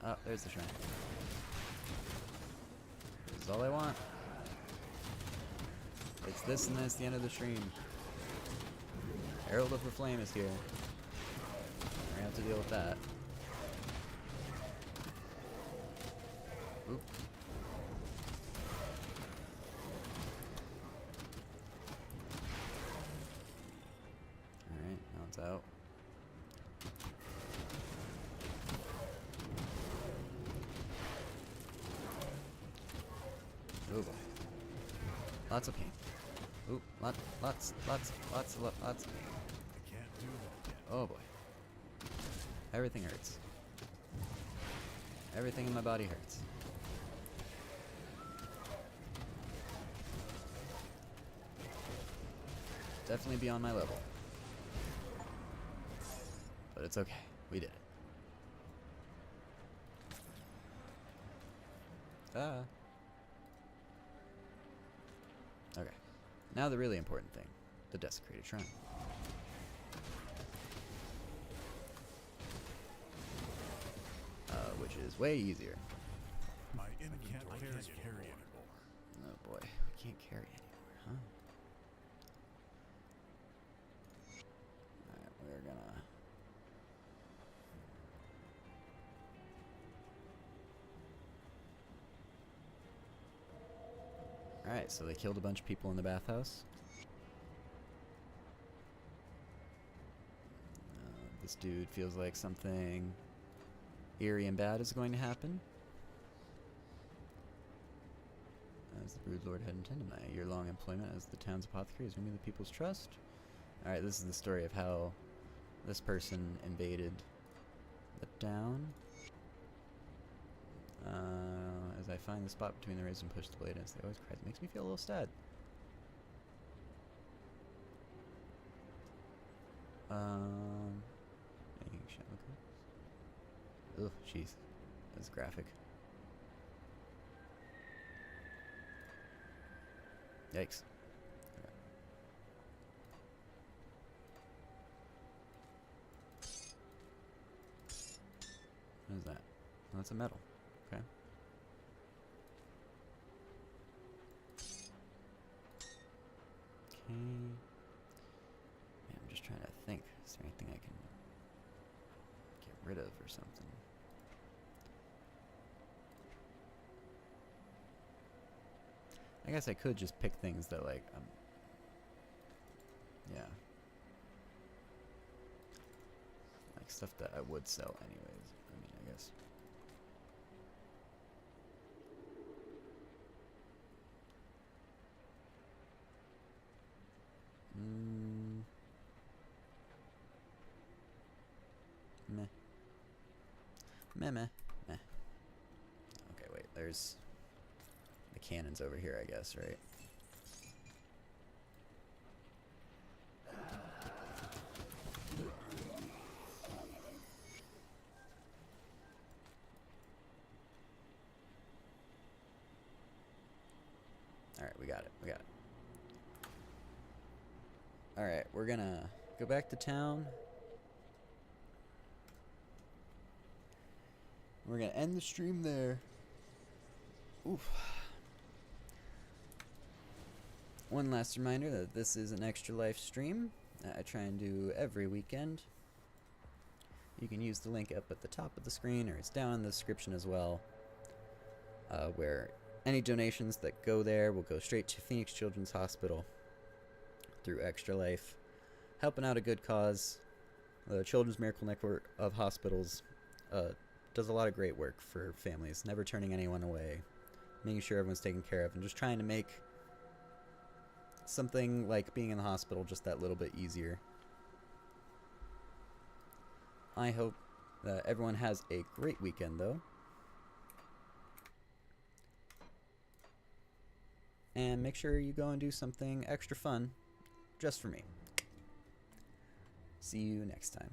Oh, there's the shrine. This is all I want. It's this and that's the end of the stream. Herald of the Flame is here. We're gonna have to deal with that. Oop. Alright, now it's out. Oh boy. Lots of pain. Ooh, lots. I can't do that yet. Oh boy. Everything hurts. Everything in my body hurts. definitely beyond my level. But it's okay. We did it. Okay. Now the really important thing. The desecrated shrine. Which is way easier. My inventory can't carry anymore. Oh boy, we can't carry anymore, huh? Alright, we're gonna... Alright, so they killed a bunch of people in the bathhouse. This dude feels like something eerie and bad is going to happen. As the Brood Lord had intended, my year-long employment as the town's apothecary has earned me the people's trust. Alright, this is the story of how this person invaded the town. As I find the spot between the razor and push the blade as they always cry, it makes me feel a little sad. Ugh, jeez. That's graphic. Yikes. Okay. What is that? Oh, that's a medal. Okay. Okay. Man, I'm just trying to think. Is there anything I can get rid of or something? I guess I could just pick things that, like, yeah. Like, stuff that I would sell anyways. I mean, I guess. Meh. Meh, meh, meh. Okay, wait, there's... the cannon's over here, I guess, right? Alright, we got it. We got it. Alright, we're gonna go back to town. We're gonna end the stream there. Oof. One last reminder that this is an Extra Life stream that I try and do every weekend. You can use the link up at the top of the screen, or it's down in the description as well, where any donations that go there will go straight to Phoenix Children's Hospital through Extra Life, helping out a good cause. The Children's Miracle Network of Hospitals does a lot of great work for families, never turning anyone away, making sure everyone's taken care of, and just trying to make something like being in the hospital just that little bit easier. I hope that everyone has a great weekend, though. And make sure you go and do something extra fun just for me. See you next time.